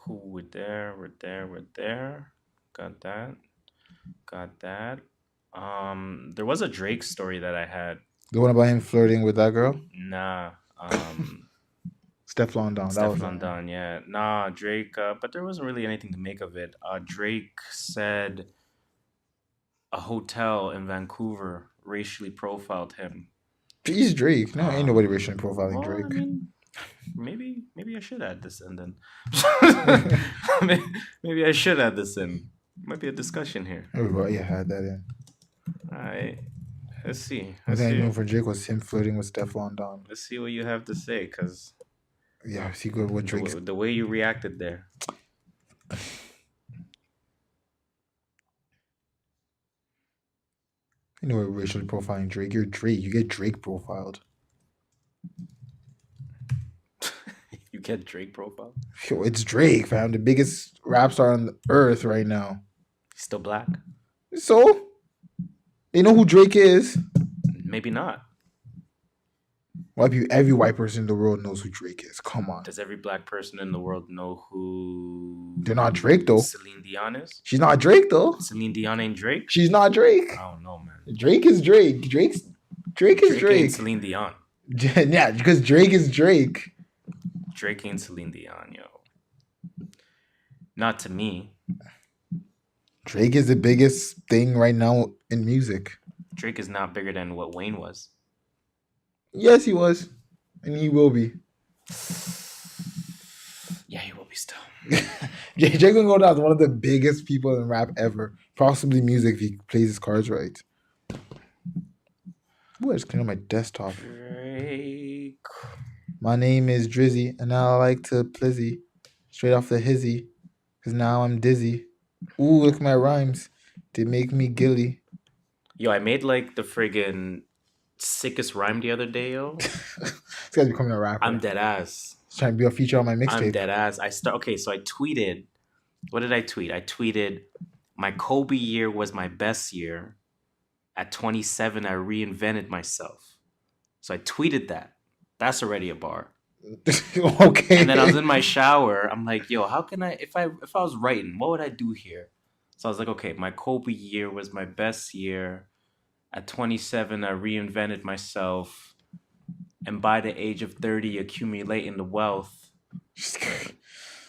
Cool. We're there. We're there. We're there. Got that. Got that. There was a Drake story that I had. The one about him flirting with that girl? Nah. Um, Stefflon Don. That was Stefan Don. Yeah. Nah. Drake. But there wasn't really anything to make of it. Drake said a hotel in Vancouver racially profiled him. He's Drake. No, ain't nobody racially profiling Well, Drake. I mean, maybe I should add this in then. Maybe I should add this in. Might be a discussion here. Everybody had that in. All right. Let's see. I think I knew for Drake was him flirting with Stefflon Don. Let's see what you have to say, cause Yeah, see good what Drake's. the way you reacted there. You know, we're racially profiling Drake. You're Drake. You get Drake profiled. You get Drake profile. Yo, it's Drake, fam. The biggest rap star on the earth right now. He's still black. So, they know who Drake is. Maybe not. Every white person in the world knows who Drake is. Come on. Does every black person in the world know who? They're not Drake, though. Celine Dion is. She's not Drake, though. Celine Dion ain't Drake. She's not Drake. I don't know, man. Drake is Drake. Drake is Drake ain't Drake. Celine Dion. Yeah, because Drake is Drake. Drake ain't Celine Dion, yo. Not to me. Drake is the biggest thing right now in music. Drake is not bigger than what Wayne was. Yes, he was. And he will be. Yeah, he will be still. Drake gonna go down as one of the biggest people in rap ever. Possibly music if he plays his cards right. Ooh, I just cleaned up my desktop. Drake. My name is Drizzy, and I like to plizzy. Straight off the hizzy. Cause now I'm dizzy. Ooh, look at my rhymes. They make me gilly. Yo, I made like the friggin' sickest rhyme the other day, yo. This guy's becoming a rapper. I'm dead ass. He's trying to be a feature on my mixtape. I'm dead ass. Okay, so I tweeted. What did I tweet? I tweeted, my Kobe year was my best year. At 27, I reinvented myself. So I tweeted that. That's already a bar. Okay. And then I was in my shower. I'm like, yo, how can I, if I was writing, what would I do here? So I was like, okay, my Kobe year was my best year. At 27, I reinvented myself. And by the age of 30, accumulating the wealth.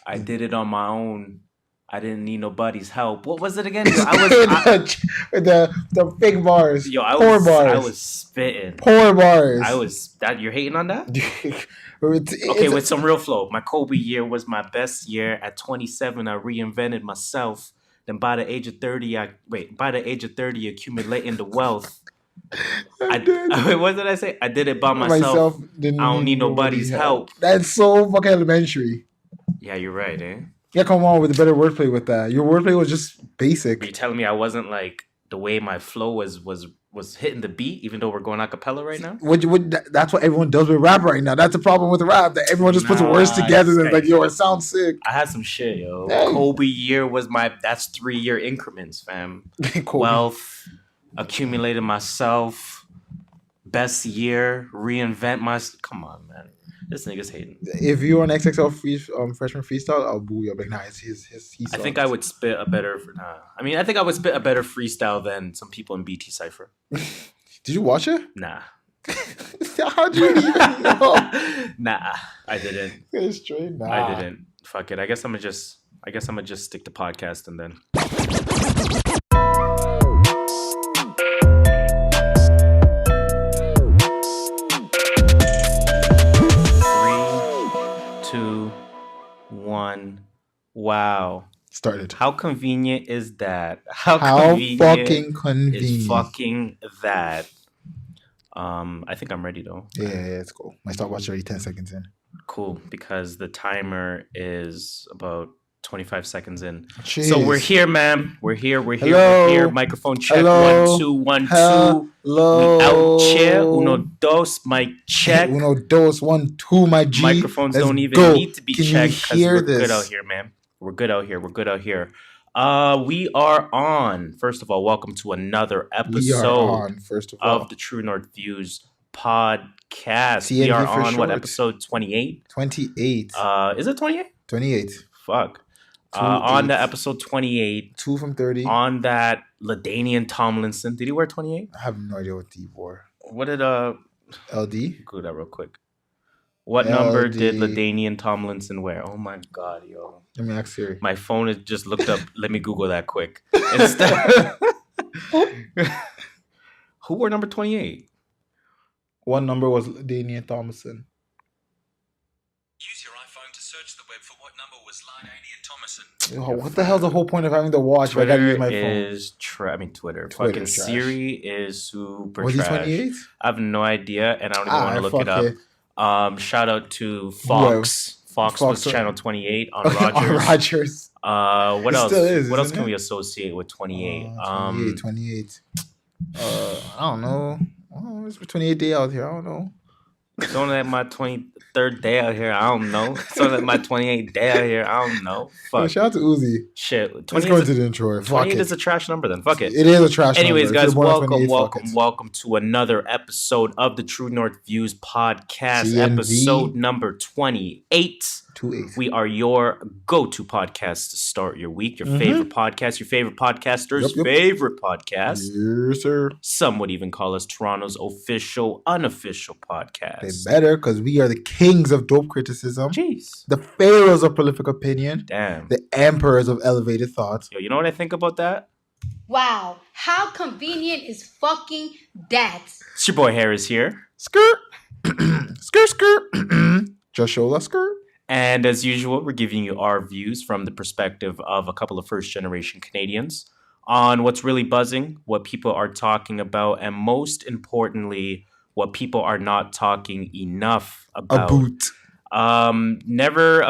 I did it on my own. I didn't need nobody's help. What was it again? Yo, the fake bars. Yo, bars. I was spitting. Poor bars. You're hating on that? Okay, with some real flow. My Kobe year was my best year. At 27, I reinvented myself. Then by the age of 30, accumulating the wealth. What did I say? I did it by myself. I don't need nobody's help. That's so fucking elementary. Yeah, you're right, eh? Yeah, come on with a better wordplay with that. Your wordplay was just basic. Are you telling me I wasn't like the way my flow was hitting the beat, even though we're going a cappella right now? That's what everyone does with rap right now. That's the problem with rap, that everyone just puts words together and like, yo, it sounds sick. I had some shit, yo. Dang. Kobe year was that's 3-year increments, fam. Wealth, accumulated myself, best year, reinvent myself. Come on, man. This nigga's hating. If you're on XXL freshman freestyle, I'll boo you. I'll be like, nah, I think I would spit a better. I think I would spit a better freestyle than some people in BT Cypher. Did you watch it? Nah. How'd you even know? Nah, I didn't. It's straight. Nah, I didn't. Fuck it. I guess I'm gonna just stick to podcast and then. 1. Wow. Started. How convenient is that? How fucking convenient is fucking that? I think I'm ready though. Yeah, it's cool. My stopwatch already 10 seconds in. Cool, because the timer is about 25 seconds in. Jeez. So we're here, ma'am. We're here. Hello. We're here. Microphone check. Hello. 1 2 1 2. Hello. We out chair. Uno dos. Mic check. Uno dos 1 2. My G. Microphones Let's don't even go. need to be Can checked because we're good out here, man. We're good out here. We are on. First of all, welcome to another episode of the True North Views podcast. We are on episode 28? 28. Is it 28? 28. Fuck. On the episode 28. 2 from 30. On that, LaDainian Tomlinson. Did he wear 28? I have no idea what he wore. What did LD? Go that real quick. What number did LaDainian Tomlinson wear? Oh my god, yo. Let me ask Siri. My phone has just looked up. Let me Google that quick. Instead, who wore number 28? What number was LaDainian Tomlinson? Use your iPhone to search the web for what number was LaDainian Tomlinson. What the hell's the whole point of having the watch? Twitter I gotta use my phone. Twitter. Fucking trash. Siri is super was trash. Was he 28? I have no idea, and I don't even want to look it up. Shout out to Fox. Fox was channel 28 on Rogers. On Rogers. What else? Is, what else can we associate with 28? 28. I don't know. Oh, it's 28 day out here. I don't know. It's only like my 23rd day out here. I don't know. It's only like my 28th day out here. I don't know. Fuck. Shout out to Uzi. Shit. Let's go into the intro. 28 is a trash number then. Fuck it. It is a trash Anyways, number. Anyways, guys, welcome to another episode of the True North Views podcast. CNV. Episode number 28. 28. We are your go-to podcast to start your week. Your favorite podcast, your favorite podcaster's favorite podcast. Yes, sir. Some would even call us Toronto's official, unofficial podcast. They better, because we are the kings of dope criticism. Jeez. The pharaohs of prolific opinion. Damn. The emperors of elevated thoughts. Yo, you know what I think about that? Wow, how convenient is fucking that? It's your boy Harris here. Skirt. Skirt. JustShola, skirt. And as usual, we're giving you our views from the perspective of a couple of first-generation Canadians on what's really buzzing, what people are talking about, and most importantly, what people are not talking enough about. A boot. A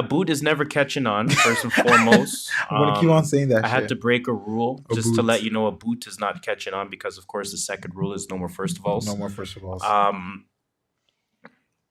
boot is never catching on, first and foremost. I'm going to keep on saying that I had to break a rule just to let you know a boot is not catching on because, of course, the second rule is no more first of alls. No more first of alls.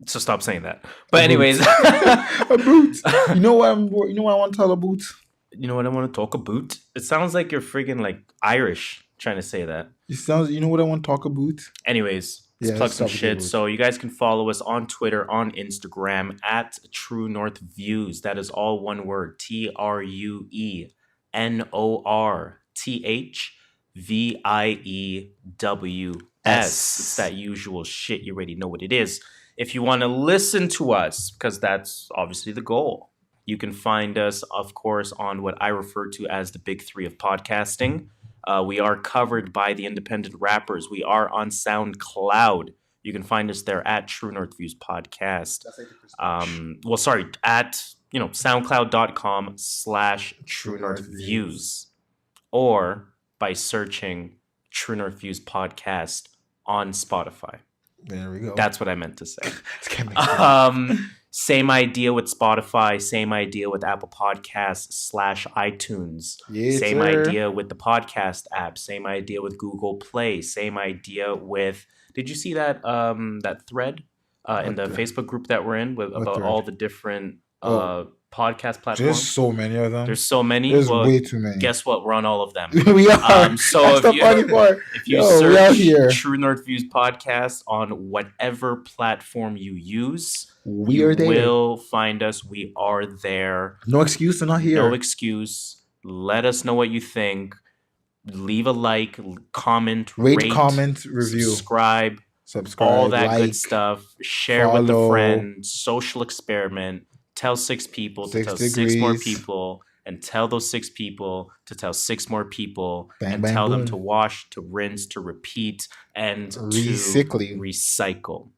So stop saying that. But anyways, a boot. You know what I want to tell a boot? You know what I want to talk a boot? It sounds like you're friggin' like Irish trying to say that. You know what I want to talk a boot? Anyways, let's plug some shit. So you guys can follow us on Twitter, on Instagram at True North Views. That is all one word. TrueNorthViews. It's that usual shit. You already know what it is. If you want to listen to us, because that's obviously the goal, you can find us, of course, on what I refer to as the big three of podcasting. We are covered by the independent rappers. We are on SoundCloud. You can find us there at True North Views Podcast. At SoundCloud.com/True North Views, or by searching True North Views Podcast on Spotify. There we go. That's what I meant to say. Same idea with Spotify. Same idea with Apple Podcasts /iTunes. Yes, same sir. idea with the podcast app. Same idea with Google Play. Same idea with. Did you see that that thread in the Facebook group that we're in about all the different podcast platforms? There's so many of them. There's so many. There's way too many. Guess what? We're on all of them. We are. So if you search True North Views Podcast on whatever platform you use, we are there. You will find us. We are there. No excuse to not here. No excuse. Let us know what you think. Leave a like, comment, rate, comment, review, subscribe, all that good stuff. Share with a friend. Social experiment. Tell 6 people to tell 6 more people, and tell those 6 people to tell 6 more people, and tell them to wash, to rinse, to repeat, and to recycle.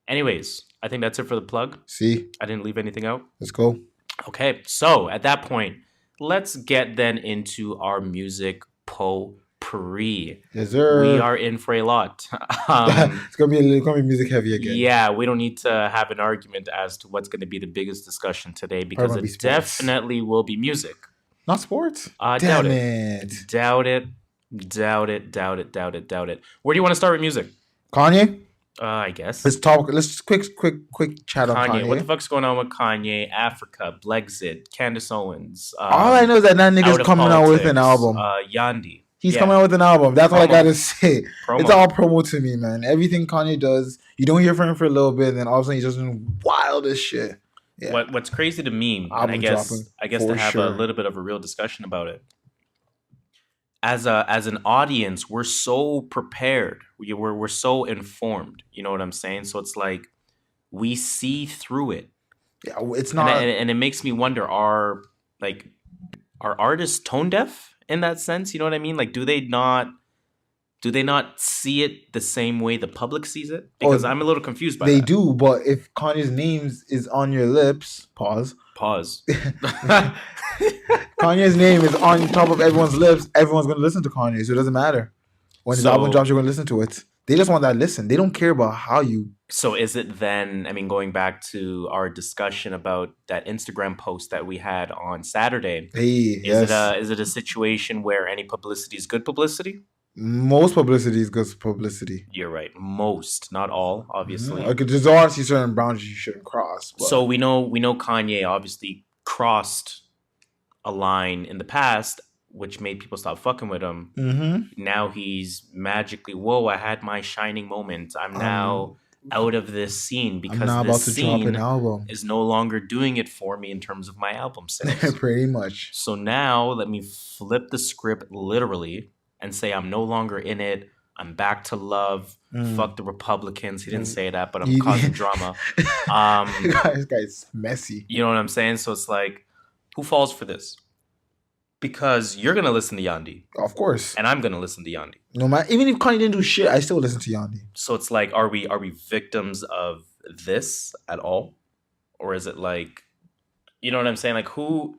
Anyways, I think that's it for the plug. See? I didn't leave anything out. Let's go. Okay, so at that point, let's get then into our music potpourri. Yes, sir. We are in for a lot. It's gonna be music heavy again. Yeah, we don't need to have an argument as to what's going to be the biggest discussion today because it definitely will be music. Not sports? Doubt it. Doubt it. Where do you want to start with music? Kanye? I guess. Let's quick chat on Kanye. What the fuck's going on with Kanye, Africa, Blexit, Candace Owens? All I know is that nigga's coming out with an album. Yandhi. He's coming out with an album. That's all I gotta say. Promo. It's all promo to me, man. Everything Kanye does, you don't hear from him for a little bit, and then all of a sudden he's just doing wild as shit. Yeah. What's crazy to me, and Album dropping, I guess for to have a sure. little bit of a real discussion about it. As an audience, we're so prepared. We're so informed. You know what I'm saying? So it's like we see through it. Yeah, it's And, not. and it makes me wonder, are artists tone deaf in that sense? You know what I mean? Like, do they not see it the same way the public sees it? Because I'm a little confused by They that. do, but if Kanye's name is on your lips, pause. Kanye's name is on top of everyone's lips. Everyone's gonna listen to Kanye, so it doesn't matter. When his album drops, you're gonna listen to it. They just want that listen. They don't care about how you. So is it then? I mean, going back to our discussion about that Instagram post that we had on Saturday, is it a situation where any publicity is good publicity? Most publicity is good publicity. You're right. Most, not all, obviously. Like, there's obviously certain boundaries you shouldn't cross. But. So we know Kanye obviously crossed a line in the past, which made people stop fucking with him. Mm-hmm. Now he's magically, whoa, I had my shining moment. I'm now out of this scene because this scene is no longer doing it for me in terms of my album sales. Pretty much. So now let me flip the script literally and say I'm no longer in it. I'm back to love. Fuck the Republicans. He didn't say that, but I'm causing drama. This guy's messy. You know what I'm saying? So it's like, who falls for this? Because you're gonna listen to Yandhi, of course, and I'm gonna listen to Yandhi. No matter, even if Kanye didn't do shit, I still listen to Yandhi. So it's like, are we victims of this at all, or is it like, you know what I'm saying? Like, who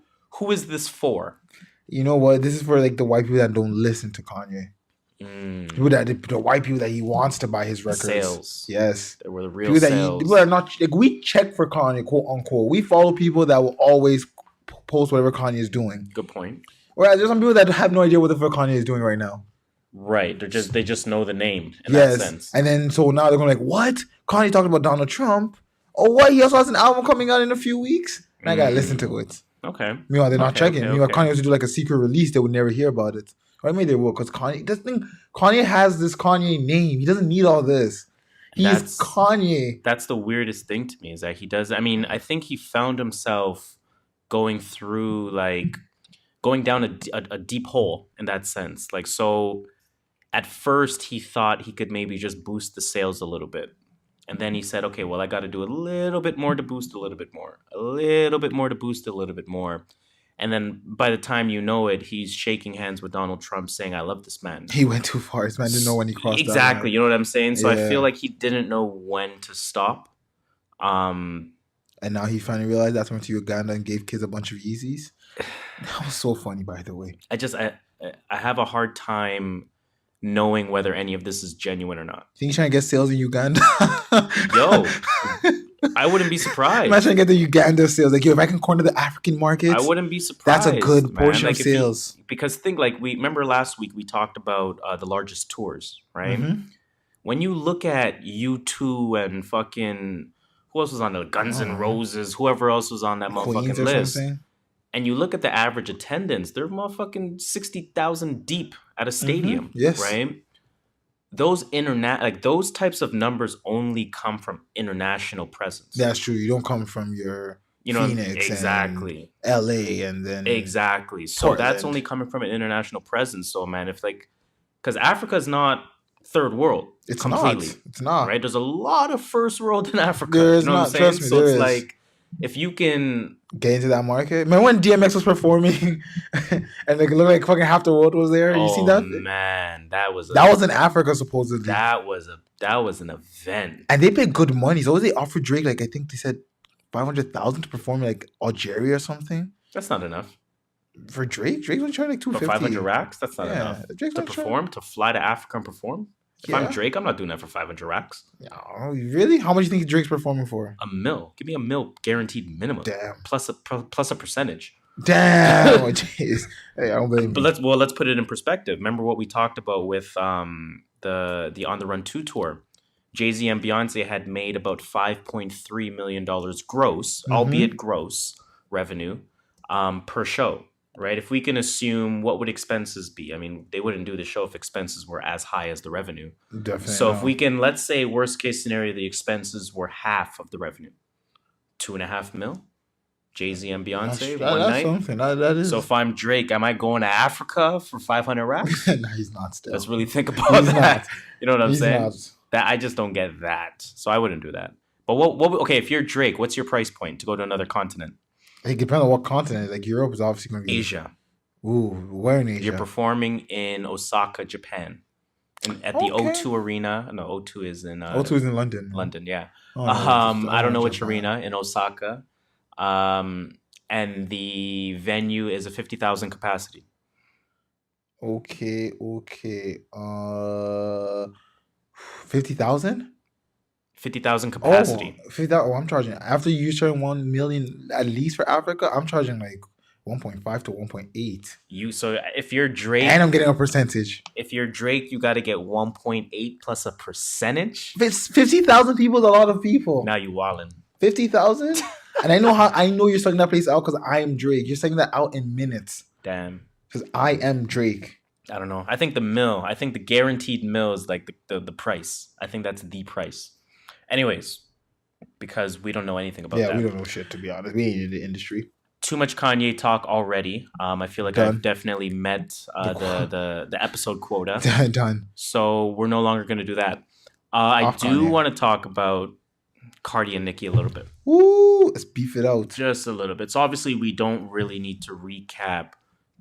is this for? You know what? This is for like the white people that don't listen to Kanye. People the white people that he wants to buy his records. Sales. Yes. They were the real people sales. People are not like, we check for Kanye, quote unquote. We follow people that will always post whatever Kanye is doing. Good point. Whereas there's some people that have no idea what the fuck Kanye is doing right now. Right. They just know the name in that sense. And then so now they're going like, what? Kanye talking about Donald Trump? Oh, what? He also has an album coming out in a few weeks? And I gotta listen to it. Okay. Meanwhile, they're not checking. Meanwhile, Kanye has to do like a secret release. They would never hear about it. Or I mean, they will, because Kanye has this Kanye name. He doesn't need all this. He's Kanye. That's the weirdest thing to me, is that he does. I mean, I think he found himself going down a deep hole in that sense. Like, so at first he thought he could maybe just boost the sales a little bit. And then he said, okay, well, I got to do a little bit more to boost a little bit more. A little bit more to boost a little bit more. And then by the time you know it, he's shaking hands with Donald Trump saying, I love this man. He went too far. This man didn't know when he crossed Exactly. You know what I'm saying? So I feel like he didn't know when to stop. And now he finally realized that's when he went to Uganda and gave kids a bunch of Yeezys. That was so funny, by the way. I have a hard time knowing whether any of this is genuine or not. Think he's trying to get sales in Uganda? Yo, I wouldn't be surprised. I'm not trying to get the Uganda sales. Like, yo, if I can corner the African market, I wouldn't be surprised. That's a good portion of sales. Because think, like, we remember last week we talked about the largest tours, right? Mm-hmm. When you look at U2 and fucking who else was on the Guns N' Roses, whoever else was on that motherfucking list, and you look at the average attendance, they're motherfucking 60,000 deep at a stadium, right? Those those types of numbers only come from international presence. That's true. You don't come from your Phoenix, exactly, and LA, and then exactly. So Portland. That's only coming from an international presence. So man, if because Africa is not third world, it's completely. It's not right. There's a lot of first world in Africa. There's you know not. What I'm saying? Trust me. So it's like, if you can get into that market. Remember when DMX was performing and it looked like fucking half the world was there? You seen that? Man, that was in Africa supposedly. That was an event. And they paid good money. So they offered Drake, like, I think they said 500,000 to perform in like Algeria or something. That's not enough. For Drake? Drake's only charging like 250. For 500 racks? That's not enough. Drake's to perform, to fly to Africa and perform? If I'm Drake, I'm not doing that for 500 racks. Oh, really? How much do you think Drake's performing for? $1 million. Give me $1 million guaranteed minimum. Damn. Plus a percentage. Damn. Jeez. Hey, I don't blame you. But let's put it in perspective. Remember what we talked about with the On the Run 2 tour. Jay-Z and Beyonce had made about $5.3 million gross, albeit gross revenue per show. Right? If we can assume, what would expenses be? I mean, they wouldn't do the show if expenses were as high as the revenue. Definitely. So if we can, let's say, worst case scenario, the expenses were half of the revenue, $2.5 million. Jay-Z and That's, Beyonce that, one that's night. something. That is. So if I'm Drake, am I going to Africa for 500 raps? No, he's not still. Let's really think about He's that. not. You know what I'm He's saying? not. That I just don't get that. So I wouldn't do that. But what? Okay, if you're Drake, what's your price point to go to another continent? It depends on what continent. Like Europe is obviously going to be Asia. Ooh, where in Asia? You're performing in Osaka, Japan, and at the O2 Arena. No, O2 is in. O2 is in London. London, yeah. Oh, no, I don't know which Japan. arena in Osaka. And the venue is a 50,000 capacity. Okay. 50,000? 50,000 capacity. 50,000. Oh, I'm charging. After you charging 1 million at least for Africa, I'm charging like 1.5 to 1.8. So if you're Drake, And I'm getting a percentage. if you're Drake, you got to get 1.8 plus a percentage. 50,000 people is a lot of people. Now you wildin'. 50,000? And I know you're starting that place out because I am Drake. You're starting that out in minutes Damn. because I am Drake. I don't know. I think the guaranteed mill is like the price. I think that's the price. Anyways, because we don't know anything about that. We don't know shit, to be honest. We ain't in the industry. Too much Kanye talk already. I feel like Done. I've definitely met the episode quota. Done. So we're no longer going to do that. I Off do Kanye. want to talk about Cardi and Nicki a little bit. Woo! Let's beef it out. Just a little bit. So obviously we don't really need to recap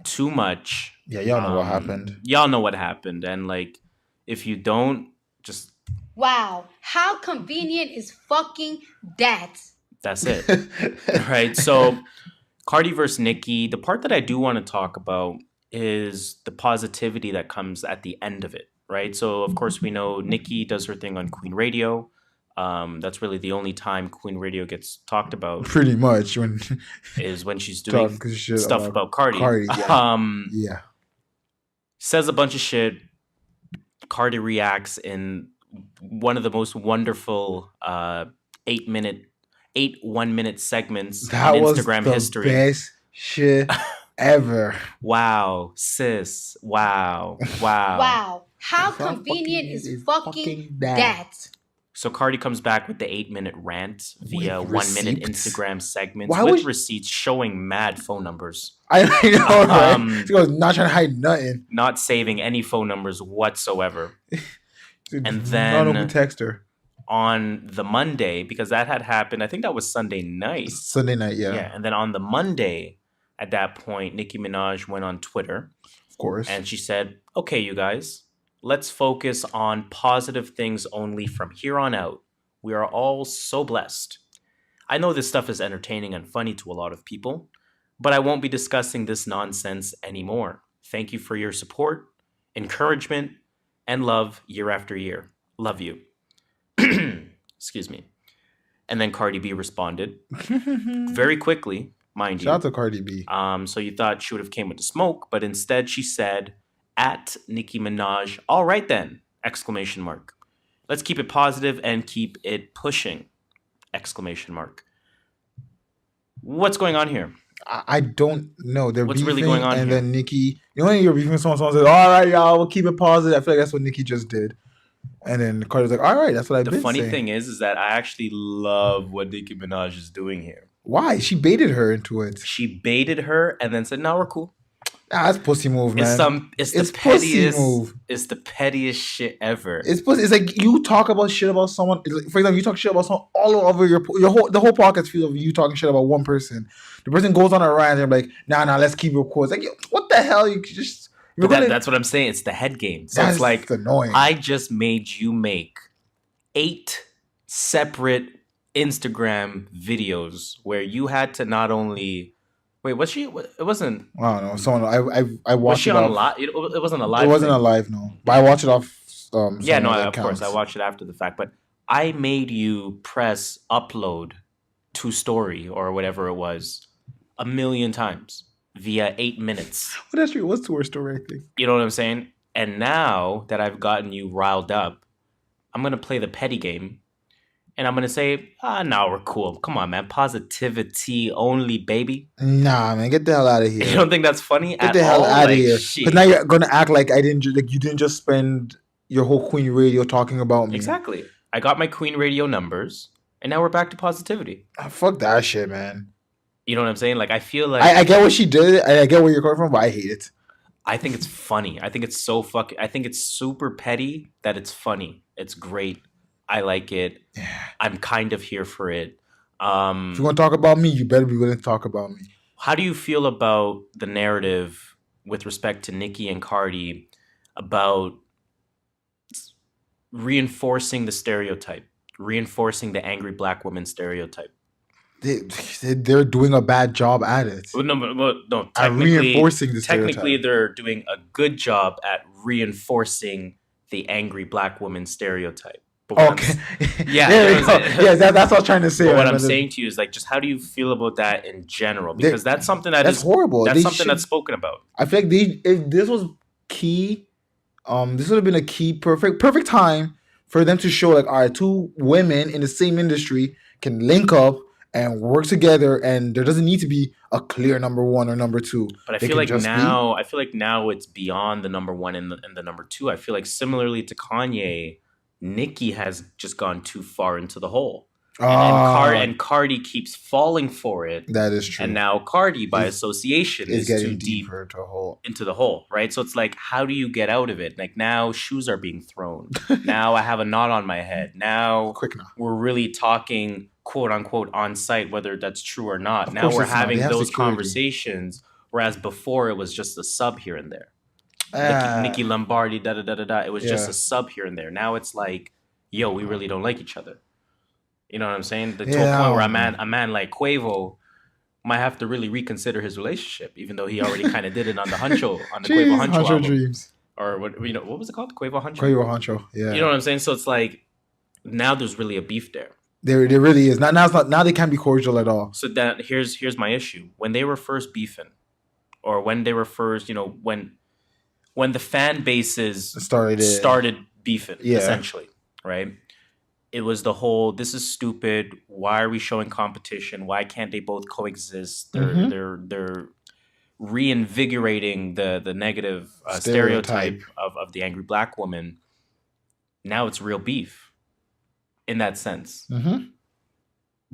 too much. Yeah, y'all know what happened. Y'all know what happened. And like, if you don't, just Wow, how convenient is fucking that? that's it. Right? So Cardi versus Nicki, the part that I do want to talk about is the positivity that comes at the end of it, right? So of course we know Nicki does her thing on Queen Radio. That's really the only time Queen Radio gets talked about Pretty much when is when she's doing talking shit stuff about Cardi. yeah. Yeah. Says a bunch of shit. Cardi reacts in one of the most wonderful 8 1-minute segments That in was Instagram the history. best shit ever. Wow, sis. Wow. Wow. Wow, how How convenient fucking is is fucking fucking that? that? So Cardi comes back with the 8-minute rant via With 1-minute receipts? Instagram segments Why with would- receipts showing mad phone numbers, I know, right? She goes, not trying to hide nothing. not saving any phone numbers whatsoever. Dude, And I then- don't know who text her. On the Monday, because that had happened, I think that was Sunday night. Sunday night, yeah. And then on the Monday, at that point, Nicki Minaj went on Twitter Of course. and she said, okay, you guys, let's focus on positive things only from here on out. We are all so blessed. I know this stuff is entertaining and funny to a lot of people, but I won't be discussing this nonsense anymore. Thank you for your support, encouragement, and love year after year. Love you. Excuse me. And then Cardi B responded very quickly, mind Shout out you. to Cardi B. So you thought she would have came with the smoke, but instead she said, at Nicki Minaj, all right then, exclamation mark. Let's keep it positive and keep it pushing, exclamation mark. What's going on here? I don't know. They're What's really beefing, going on and here? then Nicki, when you're beefing with someone says, all right, y'all, we'll keep it positive. I feel like that's what Nicki just did. And then Cardi's like, all right, that's what I've The been funny saying. thing is that I actually love what Nicki Minaj is doing here. Why? She baited her into it. She baited her and then said, no, we're cool. That's pussy move, man. It's It's the pussy pettiest move. It's the pettiest shit ever. It's pussy. It's like you talk about shit about someone. It's like, for example, you talk shit about someone all over the whole podcast feels of you talking shit about one person. The person goes on a rant and they're like, nah, let's keep it cool. It's like, yo, what the hell? You could just you're But gonna, that's what I'm saying. It's the head game. So that's it's like annoying. I just made you make 8 separate Instagram videos where you had to not only wait. Was she? It wasn't. I don't know. Someone I Was watched she it on off. live? It wasn't a live. It wasn't thing. a live, no. But I watched it off. Yeah, no. some Of other course, accounts. I watched it after the fact. But I made you press upload to story or whatever it was 1,000,000 times via 8 minutes. Well, that's true. It was to her story, I think. You know what I'm saying? And now that I've gotten you riled up, I'm going to play the petty game. And I'm going to say, no, we're cool. Come on, man. Positivity only, baby. Nah, man, get the hell out of here. You don't think that's funny Get at the hell all? out of Like, here. shit. Because now you're gonna act like you didn't just spend your whole Queen Radio talking about me. Exactly. I got my Queen Radio numbers, and now we're back to positivity. Fuck that shit, man. You know what I'm saying? Like I feel like I get what she did. I get where you're coming from, but I hate it. I think it's funny. I think it's so fucking. I think it's super petty that it's funny. It's great. I like it. I'm kind of here for it. If you want to talk about me, you better be willing to talk about me. How do you feel about the narrative with respect to Nicki and Cardi about reinforcing the stereotype, reinforcing the angry black woman stereotype? They're doing a bad job at it. Well, no. At reinforcing the stereotype. Technically, they're doing a good job at reinforcing the angry black woman stereotype. Okay. Yeah. There we go. Yeah, that's what I'm trying to say. But what I'm saying to you is like, just how do you feel about that in general? Because that's something that's horrible. That's something that's spoken about. I feel like if this was key, this would have been a key perfect time for them to show like, all right, two women in the same industry can link up and work together, and there doesn't need to be a clear number one or number two. But I feel like now it's beyond the number one and the number two. I feel like similarly to Kanye, Nicki has just gone too far into the hole. And Cardi keeps falling for it. That is true. And now Cardi, by association, is too deep into the hole, right? So it's like, how do you get out of it? Like now shoes are being thrown. Now I have a knot on my head. Now we're really talking, quote unquote, on site, whether that's true or not. Now we're having those conversations, whereas before it was just a sub here and there. Nicki Lombardi, it was just a sub here and there. Now it's like, yo, we really don't like each other. You know what I'm saying? To a point where a man like Quavo might have to really reconsider his relationship, even though he already kind of did it on the Quavo Huncho album. Dreams. Or what was it called? Quavo Huncho? Quavo Huncho, yeah. You know what I'm saying? So it's like, now there's really a beef there. There really is. Now they can't be cordial at all. So that here's my issue. When they were first beefing, or when they were first, when the fan bases started beefing, essentially, right? It was the whole, this is stupid. Why are we showing competition? Why can't they both coexist? They're reinvigorating the negative stereotype of the angry black woman. Now it's real beef in that sense. Mm-hmm.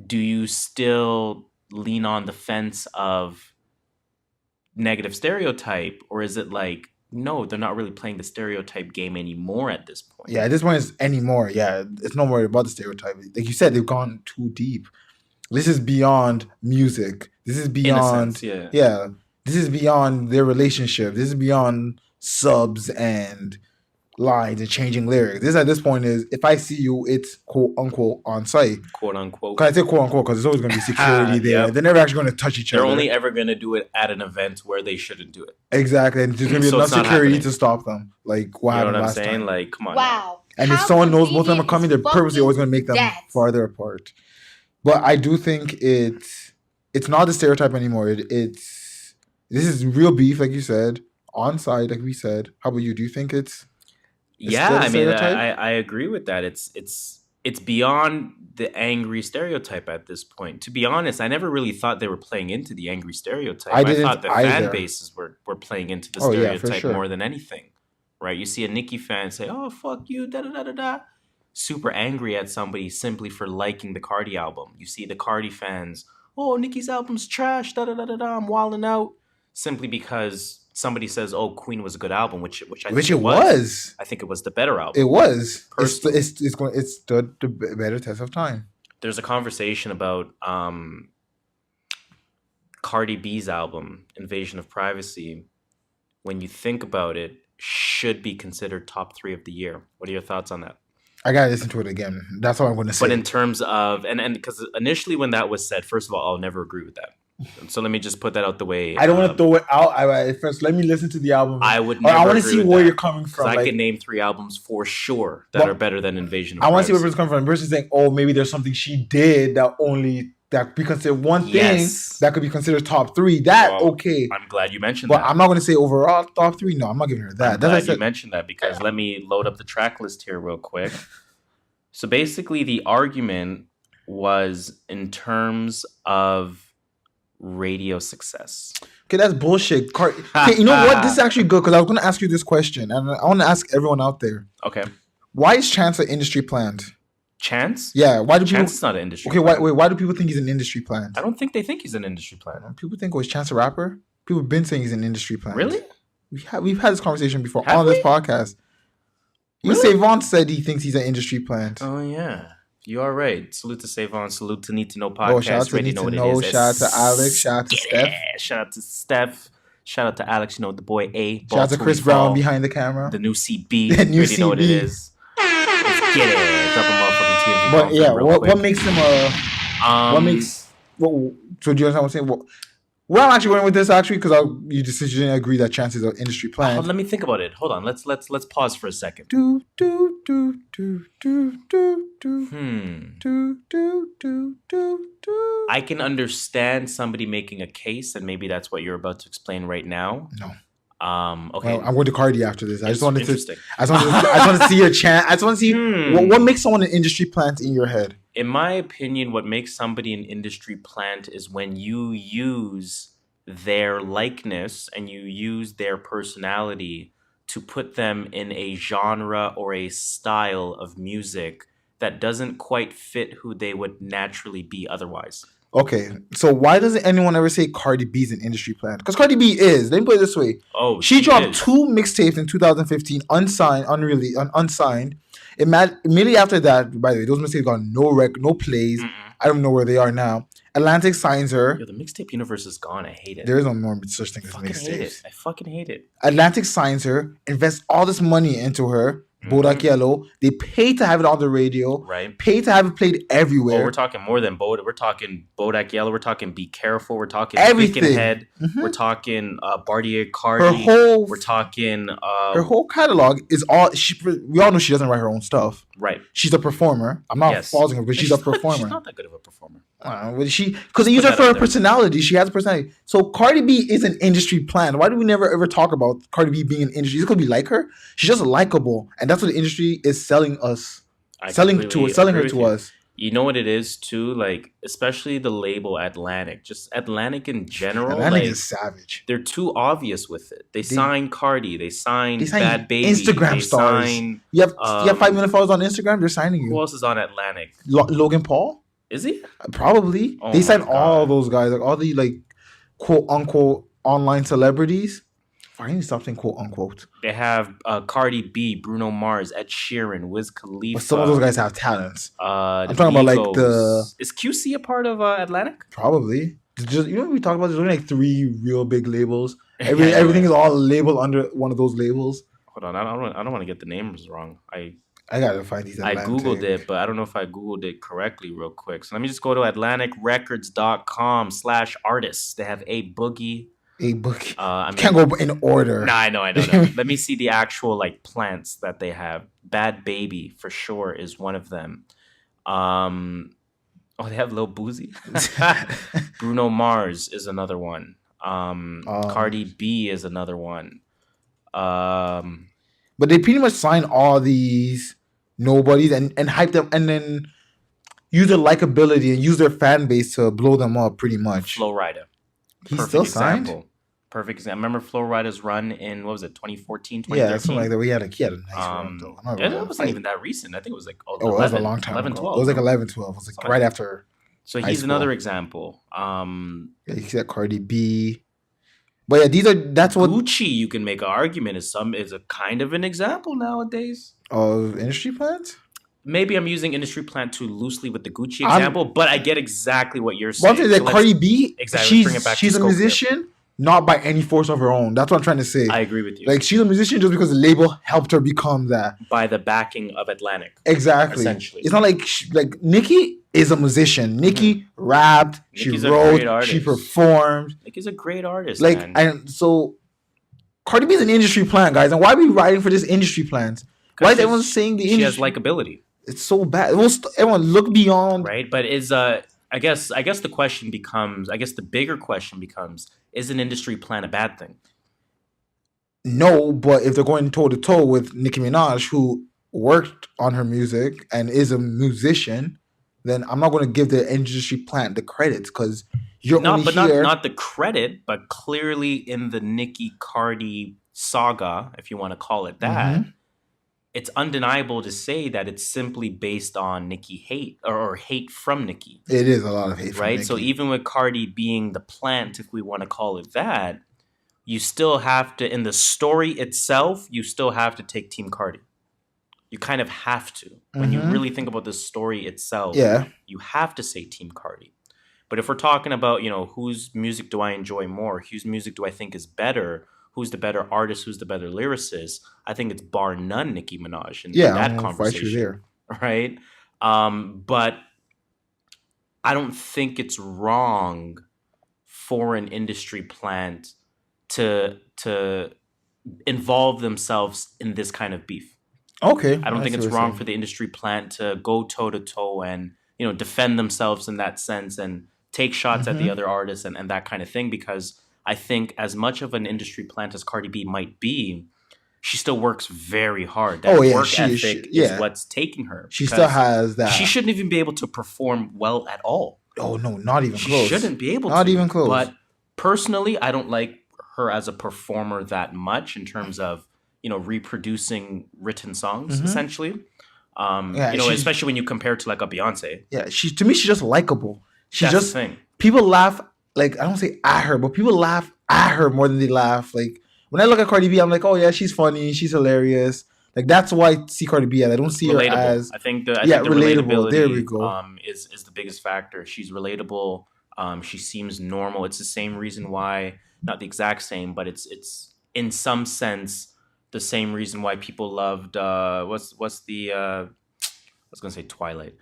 Do you still lean on the fence of negative stereotype, or is it like, no, they're not really playing the stereotype game anymore at this point? Yeah, at this point it's anymore. Yeah, it's no more about the stereotype. Like you said, they've gone too deep. This is beyond music. This is beyond, this is beyond their relationship. This is beyond subs and lines and changing lyrics. This at this point is, if I see you, it's quote unquote on site. Quote unquote. Can I say quote unquote? Because there's always going to be security there. Yep. They're never actually going to touch each other. They're only ever going to do it at an event where they shouldn't do it. Exactly. And there's going to be enough security to stop them. Like what happened last time. You know what I'm saying? Like, come on. Wow. And if someone knows both of them are coming, they're purposely always going to make them farther apart. But I do think it's not the stereotype anymore. This is real beef, like you said, on site, like we said. How about you? Do you think it's I mean, I agree with that. It's beyond the angry stereotype at this point. To be honest, I never really thought they were playing into the angry stereotype. I thought the fan bases were playing into the stereotype more than anything. Right? You see a Nicki fan say, "Oh, fuck you," super angry at somebody simply for liking the Cardi album. You see the Cardi fans, "Oh, Nicki's album's trash, I'm wilding out," simply because somebody says, "Oh, Queen was a good album," which I think it was. I think it was the better album. It was. It's stood the better test of time. There's a conversation about Cardi B's album, Invasion of Privacy. When you think about it, should be considered top 3 of the year. What are your thoughts on that? I gotta listen to it again. That's all I'm going to say. But in terms of and because initially when that was said, first of all, I'll never agree with that. So let me just put that out the way. I don't want to throw it out. First, let me listen to the album. I would never I want to see where you're coming from. I can name 3 albums for sure that are better than Invasion of Privacy. I want to see where it's coming from. The person's saying, oh, maybe there's something she did that could be considered one thing that could be considered top 3. Okay. I'm glad you mentioned that. But I'm not going to say overall top 3. No, I'm not giving her that. I'm glad you mentioned that because let me load up the track list here real quick. So basically the argument was in terms of radio success. Okay, that's bullshit. Okay, you know what? This is actually good because I was going to ask you this question, and I want to ask everyone out there. Okay. Why is Chance an industry plant? Chance? Yeah, why do people? Chance is not an industry Okay, plant. why do people think he's an industry plant? I don't think they think he's an industry plant. People think, oh, is Chance a rapper? People have been saying he's an industry plant. Really? We've had this conversation before Have on this we? podcast. Really? Savon said he thinks he's an industry plant. Oh yeah, you are right. Salute to Savon. Salute to Need to Know podcast. Oh, shout out to Already Need know to what Know. it is. Shout out to Alex. Shout out to Yeah, Steph. shout out to Steph. Shout out to Alex. You know the boy A. Shout out to Chris Brown behind the camera. The new CB. The new Already know what it CB. is. Let's get it. Drop a motherfucking TMV. But bomb yeah, real what quick. makes him a? What makes? What, so do you understand what I'm saying? Where I'm actually going with this, actually, because you didn't agree that Chance is an industry plant. Let me think about it. Hold on. Let's pause for a second. Do do do do do do do Hmm. do do do do do. I can understand somebody making a case, and maybe that's what you're about to explain right now. No. Okay. Well, I'm going to Cardi after this. I just wanted to. Interesting. I just wanted to see your chance. I just want to see Hmm. what makes someone an industry plant in your head. In my opinion, what makes somebody an industry plant is when you use their likeness and you use their personality to put them in a genre or a style of music that doesn't quite fit who they would naturally be otherwise. Okay, so why doesn't anyone ever say Cardi B's an industry plant? Because Cardi B is. Let me put it this way. Oh, She dropped is. 2 mixtapes in 2015, unsigned. Immediately after that, by the way, those mixtapes got no plays. Mm-mm. I don't know where they are now. Atlantic signs her. Yo, the mixtape universe is gone. I hate it. There is no more such thing I as fucking hate it. mixtapes. I fucking hate it. Atlantic signs her, invests all this money into her. Bodak Yellow. They pay to have it on the radio. Right? Pay to have it played Oh, everywhere. we're talking more than Bodak. We're talking Bodak Yellow. We're talking Be Careful. We're talking Everything. Head. Mhm. We're talking Bartier Her Cardi. whole We're talking her whole catalog is all. We all know she doesn't write her own stuff. right. She's a performer. I'm not Yes. faulting her, but she's a performer. She's not that good of a performer. Because they use her put for that her out there. personality. She has a personality. So Cardi B is an industry plant. Why do we never ever talk about Cardi B being an industry? Is it because we like her? She's just likable, and that's what the industry is selling us, I selling completely her agree to with you. us. You know what it is too, like especially the label Atlantic, just Atlantic in general. Atlantic like, is savage. they're too obvious with it. They sign Cardi, they sign They sign Bad Baby, Instagram they stars. sign- You have 5 million followers on Instagram. They're signing Who you. else is on Atlantic? Logan Paul, Is he? probably. Oh They my sign God. all those guys, like all the like quote unquote online celebrities. I need to stop saying quote unquote. They have Cardi B, Bruno Mars, Ed Sheeran, Wiz Khalifa. But some of those guys have talents. I'm talking about, like, Is QC a part of Atlantic? Probably. Just what we talk about, there's only like 3 real big labels. Yeah, Everything right. is all labeled under one of those labels. Hold on, I don't want to get the names wrong. I gotta find these. I Atlantic. googled it, but I don't know if I googled it correctly. Real quick, so let me just go to AtlanticRecords.com/artists. They have A Boogie. A book. I mean, Can't go in order. Nah, I know. Let me see the actual like plants that they have. Bad Baby for sure is one of them. They have Lil Boozy. Bruno Mars is another one. Cardi B is another one. But they pretty much sign all these nobodies and hype them, and then use their likability and use their fan base to blow them up. Pretty much. Flo Rida. He's still signed. Perfect example. Remember Flo Rida's run in, what was it, 2014, 2013? Yeah, something like that. He had a nice run though. It wasn't even that recent. I think it was like it was a long time 11, ago. 12. It was like 11, 12. It was like Something right like after. So high he's school. another example. Yeah, you see that Cardi B. But yeah, that's what Gucci, you can make an argument is a kind of an example nowadays. of industry plans. Maybe I'm using industry plant too loosely with the Gucci example, but I get exactly what you're saying. One thing that So Cardi B, exactly, let's bring it back to she's a scope here. musician, not by any force of her own. That's what I'm trying to say. I agree with you. Like she's a musician just because the label helped her become that. By the backing of Atlantic. Exactly. Essentially. It's not like like Nicki is a musician. Nicki rapped, Nicki's she a wrote, great artist. she performed. Nicki's a great artist, Like man. and so Cardi B is an industry plant, guys. And why are we writing for this industry plant? Why is everyone saying the She has industry? likability, It's so bad. Everyone look beyond. right? But I guess the question becomes, the bigger question becomes, is an industry plan a bad thing? No, but if they're going toe to toe with Nicki Minaj, who worked on her music and is a musician, then I'm not going to give the industry plant the credits because you're only here. Not the credit, but clearly in the Nicki Cardi saga, if you want to call it that, it's undeniable to say that it's simply based on Nicki hate or hate from Nicki, It is a lot of hate from right? Nicki. So even with Cardi being the plant, if we want to call it that, you still have to, in the story itself, you still have to take Team Cardi. You kind of have to. When you really think about the story itself, you have to say Team Cardi. But if we're talking about, whose music do I enjoy more? Whose music do I think is better? Who's the better artist? Who's the better lyricist? I think it's bar none Nicki Minaj in that conversation. Right? But I don't think it's wrong for an industry plant to involve themselves in this kind of beef. Okay. I don't think it's wrong for the industry plant to go toe to toe and defend themselves in that sense and take shots at the other artists and that kind of thing, because I think as much of an industry plant as Cardi B might be, she still works very hard. That work ethic is what's taking her. She still has that. She shouldn't even be able to perform well at all. Oh no, not even close. She shouldn't be able to. Not even close. But personally, I don't like her as a performer that much in terms of reproducing written songs, essentially. Especially when you compare it to like a Beyonce. Yeah, to me, she's just likable. That's the thing. People laugh, like, I don't say at her, but people laugh at her more than they laugh. Like, when I look at Cardi B, I'm like, oh yeah, she's funny, she's hilarious. Like, that's why I see Cardi B. I don't see her as... I think the relatability there we go. Is the biggest factor. She's relatable. She seems normal. It's the same reason why, not the exact same, but it's in some sense the same reason why people loved what's the I was gonna say Twilight.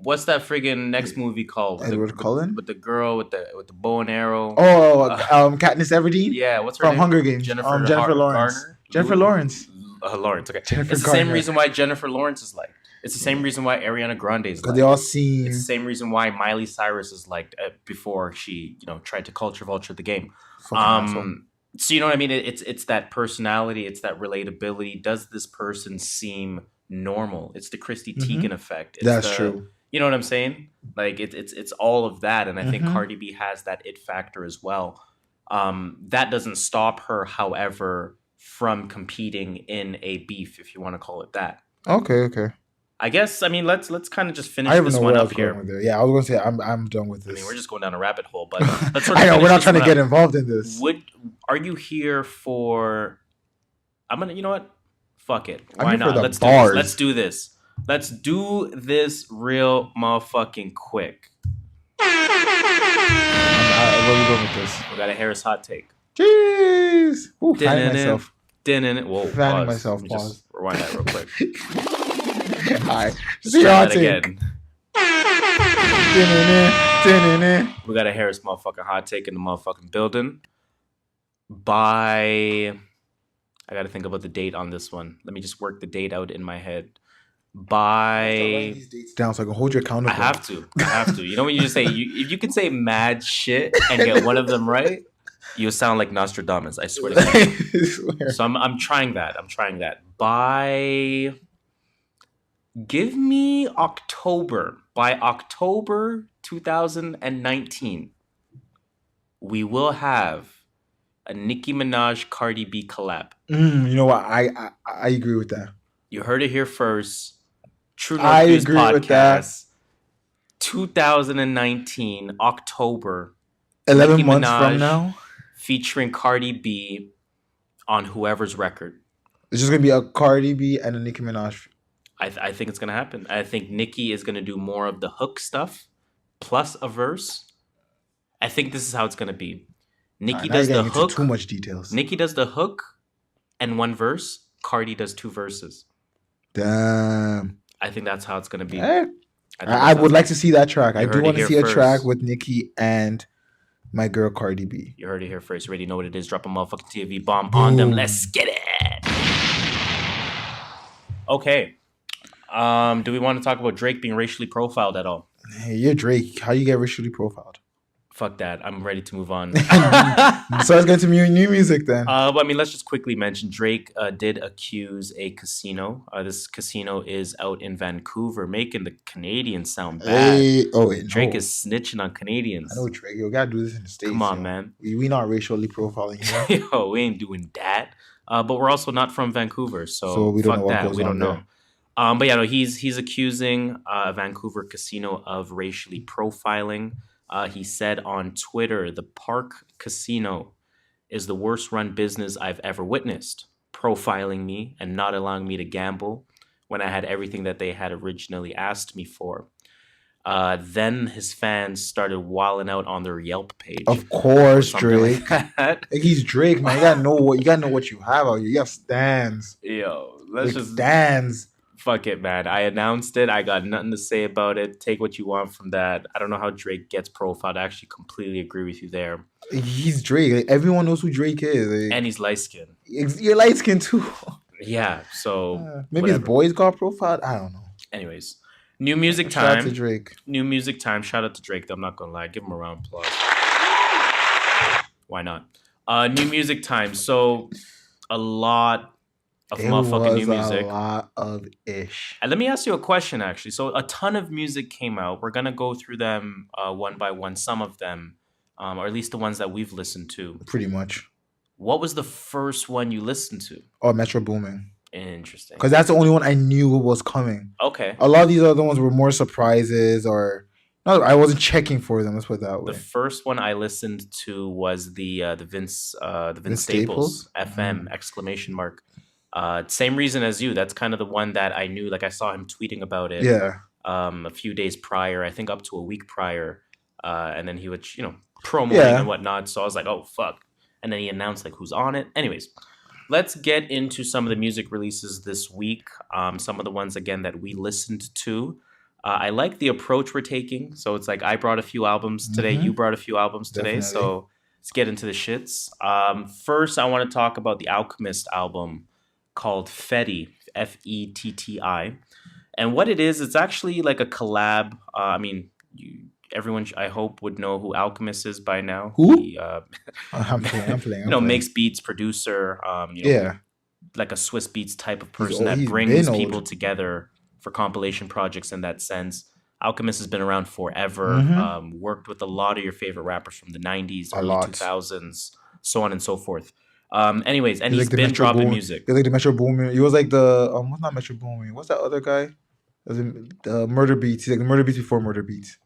What's that friggin' next movie called? Edward Cullen? With the girl with the bow and arrow. Katniss Everdeen? Yeah, what's her from name? Hunger Games. Jennifer Lawrence. Garner? Jennifer Lawrence. Lawrence, okay. Jennifer it's the Garner. same reason why Jennifer Lawrence is liked. It's the same reason why Ariana Grande is liked. They all seem... It's the same reason why Miley Cyrus is liked before she, tried to culture vulture the game. So you know what I mean? It's that personality, it's that relatability. Does this person seem normal? It's the Christy Teigen effect. That's true. You know what I'm saying? Like it's all of that, and I think Cardi B has that it factor as well. That doesn't stop her, however, from competing in a beef, if you want to call it that. Okay. I guess, let's kind of just finish this one up here. Yeah, I was going to say, I'm done with this. We're just going down a rabbit hole, but let's I know, we're not trying to get involved in this. Are you here for... you know what? Fuck it. Why not? Let's do this. Let's do this real motherfucking quick. Where are we going with this? We got a Harris hot take. Jeez. Ooh, fanning myself. Whoa, fanning myself. Just rewind that real quick. All right. See that again. We got a Harris motherfucking hot take in the motherfucking building. I got to think about the date on this one. Let me just work the date out in my head. These dates down so I can hold you accountable. I have to. You know when you just say if you can say mad shit and get one of them right, you sound like Nostradamus. I swear to God. So I'm trying that. Give me October. By October 2019, we will have a Nicki Minaj Cardi B collab. You know what? I agree with that. You heard it here first. True I North News agree Podcast. with that. 2019 October. 11 Nicki months Minaj from now, featuring Cardi B on whoever's record. it's just gonna be a Cardi B and a Nicki Minaj. I think it's gonna happen. I think Nicki is gonna do more of the hook stuff plus a verse. I think this is how it's gonna be. Nicki does the hook. Too much details. Nicki does the hook and one verse. Cardi does two verses. Damn. I think that's how it's gonna be. I would like to see that track. I do want to see a first. track with Nicki and my girl Cardi B. You heard it here first. You already know what it is. Drop a motherfucking TV bomb on them. Let's get it. Okay. Do we want to talk about Drake being racially profiled at all? Hey, you're Drake. How you get racially profiled? Fuck that. I'm ready to move on. So let's get to new music then. Let's just quickly mention Drake did accuse a casino. This casino is out in Vancouver, making the Canadians sound bad. Drake is snitching on Canadians. I know, Drake. You gotta do this in the States. Come on, man. We not racially profiling here. Yo, we ain't doing that. But we're also not from Vancouver, So so we don't know fuck what that. goes We on don't know. there. But yeah, no, he's accusing a Vancouver casino of racially profiling. He said on Twitter, "The Park Casino is the worst run business I've ever witnessed, profiling me and not allowing me to gamble when I had everything that they had originally asked me for." Then his fans started wilding out on their Yelp page Of or course, something like Drake. that. Like, he's Drake, man. You gotta know what you have out here. You have stands. Yo, let's Like just stands. fuck it, man. I announced it. I got nothing to say about it. Take what you want from that. I don't know how Drake gets profiled. I actually completely agree with you there. He's Drake. Like, everyone knows who Drake is. Like, And he's light skinned. you're light skinned too. Yeah, so Maybe his whatever. boys got profiled. I don't know. Anyways, new music Shout out to time. Drake. New music time. Shout out to Drake. I'm not gonna lie. Give him a round of applause. Why not? New music time. So a lot of It motherfucking was new music. a lot of ish. And let me ask you a question, actually. So a ton of music came out. We're gonna go through them one by one. Some of them, or at least the ones that we've listened to. Pretty much. What was the first one you listened to? Or Metro Boomin. Interesting. Because that's the only one I knew was coming. Okay. A lot of these other ones were more surprises or no, I wasn't checking for them. Let's put it that The way. first one I listened to was the Vince Vince Staples Staples? FM exclamation mark. Same reason as you. That's kind of the one that I knew. Like I saw him tweeting about it. Yeah. A few days prior, I think up to a week prior, and then he would promoting Yeah. and whatnot. So I was like, oh fuck, and then he announced like who's on it. Anyways, let's get into some of the music releases this week. Some of the ones again that we listened to. I like the approach we're taking. So it's like I brought a few albums today. Mhm. You brought a few albums today. Definitely. So let's get into the shits. First, I want to talk about the Alchemist album called Fetty, Fetti. And what it is, it's actually like a collab. I mean, everyone, I hope, would know who Alchemist is by now. Who? He, I'm playing. makes beats, producer. Yeah. Like a Swiss Beats type of He's person old- that he's brings been old. people together for compilation projects in that sense. Alchemist has been around forever. Mhm. Worked with a lot of your favorite rappers from the 90s, A early lot. 2000s, so on and so forth. Anyways, and He's he's like the been Metro dropping Boomin. music. He was like the Metro Boomin. He was like the what's not Metro Boomin? What's that other guy? The Murder Beats. He's like the Murder Beats before Murder Beats.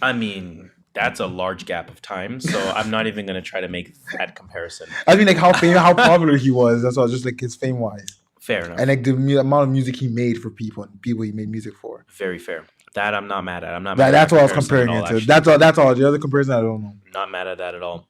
I mean, that's a large gap of time, so I'm not even going to try to make that comparison. I mean, like how famous, how popular he was. That's all. Just like his fame wise, Fair enough. and like the amount of music he made for people and people he made music for. Very fair. That I'm not mad at. I'm not mad That's at what I was comparison comparing at it all, to. actually. That's all. That's all. The other comparison I don't know. Not mad at that at all.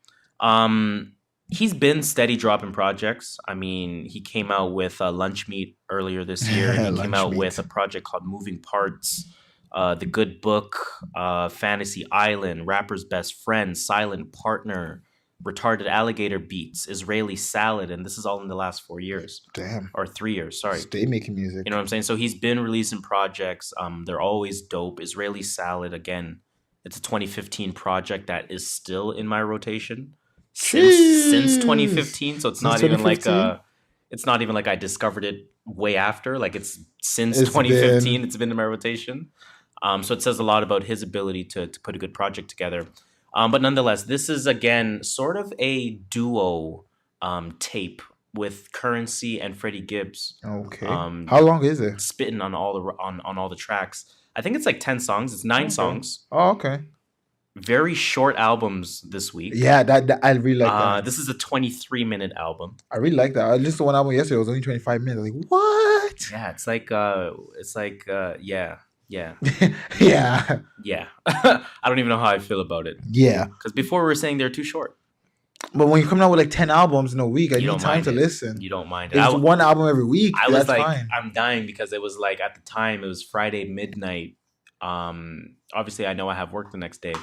He's been steady dropping projects. I mean, he came out with Lunch Meat earlier this year. And he came Lunch out Meat. with a project called Moving Parts, The Good Book, Fantasy Island, Rapper's Best Friend, Silent Partner, Retarded Alligator Beats, Israeli Salad, and this is all in the last 4 years. Damn. Or 3 years, sorry. Stay making music. You know what I'm saying? So he's been releasing projects. They're always dope. Israeli Salad, again, it's a 2015 project that is still in my rotation since 2015. So it's Since not even like 2015? it's not even like I discovered it way after. Like it's since It's 2015. It's been in my rotation. So it says a lot about his ability to put a good project together. But nonetheless, this is again sort of a duo tape with Currency and Freddie Gibbs Okay. how How long is it? spitting on all the tracks. I think it's like 10 songs. It's 9 Okay. songs. Oh, okay. Very short albums this week. Yeah, that I really like that. This is a 23-minute album. I really like that. I listened to one album yesterday. It was only 25 minutes. I was like, what? Yeah, it's like yeah. Yeah. Yeah. I don't even know how I feel about it. Yeah. Because before we were saying they're too short. But when you're coming out with like 10 albums in a week, I You need don't time mind to it. listen. You don't mind it. It's one album every week. I was That's like, fine. I'm dying because it was like at the time it was Friday midnight. Obviously I know I have work the next day,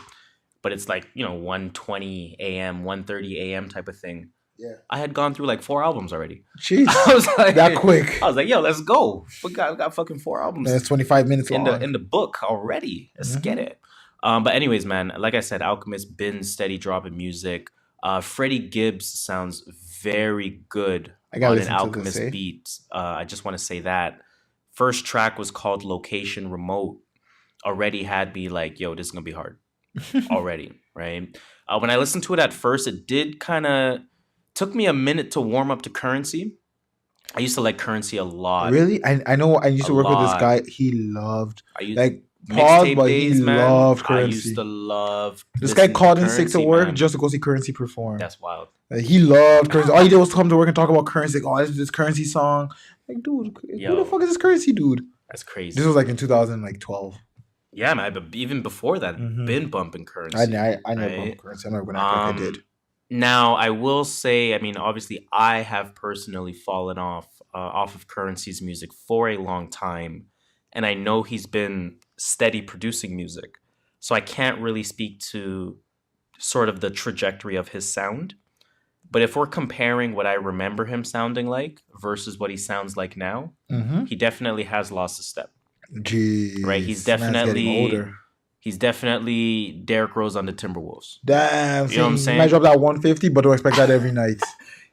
but it's like 1:20 a.m., 1:30 a.m. type of thing. Yeah. I had gone through like 4 albums already. Jeez. I was like, That quick. I was like, yo, let's go. We got fucking 4 albums And it's 25 minutes in long. the book already. Let's get it. But anyways, man, like I said, Alchemist been steady dropping music. Freddie Gibbs sounds very good I gotta on an listen to Alchemist this, eh? beat. I just want to say that. First track was called Location Remote. Already had me like, yo, this is gonna be hard. Already, right? When I listened to it at first, it did kind of Took me a minute to warm up to Currency. I used to like Currency a lot. Really? I know. I used to work with this lot. guy. He loved I used like pause, mixtape but days, he man. loved I Currency. used to love This guy listening called to in sick to Currency, work man. just to go see Currency perform. That's wild. Like, he loved Currency. All he did was come to work and talk about Currency. Like, oh, this is this Currency song. Like, dude, who Yo. the fuck is this Currency dude? That's crazy. This was like in 2012. Yeah, man. But even before that, Mhm. been bumping Currency. I never right? bumped Currency. I'm not gonna act like I did. Now, I will say, I mean, obviously, I have personally fallen off of Currency's music for a long time, and I know he's been steady producing music, so I can't really speak to sort of the trajectory of his sound. But if we're comparing what I remember him sounding like versus what he sounds like now, Mm-hmm. he definitely has lost a step. Jeez. Right, he's man's getting definitely- older. He's definitely Derrick Rose on the Timberwolves. Damn. You know what I'm He saying? might drop that 150, but don't expect that every night.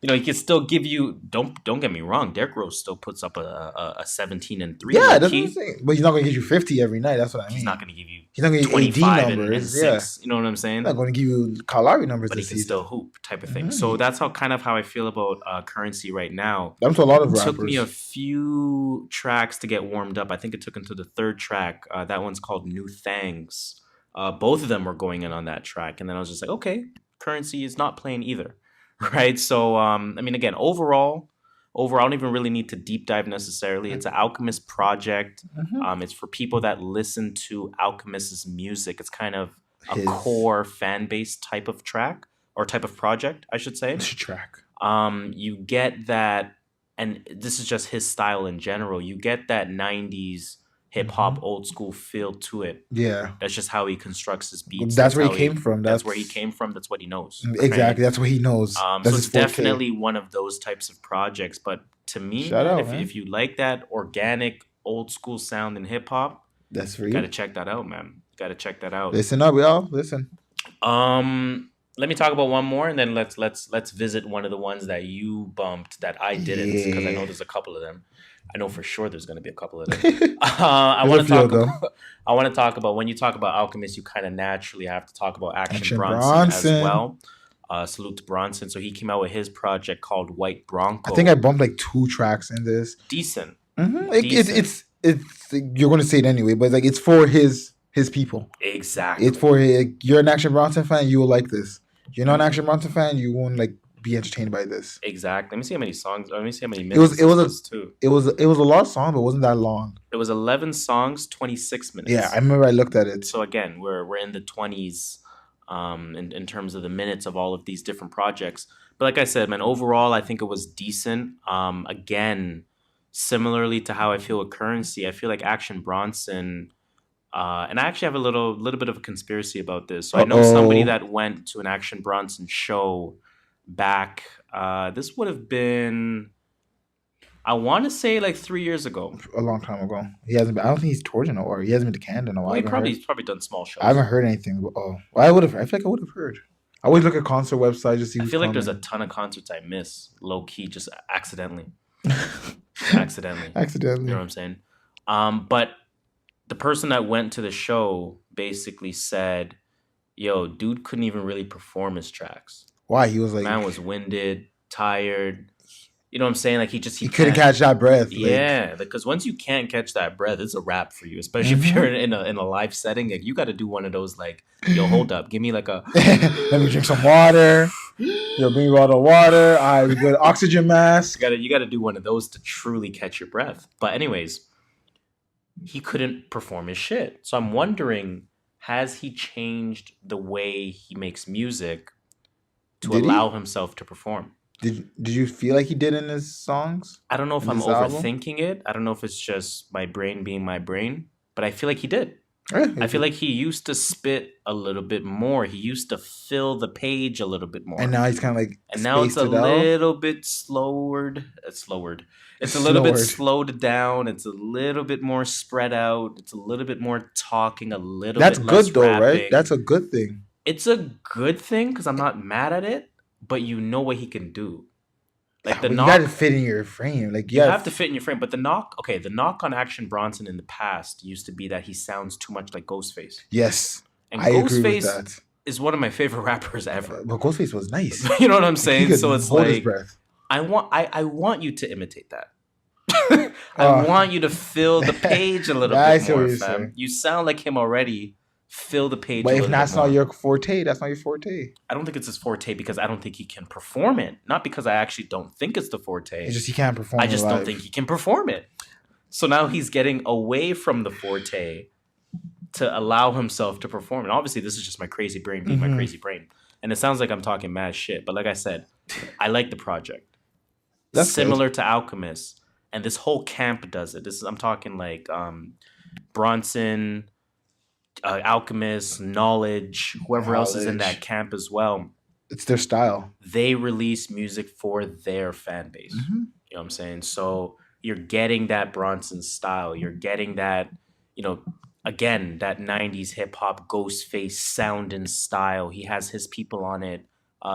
You know, he can still give you. Don't get me wrong. Derrick Rose still puts up a 17 and 3. Yeah, low that's what key. I'm saying. But he's not gonna give you 50 every night. That's what I mean. He's not going to give you He's not gonna give you 18 25 and numbers. 6. You know what I'm saying? He's not gonna give you Kyle Lowry numbers But he this can season. still hoop, type of thing. Mhm. So that's how I feel about Currency right now. That's a lot of It rappers. took me a few tracks to get warmed up. I think it took until the third track. That one's called New Thangs. Both of them were going in on that track, and then I was just like, okay, Currency is not playing either, right? So, I mean, again, overall, I don't even really need to deep dive necessarily. It's an Alchemist project. Mhm. It's for people that listen to Alchemist's music. It's kind of a His- core fan base type of track or type of project, I should say. track. You get that, and this is just his style in general. You get that 90s hip hop old school feel to it. Yeah. That's just how he constructs his beats. That's where how he came from. That's where he came from. That's what he knows. right? Exactly. That's what he knows. So That's it's his forte. definitely one of those types of projects. But to me, Shout man, out, man. if you like that organic old school sound in hip hop, That's for you gotta you. check that out, man. You gotta check that out. Listen up, y'all. Listen. Let me talk about one more, and then let's visit one of the ones that you bumped that I didn't, because I know Yeah. there's a couple of them. I know for sure there's gonna be a couple of them. I There's want a to few of talk. them. About, I want to talk about when you talk about Alchemist, you kind of naturally have to talk about Action, Action Bronson as Bronson. well. Salute to Bronson. So he came out with his project called White Bronco. I think I bumped like 2 tracks in this. decent. Like, Decent. it's you're gonna say it anyway, but like it's for his people. Exactly. It's for you're an Action Bronson fan, you will like this. You're not an Action Bronson fan, you won't like be entertained by this. Exactly. Let me see how many songs. Let me see how many It was- minutes. it was a- this was too. It was a lot of songs, but it wasn't that long. It was 11 songs, 26 minutes. Yeah, I remember I looked at it. So again, we're in the 20s in terms of the minutes of all of these different projects. But like I said, man, overall I think it was decent. Again, similarly to how I feel with Currency, I feel like Action Bronson, and I actually have a little bit of a conspiracy about this. So I know somebody Uh-oh. that went to an Action Bronson show back. This would have been, I want to say, like 3 years ago. A long time ago. He hasn't been, I don't think he's toured in a while. He hasn't been to Canada in a while. Well, he's probably done small shows. I haven't heard anything. Well, I feel like I would have heard. I always look at concert websites to see I who's feel like there's a coming. ton of concerts I miss, low key, just accidentally. Accidentally. You Accidentally. know what I'm saying? But the person that went to the show basically said, yo, dude couldn't even really perform his tracks. Why? He was like, Man was winded, tired. You know what I'm saying? Like he couldn't catch that breath. Like, Yeah, because once you can't catch that breath, it's a wrap for you. Especially if you're in a live setting, like you got to do one of those. Like, yo, hold up, give me like a. Let me drink some water. Yo, bring me a bottle of water. All right, we good. Oxygen mask. You gotta do one of those to truly catch your breath. But anyways, he couldn't perform his shit. So I'm wondering, has he changed the way he makes music to Did he? allow himself to perform? Did you feel like he did in his songs? I don't know if In I'm this album? overthinking it. I don't know if it's just my brain being my brain, but I feel like he did. Yeah, I feel like he used to spit a little bit more. He used to fill the page a little bit more. and now he's kind of like And now it's a spaced it out. little bit slowered. It's a little bit Slowered. slowed down. It's a little bit more spread out. It's a little bit more talking, a little That's bit good less though, rapping. right? That's a good thing. It's a good thing because I'm not mad at it, but you know what he can do. Like the But you knock, gotta fit in your frame. Like you have to fit in your frame. But the knock on Action Bronson in the past used to be that he sounds too much like Ghostface. Yes, And I agree with Ghostface, that. is one of my favorite rappers ever. But Ghostface was nice. You know what I'm He saying? could So it's hold his like breath. I want you to imitate that. I want you to fill the page a little I bit see what more, you're fam. saying. You sound like him already. Fill the page. But a if little that's bit more. not your forte, that's not your forte. I don't think it's his forte because I don't think he can perform it. Not because I actually don't think it's the forte. It's just he can't perform. I just live. don't think he can perform it. So now he's getting away from the forte to allow himself to perform. And obviously, this is just my crazy brain being my crazy brain. And it sounds like I'm talking mad shit. But like I said, I like the project. That's similar to Alchemist. And this whole camp does it. I'm talking like Bronson, Alchemist, Knowledge, whoever else is in that camp as well. It's their style. They release music for their fan base. You know what I'm saying? So you're getting that Bronson style. You're getting that, again, that 90s hip hop Ghostface sound and style. He has his people on it.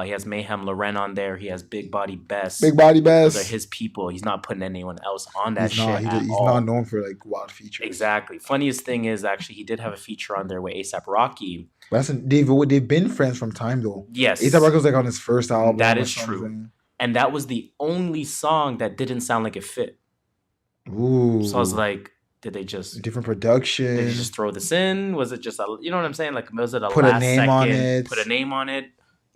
He has Mayhem Loren on there. He has Big Body Best. Big Body Best. Those are his people. He's not putting anyone else on that He's not. shit. He's not known for like wild features. Exactly. Funniest thing is actually he did have a feature on there with A$AP Rocky. But they've been friends from time though. Yes. A$AP Rocky was like on his first album. That is true. And that was the only song that didn't sound like it fit. Ooh. So I was like, did they just different production? Did they just throw this in? Was it just you know what I'm saying? Like was it put last a name second? on it? Put a name on it.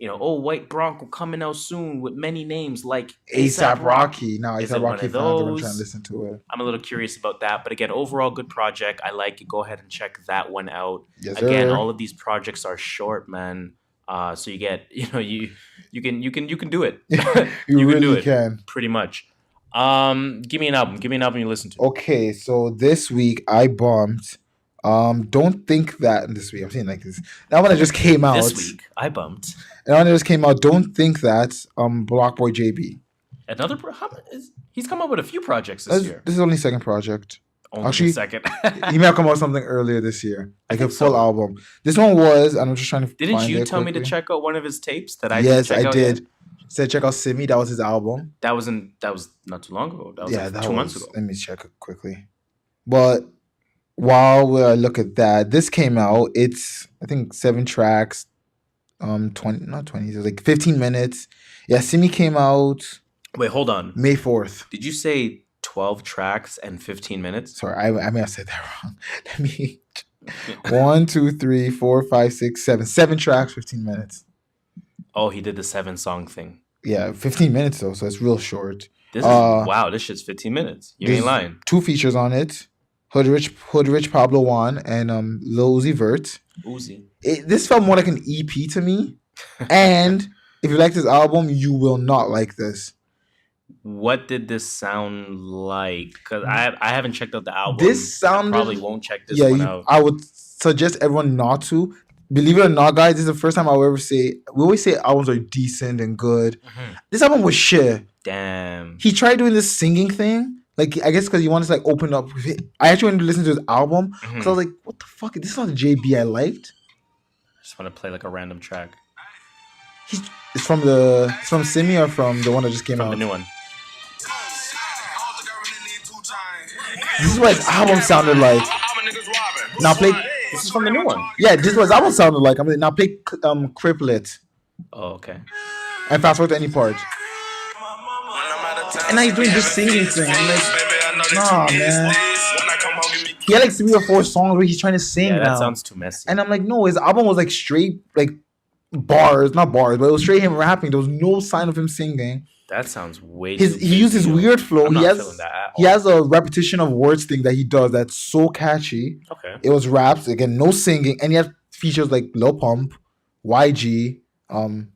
White Bronco coming out soon with many names like A$AP Rocky. Now A$AP Rocky fans are trying to listen to it. I'm a little curious about that, but again, overall good project. I like it. Go ahead and check that one out. Yes, again, sir. all of these projects are short, man. So you get, you can do it. you can really do it, can. pretty much. Give me an album. Give me an album you listen to. Okay, so this week I bumped. Don't think that this week I'm saying like this. That one that just came out. This week I bumped. That one that just came out. Don't think that. Block Boy JB. He's come up with a few projects this year. This is only second project. Only Actually, second. He may have come out with something earlier this year, like a full album. This one was, and I'm just trying to. Didn't you tell me to check out one of his tapes that I didn't check out did. Yet? Said check out Simi. That was his album. That was not too long ago. That was like 2 months ago. Let me check it quickly. But while we look at that, this came out. It's I think 7 tracks. 20 not 20. It was like 15 minutes. Yeah, Simi came out. Wait, hold on. May 4th. Did you say 12 tracks and 15 minutes? Sorry, I may have said that wrong. Let me 1, 2, 3, 4, 5, 6, 7. 7 tracks, 15 minutes. Oh, he did the 7-song thing. Yeah, 15 minutes though, so it's real short. This is wow, this shit's 15 minutes. You ain't lying. 2 features on it. Hood Rich Pablo Juan and Lil Uzi Vert. Uzi. This felt more like an EP to me. And if you like this album, you will not like this. What did this sound like? Because I haven't checked out the album. This sounded... I probably won't check this one out. I would suggest everyone not to. Believe it or not, guys, this is the first time I'll ever say... We always say albums are decent and good. Mm-hmm. This album was shit. Damn. He tried doing this singing thing. Like, I guess because he wanted to, like, open up. I actually wanted to listen to his album. Because I was like, what the fuck? This is not the JB I liked. I just want to play, like, a random track. It's from Simi or from the one that just came out? From the new one. This is what his album sounded like. Now play... This is from the new one. Yeah, this is what his album sounded like. I mean, now play Criplet. Oh, okay. And fast forward to any part. And now he's doing this singing thing. I'm like, nah, man. He had like 3 or 4 songs where he's trying to sing. Yeah, that now. sounds too messy. And I'm like, no, his album was like straight, like bars, not bars, but it was straight him rapping. There was no sign of him singing. That sounds way too He used his weird flow. I'm not feeling that at all. He has a repetition of words thing that he does that's so catchy. Okay. It was raps, again, no singing, and he had features like Lil Pump, YG,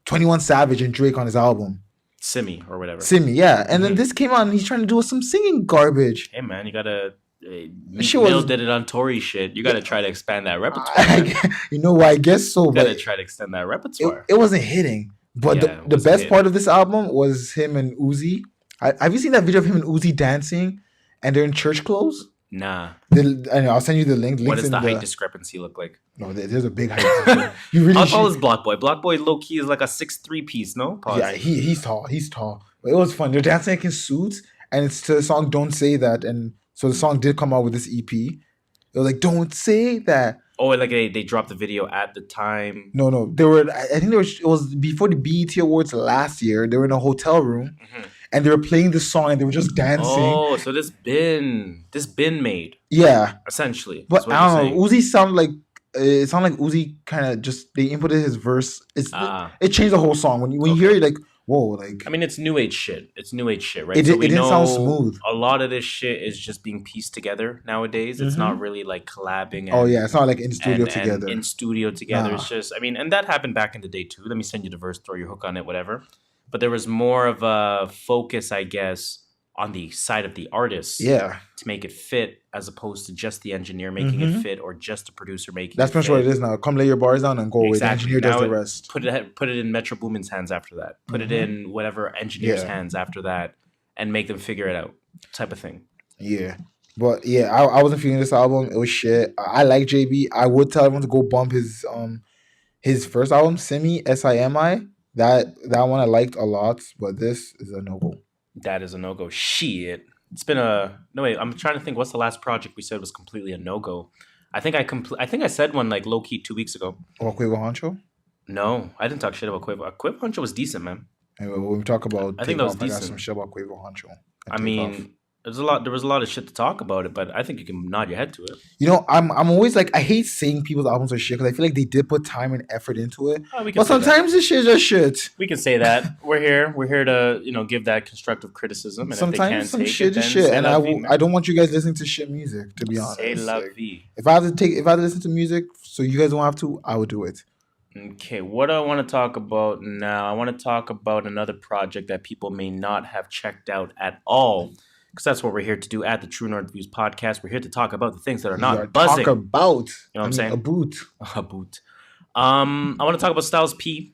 21 Savage, and Drake on his album. Simi or whatever. Simi, yeah. And then this came out and he's trying to do some singing garbage. Hey man, you gotta Mill did it on Tory shit. You gotta try to expand that repertoire. You know why? I guess so. You gotta try to extend that repertoire. It wasn't hitting. But the best part of this album was him and Uzi. Have you seen that video of him and Uzi dancing and they're in church clothes? Nah. I'll send you the link. What does the height discrepancy look like? No, there's a big height discrepancy. You really How tall is Block Boy? Block Boy low key is like a 6'3" piece, no? Pause. Yeah, he's tall. He's tall. But it was fun. They're dancing like in suits, and it's to the song "Don't Say That," and so the song did come out with this EP. It was like "Don't Say That." Oh, like they dropped the video at the time. No. They were. I think it was before the BET Awards last year. They were in a hotel room Mhm. and they were playing the song and they were just dancing. Oh, so this been made Yeah, essentially. but Is what I you're don't know. saying. Uzi sound like it sounded like Uzi kind of just they inputted his verse. Ah. It changed the whole song. When you hear it, like whoa, like I mean, it's new age shit. It's new age shit, right? it, So it we didn't sound know smooth. a lot of this shit is just being pieced together nowadays. It's not really like collabing. Oh yeah, it's not like in studio and together. in studio together. Nah. It's just, I mean, and that happened back in the day too. Let me send you the verse, throw your hook on it, whatever. But there was more of a focus, I guess, on the side of the artist Yeah, to make it fit, as opposed to just the engineer making it fit or just the producer making that's it pretty fit. much what it is now. Come lay your bars down and go away. The Exactly. engineer does Now the rest. Put it in Metro Boomin's hands after that. Put it in whatever engineer's Yeah. hands after that, and make them figure it out, type of thing. Yeah. But yeah, I wasn't feeling this album. It was shit. I like JB. I would tell everyone to go bump his first album, Simi. That one I liked a lot, but this is a no go. That is a no go. Shit. It's been a no wait. I'm trying to think. What's the last project we said was completely a no go? I think I said one like low key 2 weeks ago. Or Quavo Honcho. No, I didn't talk shit about Quavo. Quavo Huncho was decent, man. Anyway, when we talk about I think that was Takeoff, I got decent. some shit about Quavo Honcho. and I Takeoff. mean, there was a lot of shit to talk about it, but I think you can nod your head to it. You know, I'm always like I hate saying people's albums are shit because I feel like they did put time and effort into it. Oh, we can But say that. sometimes this shit is just shit. We can say that. We're here to give that constructive criticism. And Sometimes if they some can't shit take it, is then shit, c'est and la vie, man. I don't want you guys listening to shit music. To be honest, C'est la Like, vie. if I had to listen to music, so you guys don't have to, I would do it. Okay, what do I want to talk about now? I want to talk about another project that people may not have checked out at all, because that's what we're here to do at the True North Views podcast. We're here to talk about the things that are not Yeah, buzzing. Talk about, You know what I'm saying? a boot. A boot. I want to talk about Styles P.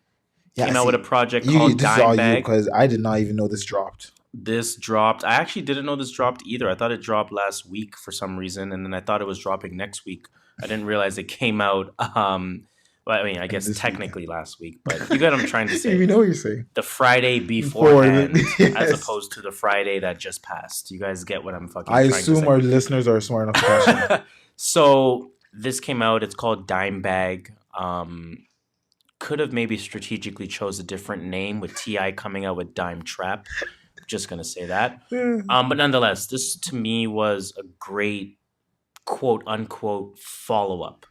Yeah, Came out see, with a project called this is all Dime you Bag. because I did not even know this dropped. This dropped. I actually didn't know this dropped either. I thought it dropped last week for some reason, and then I thought it was dropping next week. I didn't realize it came out. Well, I mean, I guess this technically last week, but you get what I'm trying to say. You know what you're saying. The Friday beforehand, Yes. as opposed to the Friday that just passed. You guys get what I'm fucking I trying to assume say. our listeners are smart enough to catch that. So this came out. It's called Dime Bag. Could have maybe strategically chose a different name with T.I. coming out with Dime Trap. Just gonna say that. But nonetheless, this to me was a great quote unquote follow up.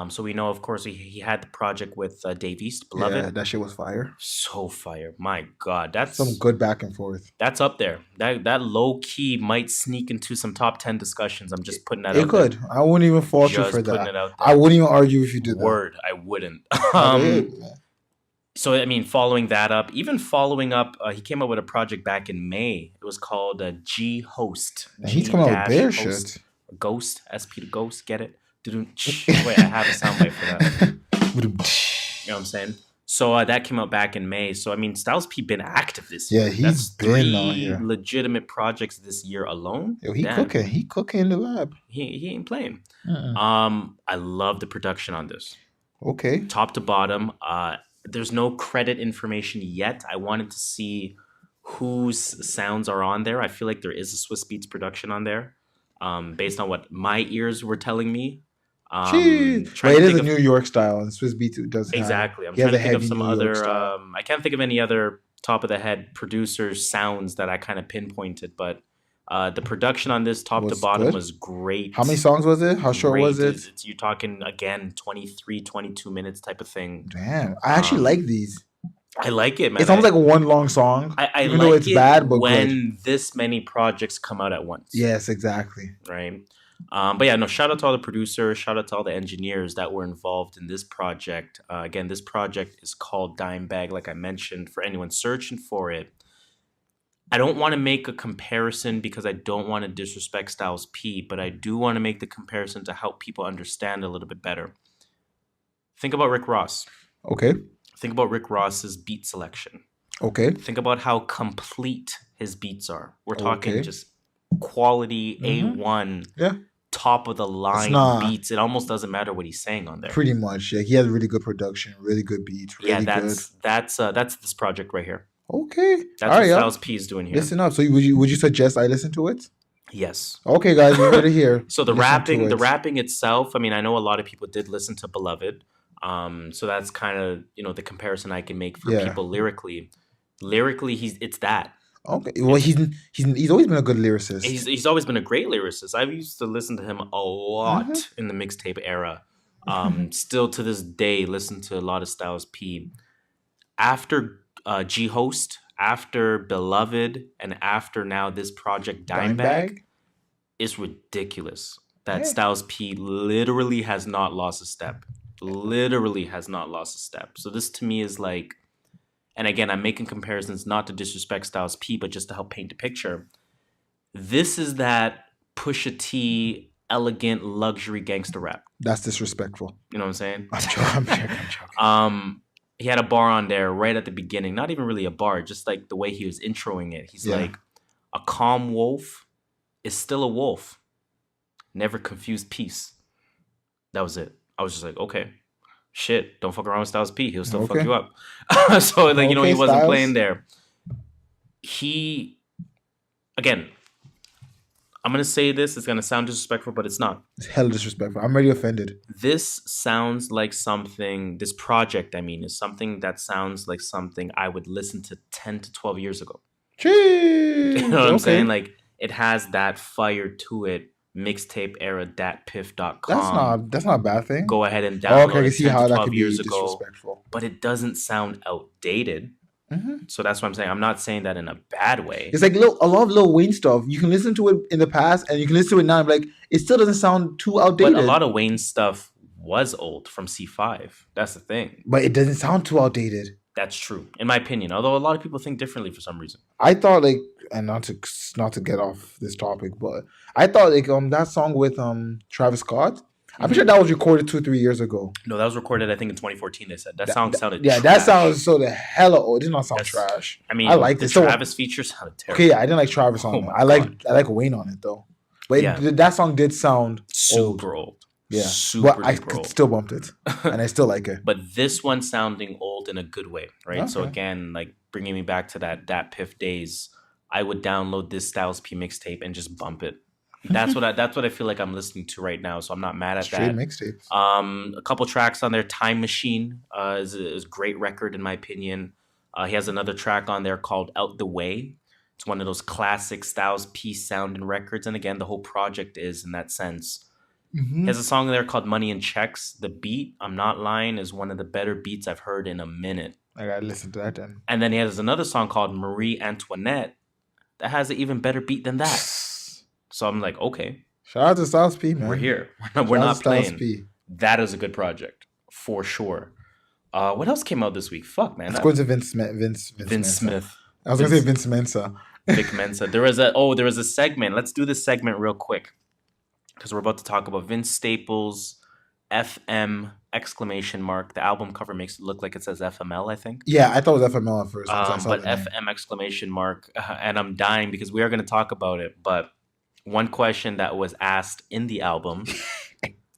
So we know, of course, he had the project with Dave East, Beloved. Yeah, that shit was fire. So fire. My God, that's Some good back and forth. that's up there. That low key might sneak into some top 10 discussions. I'm just putting that It out could. there. I wouldn't even fault you Just for putting that. it out there. I wouldn't even argue if you did that. Word, I wouldn't. Okay. So I mean, following that up, even following up, he came up with a project back in May. It was called G Host. And he's coming out with bear G-Host. shit. Ghost, SP to Ghost, get it? Wait, I have a soundbite for that. You know what I'm saying? So that came out back in May. So I mean, Styles P been active this year. Yeah, he's That's been three out here. legitimate projects this year alone. Yo, he Damn, cooking. He cooking in the lab. He ain't playing. Uh-uh. I love the production on this, Okay. top to bottom. There's no credit information yet. I wanted to see whose sounds are on there. I feel like there is a Swizz Beatz production on there, based on what my ears were telling me. Jeez. Trying But to it is think a of- New York style, and Swizz Beatz does Exactly. I'm he has trying to a think of heavy some New York other. style. I can't think of any other top of the head producers' sounds that I kind of pinpointed, but the production on this top to Was bottom good? was great. How many songs was it? How short Great. was it? It's you're talking again 23, 22 minutes type of thing. Damn, I actually like these. I like it, man. It's almost like one long song, I even like though it's it bad, but when good. this many projects come out at once. Yes, exactly. Right. But yeah, no, shout out to all the producers, shout out to all the engineers that were involved in this project. Again, this project is called Dime Bag, like I mentioned, for anyone searching for it. I don't want to make a comparison because I don't want to disrespect Styles P, but I do want to make the comparison to help people understand a little bit better. Think about Rick Ross. Okay. Think about Rick Ross's beat selection. Okay. Think about how complete his beats are. We're talking Okay. just quality Mhm. A1, Yeah. top of the line not- beats. It almost doesn't matter what he's saying on there. Pretty much. Yeah. He has really good production, really good beats, really Yeah, good. that's this project right here. Okay. That's All what right, y'all. Styles P is doing here. Listen up. So would you suggest I listen to it? Yes. Okay, guys, you heard it here. So the Listen to rapping, the it. rapping itself. I mean, I know a lot of people did listen to Beloved. So that's kind of the comparison I can make for Yeah. people lyrically. Lyrically, it's that. Okay. Well, he's always been a good lyricist. He's always been a great lyricist. I used to listen to him a lot in the mixtape era. Still to this day, listen to a lot of Styles P. After G Host, after Beloved, and after now this project Dimebag, it's ridiculous that Styles P literally has not lost a step. Literally has not lost a step. So this to me is like, and again, I'm making comparisons not to disrespect Styles P, but just to help paint a picture. This is that Pusha T elegant luxury gangster rap. That's disrespectful. You know what I'm saying? I'm joking. He had a bar on there right at the beginning. Not even really a bar, just like the way he was introing it. He's like, a calm wolf is still a wolf. Never confused peace. That was it. I was just like, okay, shit, don't fuck around with Styles P. He'll still fuck you up. So like, he wasn't Styles. playing there. Again, I'm going to say this. It's going to sound disrespectful, but it's not. It's hella disrespectful. I'm already offended. This sounds like something, this project, I mean, is something that sounds like something I would listen to 10 to 12 years ago. Jeez. You know what I'm saying? Like, it has that fire to it. Mixtape era, datpiff.com. That's not a bad thing. Go ahead and download I can it see 10 how to that 12 could be years ago. disrespectful. But it doesn't sound outdated. So that's what I'm saying. I'm not saying that in a bad way. It's like a lot of Lil Wayne stuff. You can listen to it in the past and you can listen to it now and be like, it still doesn't sound too outdated. But a lot of Wayne's stuff was old from C5. That's the thing. But it doesn't sound too outdated. That's true, in my opinion. Although a lot of people think differently for some reason. I thought like, and not to get off this topic, but I thought like that song with Travis Scott. I'm sure that was recorded 2-3 years ago. No, that was recorded I think in 2014. They said that song sounded trash. That sounds so the hella old. It did not sound trash. I mean, I like the Travis features sounded terrible. Okay, yeah, I didn't like Travis on it. I like Wayne on it though. But that song did sound super old. Yeah, super but I still bumped it, and I still like it. But this one sounding old in a good way, right? Okay. So again, like bringing me back to that Piff days, I would download this Styles P mixtape and just bump it. That's what I feel like I'm listening to right now. So I'm not mad at that. Mixtapes. A couple tracks on there. Time Machine is a great record in my opinion. He has another track on there called Out the Way. It's one of those classic Styles P sounding records, and again, the whole project is in that sense. He has a song there called Money and Checks. The beat, I'm not lying, is one of the better beats I've heard in a minute. I gotta listen to that then. And then he has another song called Marie Antoinette that has an even better beat than that. So I'm like, okay. Shout out to Styles P, man. We're here. We're not playing. That is a good project, for sure. What else came out this week? Fuck, man. Let's go to Vince Smith. I was gonna say Vince Mensa. Vic Mensa. There was a segment. Let's do this segment real quick. Because we're about to talk about Vince Staples, FM, exclamation mark. The album cover makes it look like it says FML, I think. Yeah, I thought it was FML at first. But FM, exclamation mark. And I'm dying because we are going to talk about it. But one question that was asked in the album,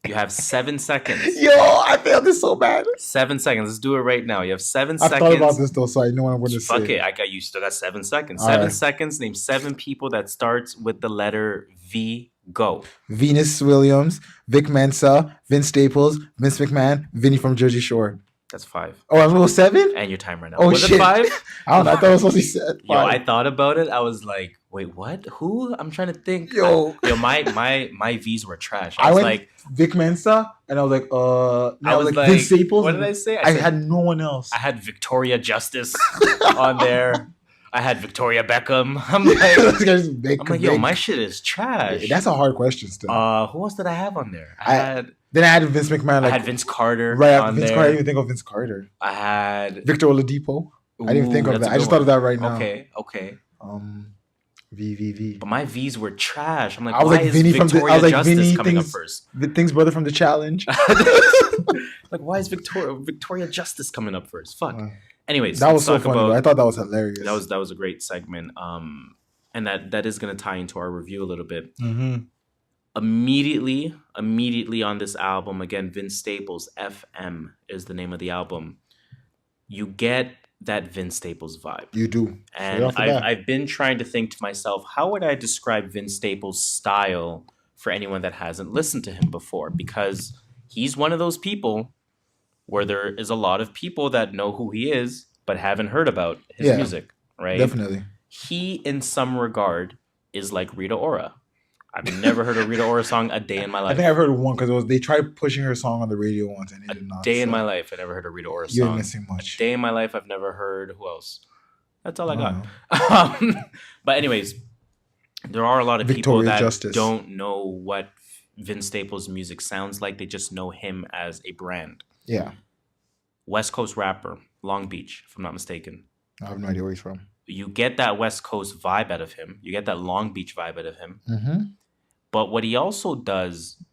you have 7 seconds. Yo, I failed this so bad. 7 seconds. Let's do it right now. You have 7 seconds. I thought about this though, so I know what I'm going to say. Fuck it. You still got 7 seconds. 7 seconds. Name 7 people that starts with the letter V. Go. Venus Williams, Vic Mensa, Vince Staples, Vince McMahon, Vinny from Jersey Shore. That's 5. Oh, I was 7? And your time right now. Oh, was shit. it 5? I don't know. I thought it was supposed to be 7. Yo, I thought about it. I was like, wait, what? Who? I'm trying to think. Yo, my V's were trash. I was like Vic Mensa, and I was like, I was like Vince Staples. What did I say? I had no one else. I had Victoria Justice on there. I had Victoria Beckham. I'm like, yo, my shit is trash. That's a hard question still. Who else did I have on there? Then I had Vince McMahon. I had Vince Carter. Right on Vince there. Carter. I didn't even think of Vince Carter. I had Victor Oladipo. I didn't even think of that. I just thought of that right now. Okay. V. But my V's were trash. I'm like, I was like Vinny from the. I was like Vinny coming up first. Things brother from the challenge. Like, why is Victoria Justice coming up first? Fuck. Anyways, that was so funny. I thought that was hilarious. That was a great segment. And that is going to tie into our review a little bit. Mm-hmm. Immediately on this album, again, Vince Staples, FM is the name of the album. You get that Vince Staples vibe. You do. Straight And off the bat. I've been trying to think to myself, how would I describe Vince Staples' style for anyone that hasn't listened to him before? Because he's one of those people where there is a lot of people that know who he is but haven't heard about his Yeah, music, right? Definitely. He, in some regard, is like Rita Ora. I've never heard a Rita Ora song a day in my I life. think I've heard one because they tried pushing her song on the radio once and it did not. Day in so my life, I never heard a Rita Ora You're song. missing much. Day in my life, I've never heard. Who else? That's all I Wow. got. But anyways, there are a lot of people Victoria that Justice. don't know what Vince Staples' music sounds like. They just know him as a brand. Yeah. West Coast rapper, Long Beach, if I'm not mistaken. I have no idea where he's from. You get that West Coast vibe out of him. You get that Long Beach vibe out of him. Mm-hmm. But what he also does,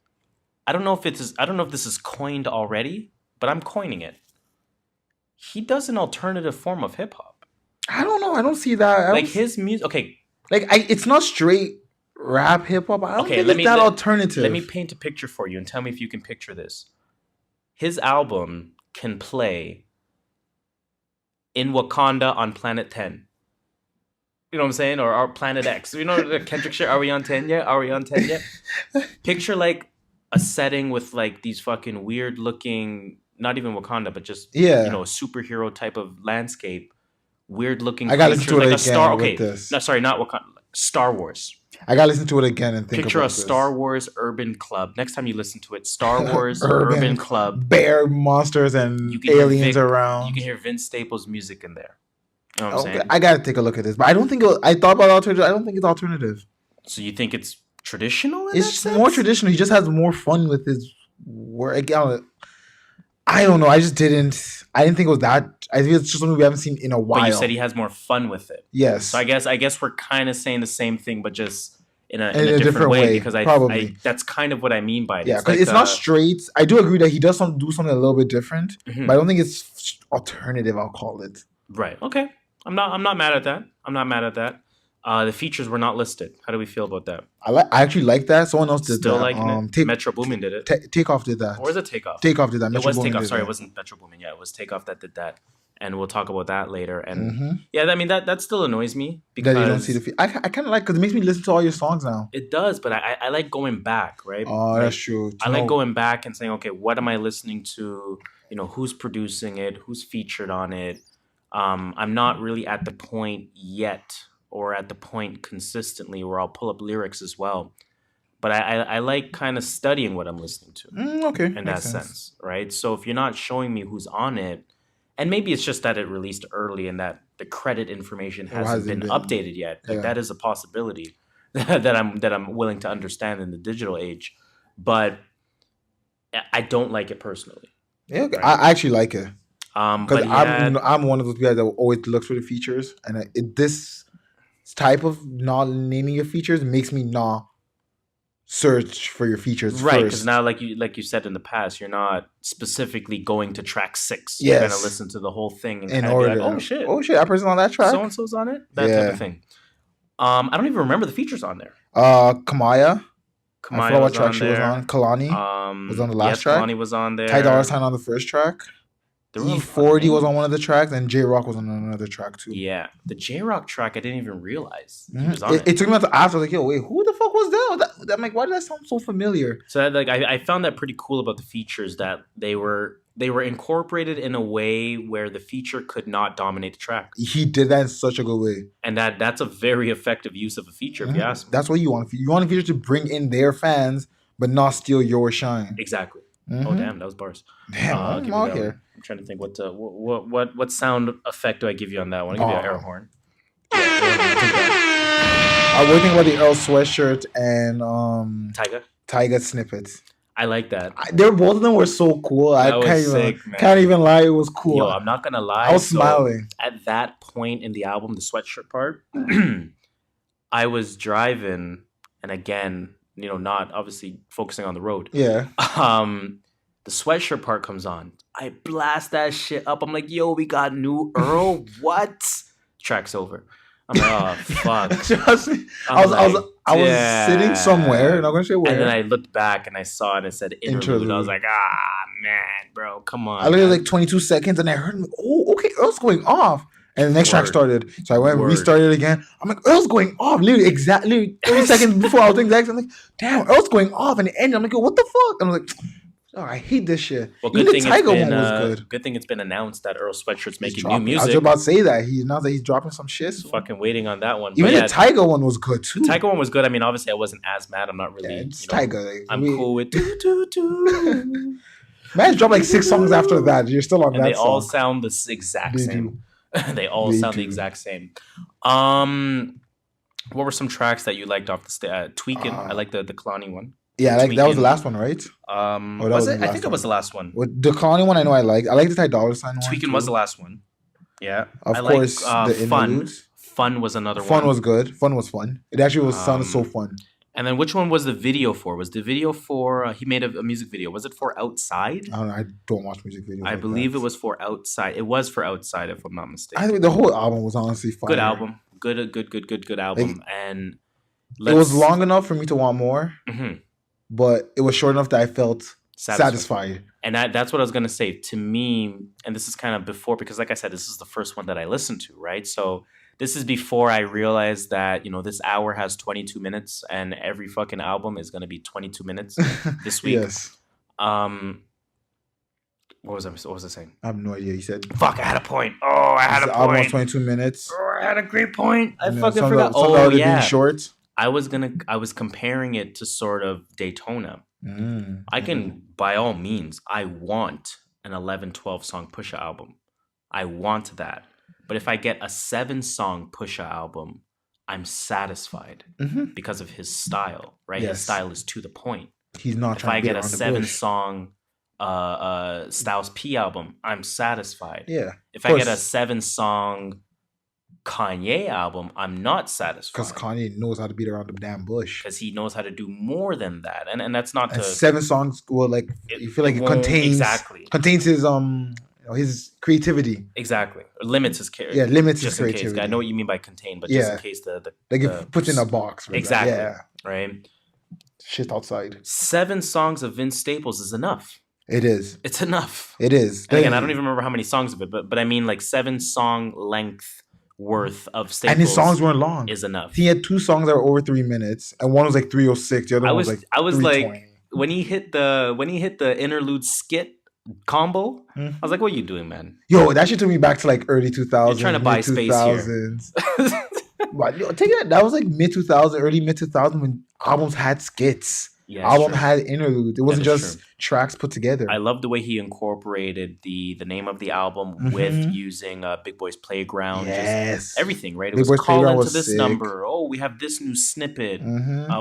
I don't know if this is coined already, but I'm coining it. He does an alternative form of hip hop. I don't know. I don't see that. Like his music. Okay, it's not straight rap hip hop. I don't think it's that alternative. let me paint a picture for you and tell me if you can picture this. His album can play in Wakanda on Planet 10. You know what I'm saying? Or Planet X. You know the Kendrick shit? Are we on 10 yet? Are we on 10 yet? Picture like a setting with like these fucking weird looking, not even Wakanda, but just a superhero type of landscape. Weird looking. I gotta listen to it like again a Star. Okay, with this. no, sorry, not Wakanda. Star Wars. I gotta listen to it again and think Picture about a this. Star Wars urban club. Next time you listen to it, Star Wars urban club. Bear monsters and You can hear aliens around. You can hear Vince Staples' music in there. You know what I'm saying? I gotta take a look at this, but I don't think I thought about alternative. I don't think it's alternative. So you think it's traditional? It's more traditional. He just has more fun with his work. I don't know. I didn't think it was that. I think it's just something we haven't seen in a while. But you said he has more fun with it. Yes. So I guess we're kind of saying the same thing, but just in a different different way. way, Because probably. that's kind of what I mean by it. Yeah, because it's not straight. I do agree that he does do something a little bit different, Mhm. but I don't think it's alternative. I'll call it. Right. Okay. I'm not mad at that. I'm not mad at that. The features were not listed. How do we feel about that? I actually like that. Someone else did Still that. liking it. Metro Boomin did it. Takeoff did that. Or is it Takeoff? Takeoff did that. It Metro was Boomin Takeoff. did Sorry, that. it wasn't Metro Boomin. Yeah, it was Takeoff that did that, and we'll talk about that later. And Mhm. yeah, I mean that still annoys me because That you don't see the. I kind of like because it makes me listen to all your songs now. it does, but I like going back, right? Oh, Like, that's true. I like going back and saying, okay, what am I listening to? You know, who's producing it? Who's featured on it? I'm not really at the point yet, or at the point consistently where I'll pull up lyrics as well. But I like kind of studying what I'm listening to Okay. in that makes sense, right? So if you're not showing me who's on it, and maybe it's just that it released early and that the credit information hasn't been updated yet. Like that is a possibility that I'm willing to understand in the digital age, but I don't like it personally. Yeah, okay. Right. I actually like it But because he had- I'm one of those guys that always looks for the features, and this type of not naming your features makes me not search for your features right, first. because now like you said in the past, you're not specifically going to track 6. Yes. You're gonna listen to the whole thing and in kinda be order, like, oh shit, that person on that track. so and so's on it, that type of thing. I don't even remember the features on there. Kamaya. I Kamaya forgot what was track on she was there. on. Kalani was on the last yes, track. Kalani was on there. Ty Dolla $ign on the first track. There were a lot E40 of was on one of the tracks, and J Rock was on another track too. Yeah, the J Rock track I didn't even realize he Mhm. was on it. It took me until after I was like, yo, wait, who the fuck was that? I'm like, why did that sound so familiar? So like I found that pretty cool about the features, that they were incorporated in a way where the feature could not dominate the track, He did that in such a good way. and that's a very effective use of a feature, if you ask me. That's what you want. You want a feature to bring in their fans, but not steal your shine. Exactly. Mhm. Oh damn, that was bars. Damn, I'll I'm give you out that here. one. I'm trying to think what sound effect do I give you on that one? I'll give you an Oh. air horn. I'm waiting about the Earl sweatshirt and Tiger. Tyga snippets. I like that. They're both of them were so cool. That I was can't sick, even man. can't even lie. It was cool. Yo, I'm not gonna lie. I was so smiling. at that point in the album, the sweatshirt part, I was driving, and again, you know, not obviously focusing on the road. Yeah. The sweatshirt part comes on. I blast that shit up. I'm like, yo, we got new Earl. What? Track's over. I'm like, oh fuck. Trust me. I'm I was sitting somewhere, not gonna say where. And then I looked back and I saw it and it said interlude. I was like, man, bro, come on. I looked at like 22 seconds and I heard him. Oh, okay, Earl's going off. And the next track started. So I went and restarted again. I'm like, Earl's going off. Literally, exactly 30 seconds before I was doing exactly. I'm like, damn, Earl's going off. And it ended. I'm like, what the fuck? And I'm like, oh, I hate this shit. Well, Even the Tiger one was good. Good thing it's been announced that Earl Sweatshirt's making dropping. new music. I was just about to say that. He announced that he's dropping some shit. So. Fucking waiting on that one. Even the Tiger one was good too. The Tiger one was good. I mean, obviously, I wasn't as mad. I'm not really. Yeah, it's Tiger. Like, I'm cool with. Man, dropped like 6 songs after that. You're still on that. They song. all sound the exact same. They all sound the exact same. What were some tracks that you liked off the Tweakin'? I like the Kalani one. Yeah, like that was the last one, right? Was it? I think it was the last one. The Kalani one, I know I liked. I like the Ty Dolla $ign one. Tweakin' was the last one. Yeah, of course. The Fun. Fun was another one. Fun was good. Fun was fun. It actually sounded so fun. And then which one was the video for? Was the video for he made a music video? Was it for Outside? I don't know. I don't watch music videos. I believe it was for Outside. It was for Outside, if I'm not mistaken. I think the whole album was honestly fun. Good album. Good album. Like, and it was long enough for me to want more, but it was short enough that I felt satisfied. And that's what I was gonna say. To me, and this is kind of before, because like I said, this is the first one that I listened to, right? So this is before I realized that, this hour has 22 minutes and every fucking album is going to be 22 minutes this week. Yes. What was I saying? I have no idea. You said... Fuck, I had a point. Oh, I had a point. Album was 22 minutes. Oh, I had a great point. I fucking forgot. Oh, yeah. Being short. I was comparing it to sort of Daytona. I can, by all means, I want an 11, 12 song Pusha album. I want that. But if I get a 7-song Pusha album, I'm satisfied because of his style, right? Yes. His style is to the point. He's not. If I get a 7-song Styles P album, I'm satisfied. Yeah. If I get a 7-song Kanye album, I'm not satisfied. Because Kanye knows how to beat around the damn bush. Because he knows how to do more than that, and that's not. And 7 songs, well, like you feel like it contains his creativity. Exactly. Or limits his character. Yeah, limits just his creativity. Case, I know what you mean by contain, but just in case it puts in a box. Right? Exactly. Yeah. Right? Shit outside. 7 songs of Vince Staples is enough. It is. It's enough. It is. And again, I don't even remember how many songs of it, but I mean like 7-song length worth of Staples. And his songs weren't long. Is enough. He had 2 songs that were over 3 minutes, and one was like 3:06. The other one was like I was like, when he hit the interlude skit combo, I was like, what are you doing, man? Yo, that shit took me back to like early 2000s. You're trying to buy space here. But yo, take that was like mid 2000, early mid 2000 when albums had skits. Yeah, album had interludes. It wasn't just tracks put together. I love the way he incorporated the name of the album with using Big Boy's Playground. Yes, just everything, right? It Big was call into this sick. Number. Oh, we have this new snippet.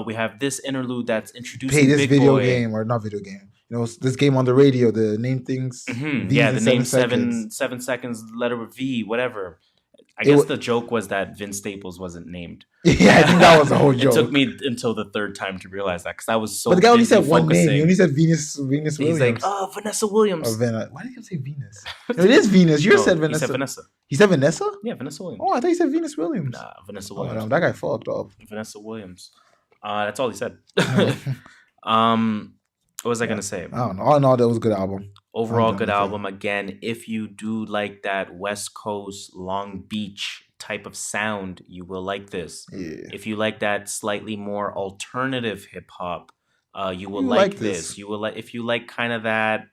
We have this interlude that's introducing Play this Big video Boy. game or not video game. This game on the radio. The name things. Yeah, the name 7 seconds. Letter V, whatever. I guess the joke was that Vince Staples wasn't named. Yeah, I think that was the whole joke. It took me until the 3rd time to realize that because I was so. But the guy only said one focusing. name. He only said Venus Williams. He's like, Vanessa Williams. Why did you say Venus? No, it is Venus. You said Vanessa. He said Vanessa. He said Vanessa? Yeah, Vanessa Williams. Oh, I thought he said Venus Williams. Nah, Vanessa Williams. No, that guy fucked up. Vanessa Williams. That's all he said. What was I gonna say? I don't know. All in all, that was a good album. Overall, good album. Again, if you do like that West Coast, Long Beach type of sound, you will like this. Yeah. If you like that slightly more alternative hip hop, you will like this. You will like if you like kind of that.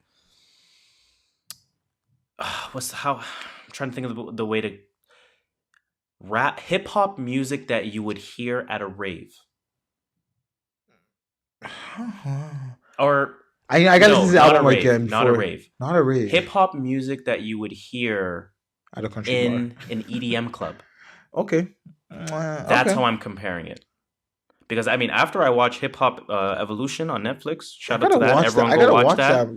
I'm trying to think of the way to rap hip hop music that you would hear at a rave. Or I got to listen to the album again. Not a rave. Not a rave. Hip hop music that you would hear at a country in an EDM club. Okay. That's how I'm comparing it. Because I mean, after I watch Hip Hop Evolution on Netflix, shout out to that. Everyone go watch that.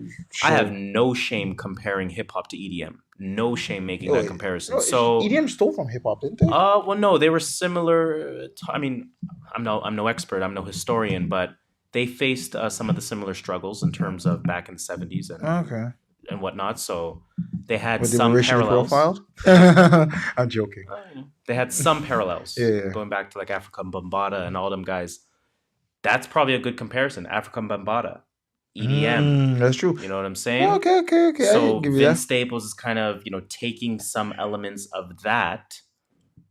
I have no shame comparing hip hop to EDM. No shame making that comparison. So EDM stole from hip hop, didn't they? Well, no, they were similar. I mean, I'm no expert. I'm no historian, but they faced some of the similar struggles in terms of back in the 70s. And okay. and whatnot. So they had But they were some racially parallels. profiled. I'm joking. They had some parallels. Yeah. Going back to like Africa Bambaataa and all them guys. That's probably a good comparison. Africa Bambaataa, EDM. That's true. You know what I'm saying? Yeah, okay. So I give you Vince that. Staples is kind of, taking some elements of that,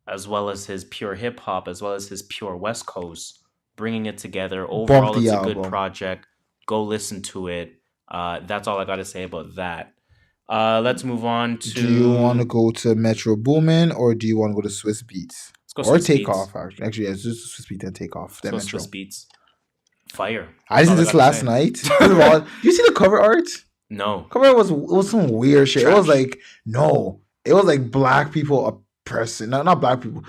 as well as his pure hip hop, as well as his pure West Coast, bringing it together. Overall, the it's a album. good project. Go listen to it. That's all I got to say about that. Let's move on to. Do you want to go to Metro Boomin or do you want to go to Swizz Beatz? Let's go Or Swizz Takeoff, Beatz. actually. It's just Swizz Beatz and Takeoff. Then Let's go Metro. Swizz Beatz. Fire. I listened to this last night. First of all, you see the cover art? No. Cover art was some weird shit. Trash. It was like, no. It was like black people oppressing. No, not black people.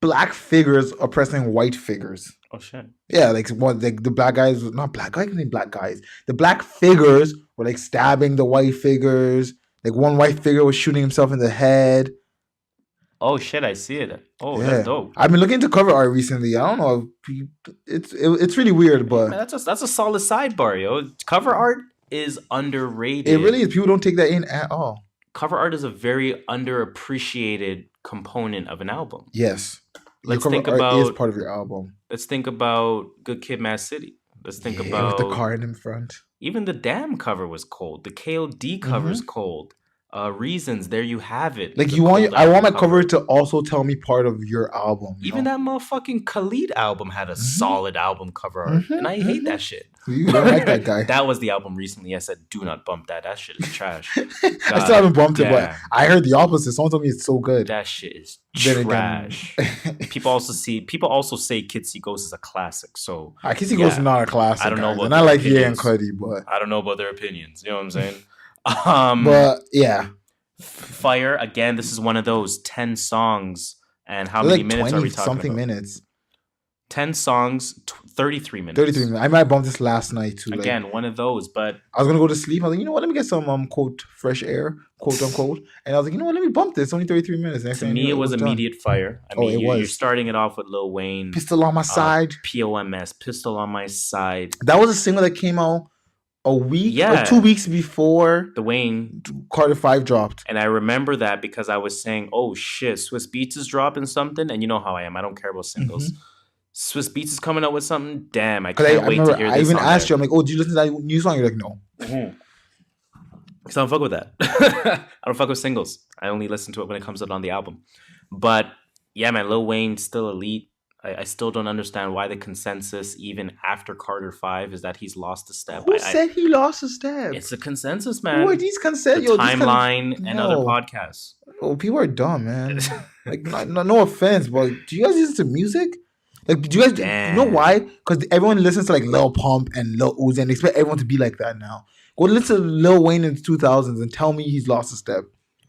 Black figures oppressing white figures. Oh, shit. Yeah, like the black guys, not black guys, black guys. The black figures were like stabbing the white figures. Like one white figure was shooting himself in the head. Oh, shit, I see it. Oh, Yeah. that's dope. I've been looking into cover art recently. I don't know. It's really weird, but Man, that's a solid sidebar, yo. Cover art is underrated. it really is. People don't take that in at all. Cover art is a very underappreciated component of an album. Yes. Let's Your think cover art is about- part of your album. Let's think about Good Kid, Mad City. Let's think Yeah, about with the card in front. even the Damn cover was cold. The KOD cover is cold. Reasons, there you have it. Like The you want, cold I want my album cover to also tell me part of your album. you Even know? that motherfucking Khalid album had a solid album cover art, and I hate that shit. You don't like that guy. That was the album recently. I said, do not bump that. That shit is trash. I still haven't bumped it, but yeah. I heard the opposite. Someone told me it's so good. That shit is Then again- trash. People also say Kids See Ghosts is a classic. So I guess he goes Yeah. not a classic. I don't know guys. what and I their like Ye and opinions. Cuddy, but I don't know about their opinions. You know what I'm saying? but yeah, Fire again. This is one of those 10 songs. And how they're many like minutes are 20 we talking something about? minutes, 10 songs, 33 minutes. 33 minutes. I might bump this last night too. Again, one of those. But I was gonna go to sleep. I was like, you know what? Let me get some quote fresh air, quote unquote. And I was like, you know what? Let me bump this. It's only 33 minutes. Next to thing I me, knew, it was done. immediate fire. I Oh, mean, it you're was. starting it off with Lil Wayne. Pistol on my side. POMS, Pistol on My Side. That was a single that came out a week Yeah. or 2 weeks before The Wayne. Carter 5 dropped. And I remember that because I was saying, oh shit, Swizz Beatz is dropping something. And you know how I am. I don't care about singles. Swizz Beatz is coming up with something. Damn, I Because can't I wait remember to hear I this even song asked you, there. I'm like, oh, do you listen to that new song? You're like, no. Because I don't fuck with that. I don't fuck with singles. I only listen to it when it comes out on the album. But yeah, man, Lil Wayne's still elite. I still don't understand why the consensus, even after Carter 5, is that he's lost a step. Who said he lost a step? It's a consensus, man. Who are these consent? The Timeline and other No. podcasts. Oh, people are dumb, man. Like, no offense, but do you guys listen to music? Like, do you guys, you know Damn. why? Because everyone listens to like Lil Pump and Lil Uzi, and they expect everyone to be like that now. Go listen to Lil Wayne in the 2000s and tell me he's lost a step.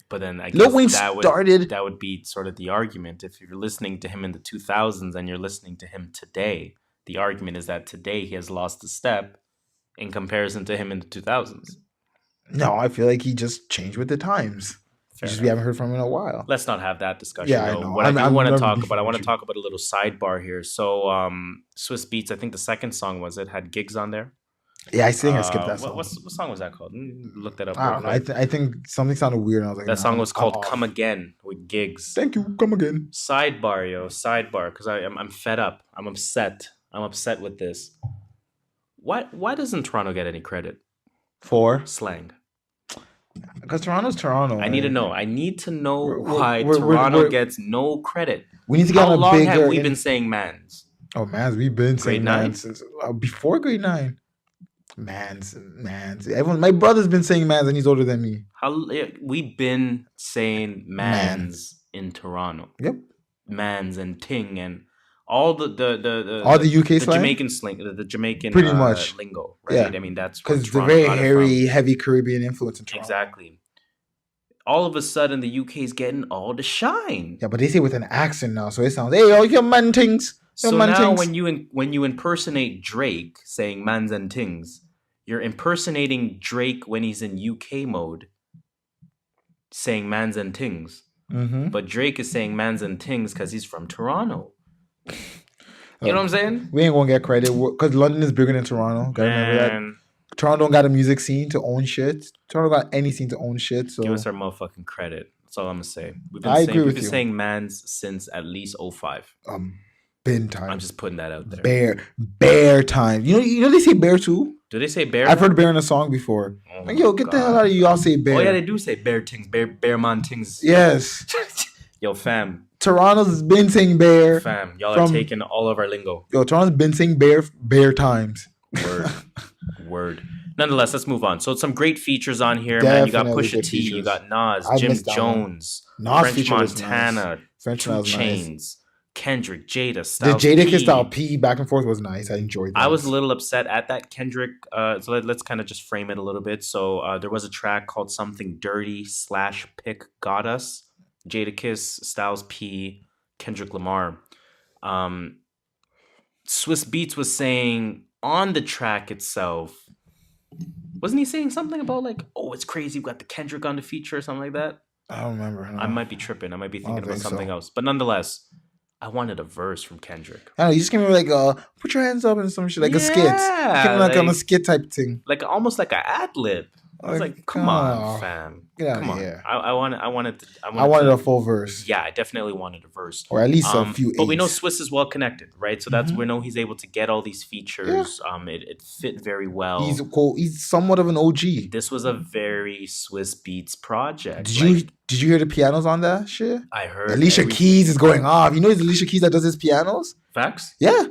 But then I Lil guess Wayne that started. would be sort of the argument. If you're listening to him in the 2000s and you're listening to him today, the argument is that today he has lost a step in comparison to him in the 2000s. No, I feel like he just changed with the times. Fair Just enough. we haven't heard from him in a while. Let's not have that discussion. Yeah, I though. know. What I I'm want to never talk beefing about, I want to with you. talk about a little sidebar here. So, Swizz Beatz, I think the second song had gigs on there. Yeah, I think I skipped that song. What song was that called? Look that up. I real don't know. quick. I think something sounded weird. And I was like, That nah, song was I'm called off. "Come Again" with gigs. Thank you. Come again. Sidebar, yo, sidebar, because I'm fed up. I'm upset. I'm upset with this. Why doesn't Toronto get any credit? For Slang. because Toronto's Toronto. I need to man. know. I need to know We're- why we're- Toronto we're- gets no credit. We need to get How on a long bigger. have we been saying mans? Oh, mans, we've been saying Grade nine? mans since before grade 9. Mans. Everyone, my brother's been saying mans, and he's older than me. We've been saying mans in Toronto. Yep. Mans and ting and all the All the UK the slang? Jamaican slang, the Jamaican Pretty much. lingo, right? Yeah. I mean that's where Because it's a Toronto very got it hairy, heavy Caribbean influence in from. Toronto. Exactly. All of a sudden, the UK is getting all the shine. Yeah, but they say it with an accent now, so it sounds, hey, yo, your man things. Your So man now, things. when you impersonate Drake saying "mans and tings," you're impersonating Drake when he's in UK mode, saying "mans and tings." Mm-hmm. But Drake is saying "mans and tings" because he's from Toronto. You know what I'm saying? We ain't gonna get credit because London is bigger than Toronto. Gotta remember that. Man, Toronto don't got a music scene to own shit. Toronto got any scene to own shit. So Give us our motherfucking credit. That's all I'm gonna say. I agree with we've been you. saying mans since at least 05. bin time. I'm just putting that out there. Bear time. You know they say bear too. Do they say bear? I've heard bear in a song before. Oh Like, yo, get the God. hell out of you! Y'all say bear. Oh yeah, they do say bear things, bear man things. Yes. Yo, fam, Toronto's been saying bear. fam, y'all are taking all of our lingo. Yo, Toronto's been saying bear times. Word. Nonetheless, let's move on. So some great features on here, man. You got Definitely Pusha good T, features. you got Nas, I Jim missed that one. Jones, Nas French feature was Montana, nice. French 2 was nice. Chainz, Kendrick, Jada, The Styles Jada P. Kiss style P back and forth was nice. I enjoyed that. I was a little upset at that Kendrick. So let's kind of just frame it a little bit. So there was a track called Something Dirty / Pick Got Us. Jada Kiss, Styles P, Kendrick Lamar. Swizz Beatz was saying on the track itself, wasn't he saying something about like, oh, it's crazy, we got the Kendrick on the feature or something like that? I don't remember. No. I might be tripping. I might be thinking about think something so. else. But nonetheless, I wanted a verse from Kendrick. I don't know, you just came in with like put your hands up and some shit, like a skit. You came in like on a skit type thing. Like almost like an ad lib. I was like, come on, fam. Get out Come of on. here. I wanted a full verse. Yeah, I definitely wanted a verse. Or at least a few But we know eights. Swizz is well connected, right? So that's we know he's able to get all these features. It fit very well. He's cool. He's somewhat of an OG. This was a very Swizz Beatz project. Did you hear the pianos on that shit? I heard Alicia everything. Keys is going off. You know it's Alicia Keys that does his pianos? Facts? Yeah.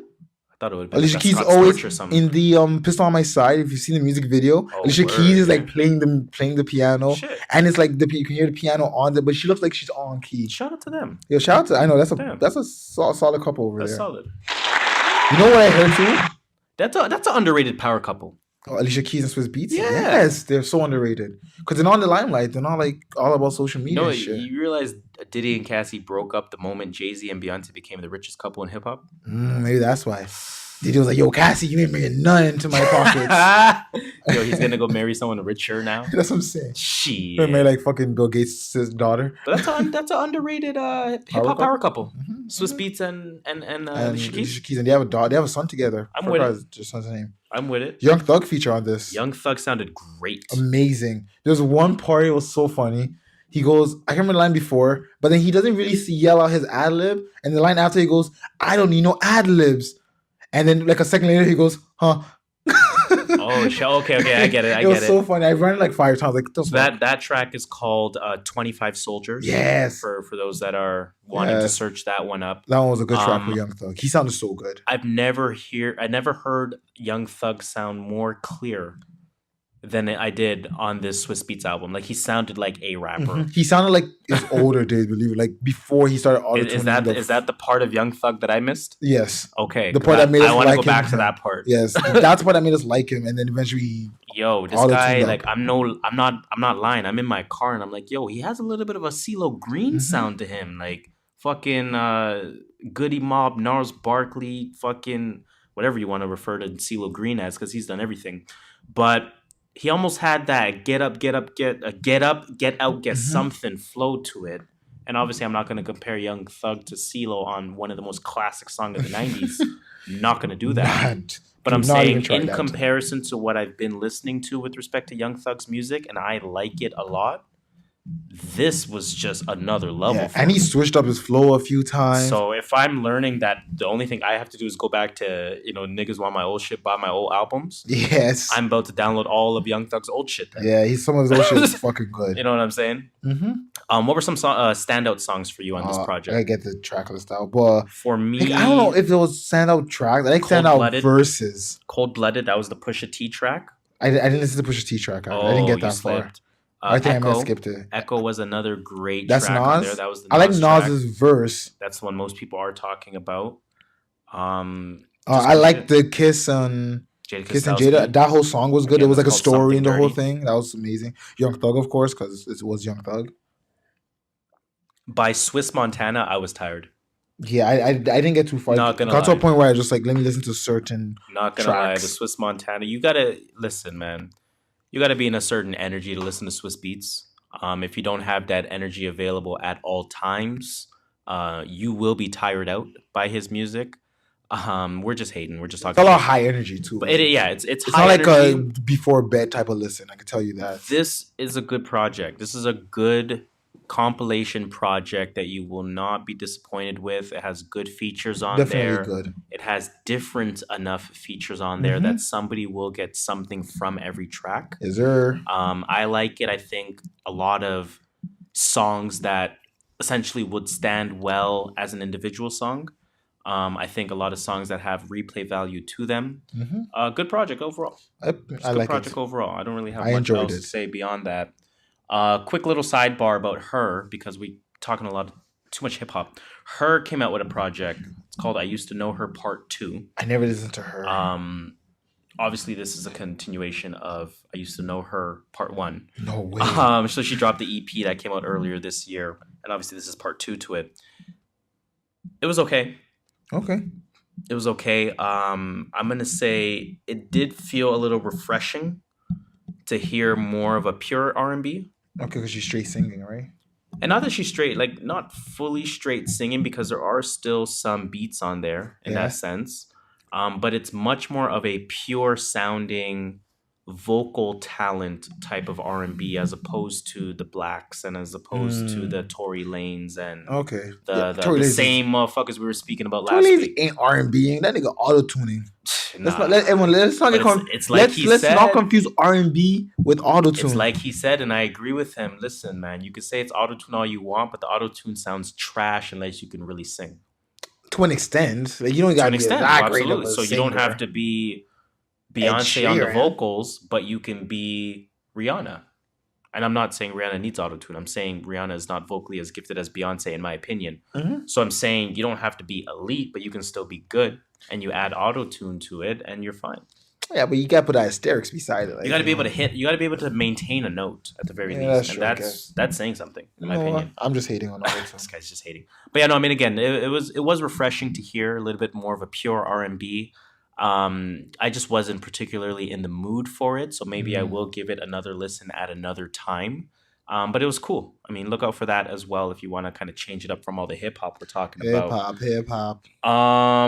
I thought it would be Alicia like Keys Scott always Storch or something. in the Pistol on My Side. If you've seen the music video, Oh, Alicia word, Keys is yeah. like playing the piano, Shit. and it's like you can hear the piano on it, but she looks like she's on key. Shout out to them. Yo, shout out to I know Damn. that's a solid couple over That's there. solid. You know what I heard too? That's an underrated power couple. Oh, Alicia Keys and Swizz Beatz. Yeah. Yes, they're so underrated because they're not in the limelight. They're not like all about social media. No, and shit. you realize Diddy and Cassie broke up the moment Jay-Z and Beyonce became the richest couple in hip hop? Maybe that's why. Diddy was like, "Yo, Cassie, you ain't bringing none into my pockets." Yo, he's gonna go marry someone richer now. That's what I'm saying. Shit. He married like fucking Bill Gates' daughter. But that's an underrated hip hop power couple. Swizz Beatz and And Alicia Keys. Alicia Keys, and they have a daughter. They have a son together. I'm I with forgot it. his son's name. I'm with it. Young Thug feature on this. Young Thug sounded great. Amazing. There's one part, it was so funny. He goes, I can't remember the line before, but then he doesn't really yell out his ad lib. And the line after he goes, I don't need no ad libs. And then like a second later he goes, huh? Oh, okay, I get it. It was so funny. I ran it like 5 times. Like So that track is called 25 Soldiers. Yes. For those that are wanting to Yes. search that one up. That one was a good track for Young Thug. He sounded so good. I never heard Young Thug sound more clear than I did on this Swizz Beatz album. Like he sounded like a rapper. He sounded like his older days, believe it. Like before he started auto-tuning. Is that the part of Young Thug that I missed? Yes. Okay. The part that made us I want to like go back him. to that part. Yes. That's what that made us like him. And then eventually Yo, this auto-tuned guy, up. like I'm not lying. I'm in my car and I'm like, yo, he has a little bit of a CeeLo Green sound to him. Like fucking Goody Mob, Gnarls Barkley, fucking whatever you want to refer to CeeLo Green as, because he's done everything. But he almost had that get up, get out, get something flow to it. And obviously, I'm not going to compare Young Thug to CeeLo on one of the most classic songs of the 90s. Not going to do that. But I'm saying in comparison to what I've been listening to with respect to Young Thug's music, and I like it a lot, this was just another level. Yeah, and he switched up his flow a few times. So if I'm learning that the only thing I have to do is go back to, niggas want my old shit, buy my old albums. Yes. I'm about to download all of Young Thug's old shit then. Yeah, some of his old shit is fucking good. You know what I'm saying? Mm-hmm. What were some standout songs for you on this project? I get the track list out, but for me, like, I don't know if it was standout tracks. I like standout verses. Cold Blooded, that was the Pusha T track. I didn't listen to Pusha T track. I didn't get that far. I think I might have skipped it. Echo was another great That's track Nas? on there. That was the I like track. Nas's verse. That's the one most people are talking about. I like the Kiss and Kiss and Jada. That whole song was good. It was like a story in the whole thing. That was amazing. Young Thug, of course, because it was Young Thug. By Swizz Montana, I was tired. Yeah, I didn't get too far. Not gonna got lie. to a point where I just like, let me listen to certain Not gonna lie, the Swizz Montana. You gotta listen, man. You gotta be in a certain energy to listen to Swizz Beatz. If you don't have that energy available at all times, you will be tired out by his music. We're just hating. We're just It's talking. a lot of high energy too. But it's It's high not like energy. a before bed type of listen. I can tell you that. This is a good project. This is a good compilation project that you will not be disappointed with. It has good features on Definitely there. good. It has different enough features on there that somebody will get something from every track. Is there? I like it. I think a lot of songs that essentially would stand well as an individual song. I think a lot of songs that have replay value to them. Good project overall. I Good like project it. overall. I don't really have I much enjoyed else it. to say beyond that. Quick little sidebar about her because we talking a lot too much hip hop. Her came out with a project. It's called "I Used to Know Her Part 2." I never listened to her. Obviously, this is a continuation of "I Used to Know Her Part 1." No way. So she dropped the EP that came out earlier this year, and obviously this is part 2 to it. It was okay. Okay. It was okay. I'm gonna say it did feel a little refreshing to hear more of a pure R&B. Okay, because she's straight singing, right? And not that she's straight, like not fully straight singing because there are still some beats on there in that sense. But it's much more of a pure sounding vocal talent type of R&B as opposed to the Blacks and as opposed to the Tory Lanez and the same motherfuckers we were speaking about last Tory week. Lanez ain't R&B, that nigga auto-tuning. Nah. Let's not confuse R&B with auto-tune. It's like he said, and I agree with him. Listen, man, you can say it's auto-tune all you want, but the auto-tune sounds trash unless you can really sing. To an extent. Like, you don't got to be that great of a So you don't have to be Beyonce on the vocals, but you can be Rihanna. And I'm not saying Rihanna needs auto-tune. I'm saying Rihanna is not vocally as gifted as Beyonce, in my opinion. So I'm saying you don't have to be elite, but you can still be good. And you add auto-tune to it, and you're fine. Yeah, but you got to put asterisks beside it. Like, you got to be able to hit. You got to be able to maintain a note at the very least, that's saying something, in my opinion. I'm just hating on auto-tune. This guy's just hating. But yeah, no, I mean, again, it was refreshing to hear a little bit more of a pure R&B. I just wasn't particularly in the mood for it, so maybe I will give it another listen at another time. But it was cool. I mean, look out for that as well if you want to kind of change it up from all the hip hop we're talking about. Hip hop.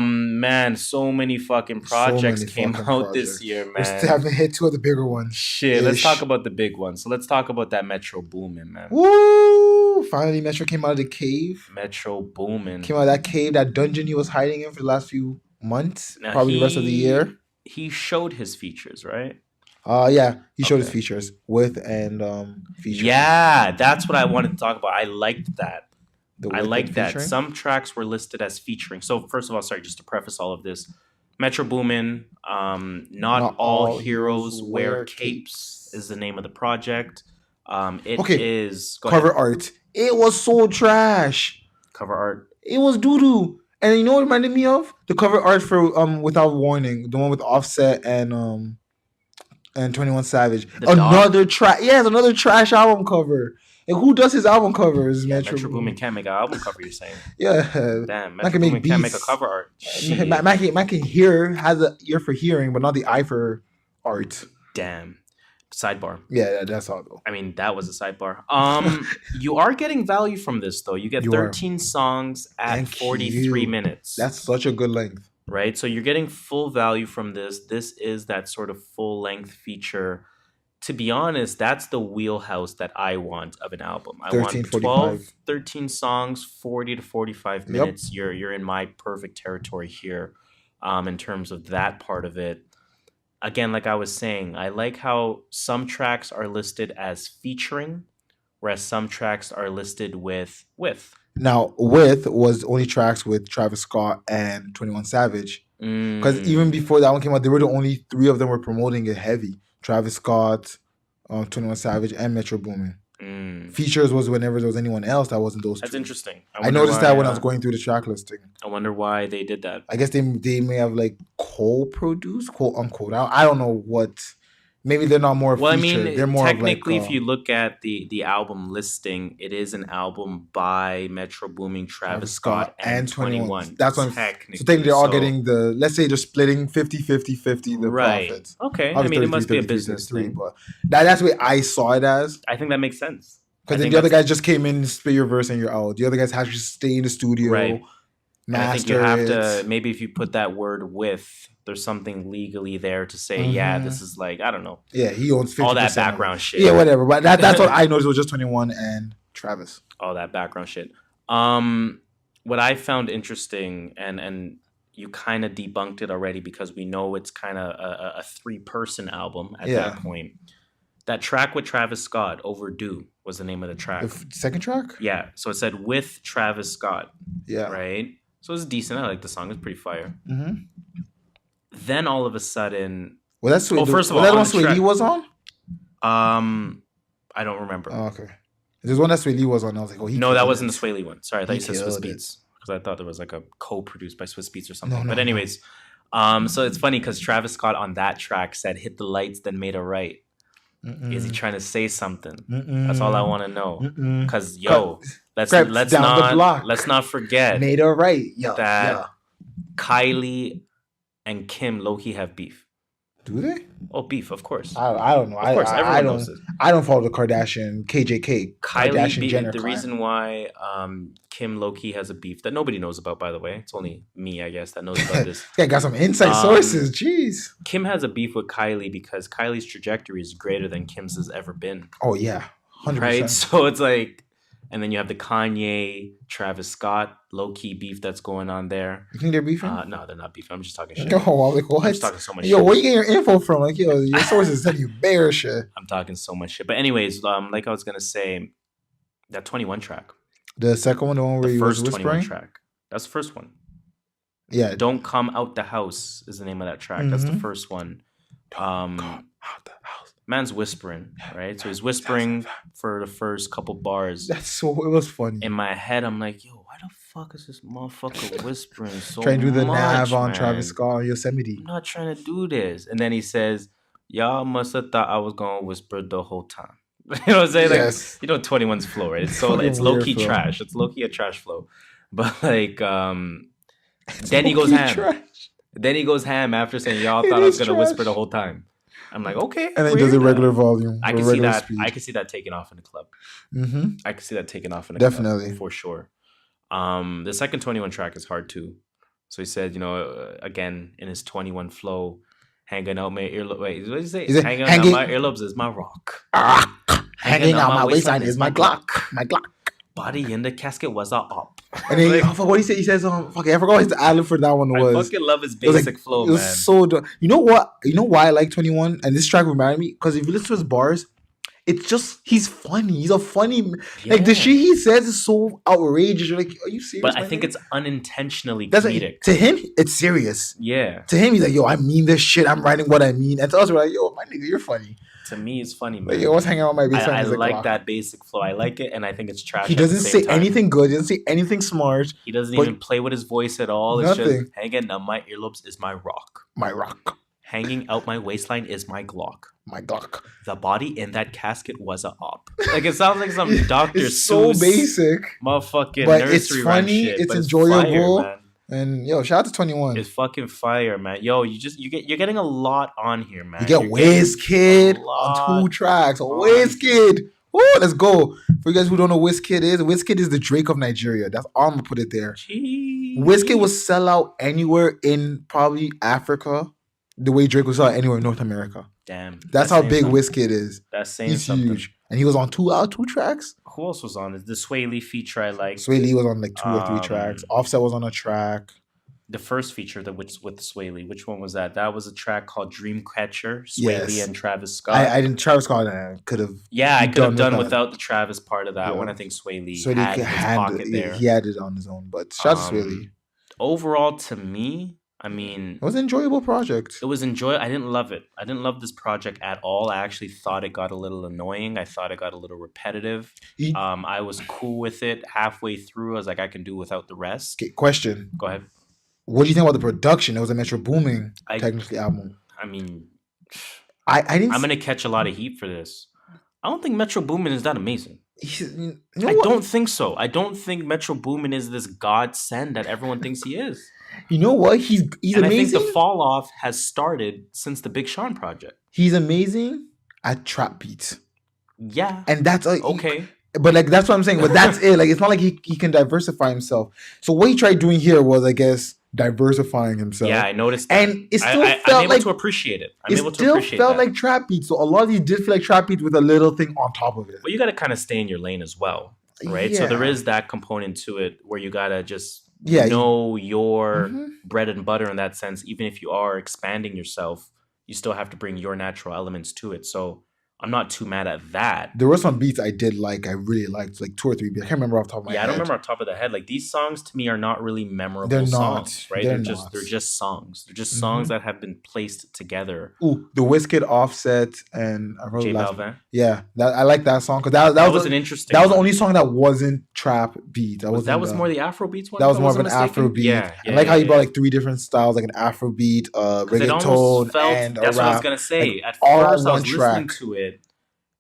Man, so many fucking projects came out this year, man. We still haven't hit 2 of the bigger ones. Shit, let's talk about the big ones. So let's talk about that Metro Boomin, man. Woo! Finally, Metro came out of the cave. Metro Boomin. Came out of that cave, that dungeon he was hiding in for the last few months. Now probably the rest of the year. He showed his features, right? Yeah, he showed his features with and features. Yeah, that's what I wanted to talk about. I liked that. I liked that. Featuring? Some tracks were listed as featuring. So first of all, sorry, just to preface all of this, Metro Boomin, not all heroes wear capes is the name of the project. It is cover art. It was so trash. Cover art. It was doo doo. And you know what it reminded me of? The cover art for Without Warning, the one with Offset and 21 Savage. Another trash. Yeah, it's another trash album cover. And who does his album covers? Metro Boomin can't make an album cover, you're saying? Yeah. Damn, Metro Boomin can't make a cover art. Man can hear, has an ear for hearing, but not the eye for art. Damn. Sidebar. Yeah, that's all though. I mean, that was a sidebar. You are getting value from this though. You get 13 songs at 43 minutes. That's such a good length. Right? So you're getting full value from this. This is that sort of full length feature. To be honest, that's the wheelhouse that I want of an album. I want 12, 13 songs, 40 to 45 minutes. Yep. You're in my perfect territory here in terms of that part of it. Again, like I was saying, I like how some tracks are listed as featuring, whereas some tracks are listed with. Now, with was only tracks with Travis Scott and 21 Savage. Because even before that one came out, they were the only 3 of them were promoting it heavy. Travis Scott, 21 Savage, and Metro Boomin. Features was whenever there was anyone else that wasn't those 2. That's interesting. I noticed that when I was going through the track listing. I wonder why they did that. I guess they may have like co-produced, quote unquote. I don't know what. Maybe they're not more featured. I mean, they're more technically, if you look at the album listing, it is an album by Metro Boomin, Travis Scott, and 21. That's what technically. So they're all getting the, let's say they're splitting 50-50-50 the profits. Okay. I mean, it must be a business thing. But that's what I saw it as. I think that makes sense. Because the other guys just came in, spit your verse, and you're out. The other guys had to stay in the studio. Right. And I think master you have it. to, maybe if you put that word with, there's something legally there to say, yeah, this is like, I don't know, Yeah, he owns 50% all that of it. background shit. Yeah, whatever. But that's what I noticed was just 21 and Travis. All that background shit. What I found interesting, and you kind of debunked it already because we know it's kind of a 3-person album at that point. That track with Travis Scott, Overdue, was the name of the track. The second track? Yeah. So it said with Travis Scott. Yeah. Right? So it's decent. I like the song. It's pretty fire. Mm-hmm. Then all of a sudden... Well, that's sweet. First of all, that on one the Sway track- Lee was on? I don't remember. Oh, okay. There's one that Sway Lee was on. I was like, oh, he No, that killed wasn't it. the Sway Lee one. Sorry, I thought you said Swizz killed it. Beatz. Because I thought there was like a co-produced by Swizz Beatz or something. No, but anyways, so it's funny because Travis Scott on that track said, hit the lights, then made a right. Is he trying to say something? That's all I want to know. Because let's down the block. not forget Made her right. Yeah. that Kylie and Kim low-key have beef. Do they? Oh, beef, of course. I don't know. Of course, everyone knows this. I don't follow the Kardashian, KJK. Kylie, Kardashian Jenner the clan. reason why Kim low-key has a beef that nobody knows about, by the way. It's only me, I guess, that knows about this. Yeah, got some inside sources. Jeez. Kim has a beef with Kylie because Kylie's trajectory is greater than Kim's has ever been. Oh, yeah. 100%. Right? So it's like, and then you have the Kanye, Travis Scott, low-key beef that's going on there. You think they're beefing? No, they're not beefing. I'm just talking shit. No, I'm like, what? I'm just talking so much Yo, shit. where you getting your info from? Like, yo, your sources tell you bare shit. I'm talking so much shit. But anyways, like I was going to say, that 21 track. The second one, the one where The he was first 21 whispering? track. That's the first one. Yeah. Don't Come Out the House is the name of that track. That's the first one. Come out the house. Man's whispering, right? So he's whispering for the first couple bars. It was funny. In my head, I'm like, yo, why the fuck is this motherfucker whispering so Trying to do the much, nav on man? Travis Scott on Yosemite. I'm not trying to do this. And then he says, y'all must have thought I was going to whisper the whole time. You know what I'm saying? Yes. Like, you know, 21's flow, right? It's Fucking it's low-key weird flow. trash. It's low-key a trash flow. But like, then he goes ham. Trash. Then he goes ham after saying, y'all It thought I was is going to whisper trash. the whole time. I'm like, okay. And then he does a weird. regular volume. I or can see regular that. speed. I can see that taking off in the club. Mm-hmm. I can see that taking off in the Definitely. club for sure. The second 21 track is hard too. So he said, again in his 21 flow, hanging out my earlobes. Wait, what did he say? Is it Hanging hanging- out my earlobes is my rock. Hanging out my waistline is my Glock. My Glock. Body in the casket was a op. And then, Like, I forgot what he said. He says, fuck, I forgot what his ad for that one I was. fucking love his It was basic like- flow, It was man. so dumb. You know what? You know why I like 21? And this track reminded me? Because if you listen to his bars, it's just, he's funny. He's a funny, like the Yeah. shit he says is so outrageous. You're like, are you serious? But I my think nigga? it's unintentionally That's comedic. like, to him, it's serious. Yeah. To him, he's like, yo, I mean this shit. I'm writing what I mean. And to us, we're like, yo, my nigga, you're funny. To me, it's funny, man. Like, yo, what's hanging out with my baseline? I He's like "Glock." that basic flow. I like it, and I think it's trash. He at the doesn't same say time. anything good. He doesn't say anything smart. He doesn't but- even play with his voice at all. It's Nothing. just hanging out my earlobes is my rock. My rock. Hanging out my waistline is my Glock. My Glock. The body in that casket was a op. Like it sounds like some Dr. It's so Seuss basic. motherfucking But nursery it's rhyme funny, shit, it's but enjoyable. fire, man. And yo, shout out to 21. It's fucking fire, man. Yo, you're getting a lot on here, man. You get You're getting WizKid a on 2 lot tracks. on WizKid. Woo, let's go. For you guys who don't know what WizKid is the Drake of Nigeria. That's all I'm gonna put it there. Jeez. WizKid will sell out anywhere in probably Africa the way Drake will sell out anywhere in North America. Damn. That's how saying big something. WizKid is. That's saying He's something. huge. And he was on 2 tracks. Who else was on it? The Sway Lee feature I like. Sway Lee was on like 2 or 3 Um, tracks. Offset was on a track. The first feature that was with Sway Lee. Which one was that? That was a track called Dreamcatcher. Sway Lee Yes. and Travis Scott. I didn't. Travis Scott could have. Yeah, I could have done without. without the Travis part of that Yeah. one. I think Sway Lee So had he in his had pocket there. he had it on his own. But shout out to Sway Lee. Overall, to me, I mean, It was an enjoyable project. it was enjoy. I didn't love it. I didn't love this project at all. I actually thought it got a little annoying. I thought it got a little repetitive. He- I was cool with it halfway through. I was like, I can do without the rest. Okay, question. Go ahead. What do you think about the production? It was a Metro Booming I- technically album. I mean, I didn't. I'm gonna catch a lot of heat for this. I don't think Metro Boomin is that amazing. You know I what? don't think so. I don't think Metro Boomin is this godsend that everyone thinks he is. You know what? He's And amazing. I think the fall off has started since the Big Sean project. He's amazing at trap beats, Yeah. and that's like Okay. But like that's what I'm saying. But that's it. Like it's not like he can diversify himself. So what he tried doing here was, I guess, diversifying himself. Yeah, I noticed that. And it still I'm felt able like to appreciate it. it still felt like trap beats. So a lot of these did feel like trap beats with a little thing on top of it. But you got to kind of stay in your lane as well, right? So there is that component to it where you got to just know your bread and butter in that sense. Even if you are expanding yourself, you still have to bring your natural elements to it. So I'm not too mad at that. There were some beats I did like. I really liked, like 2 or 3 beats. I can't remember off the top of my head. Yeah, I don't remember off the top of the head. Like these songs to me are not really memorable They're songs, right? They're just songs. They're just songs that have been placed together. Ooh, the Wizkid Offset and I wrote J Balvin. Yeah, I like that song because that was an interesting. That was the only song that wasn't trap beat. That was more the Afro beats one. That was more of an Afro beat. Yeah, I like how you brought like 3 different styles, like an Afro beat, reggaeton, and a rap. That's what I was gonna say. Like, at first, I was listening to it.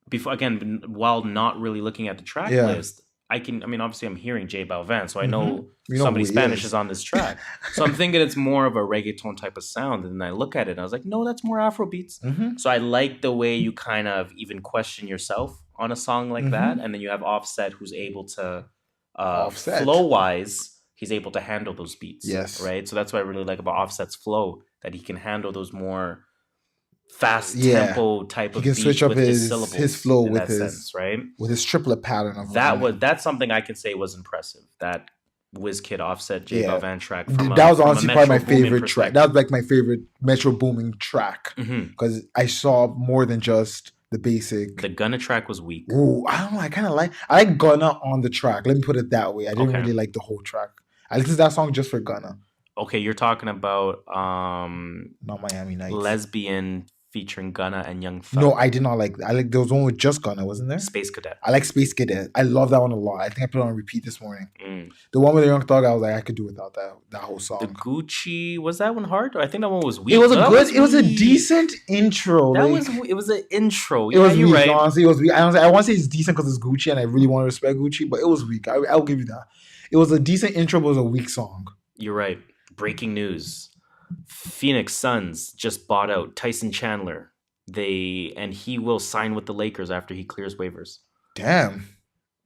Before again, while not really looking at the track list, obviously I'm hearing J Balvin, so I know somebody Spanish is on this track. So I'm thinking it's more of a reggaeton type of sound, and then I look at it and I was like, no, that's more Afro beats. So I like the way you kind of even question yourself on a song like that, and then you have Offset who's able to flow wise, he's able to handle those beats. Yes, right. So that's what I really like about Offset's flow, that he can handle those more fast tempo type of beat. He can switch up his flow with his sense, right? With his triplet pattern of that's something I can say was impressive. That Wizkid Offset J Balvin track. That was honestly probably my favorite track. That was like my favorite Metro Boomin track because I saw more than just the basic. The Gunna track was weak. Ooh, I don't know. I like Gunna on the track. Let me put it that way. I didn't really like the whole track. I listened to that song just for Gunna. Okay, you're talking about not Miami Nights. Lesbian featuring Gunna and Young Thug. No, I did not like that. I like there was one with just Gunna, wasn't there? Space Cadet. I like Space Cadet. I love that one a lot. I think I put it on repeat this morning. The one with the Young Thug, I was like, I could do without that whole song. The Gucci, was that one hard? I think that one was weak. It was it was a decent intro. It was an intro. It was weak, right. Honestly, it was weak. I want to say it's decent because it's Gucci and I really want to respect Gucci, but it was weak. I'll give you that. It was a decent intro, but it was a weak song. You're right. Breaking news. Phoenix Suns just bought out Tyson Chandler. He will sign with the Lakers after he clears waivers. Damn.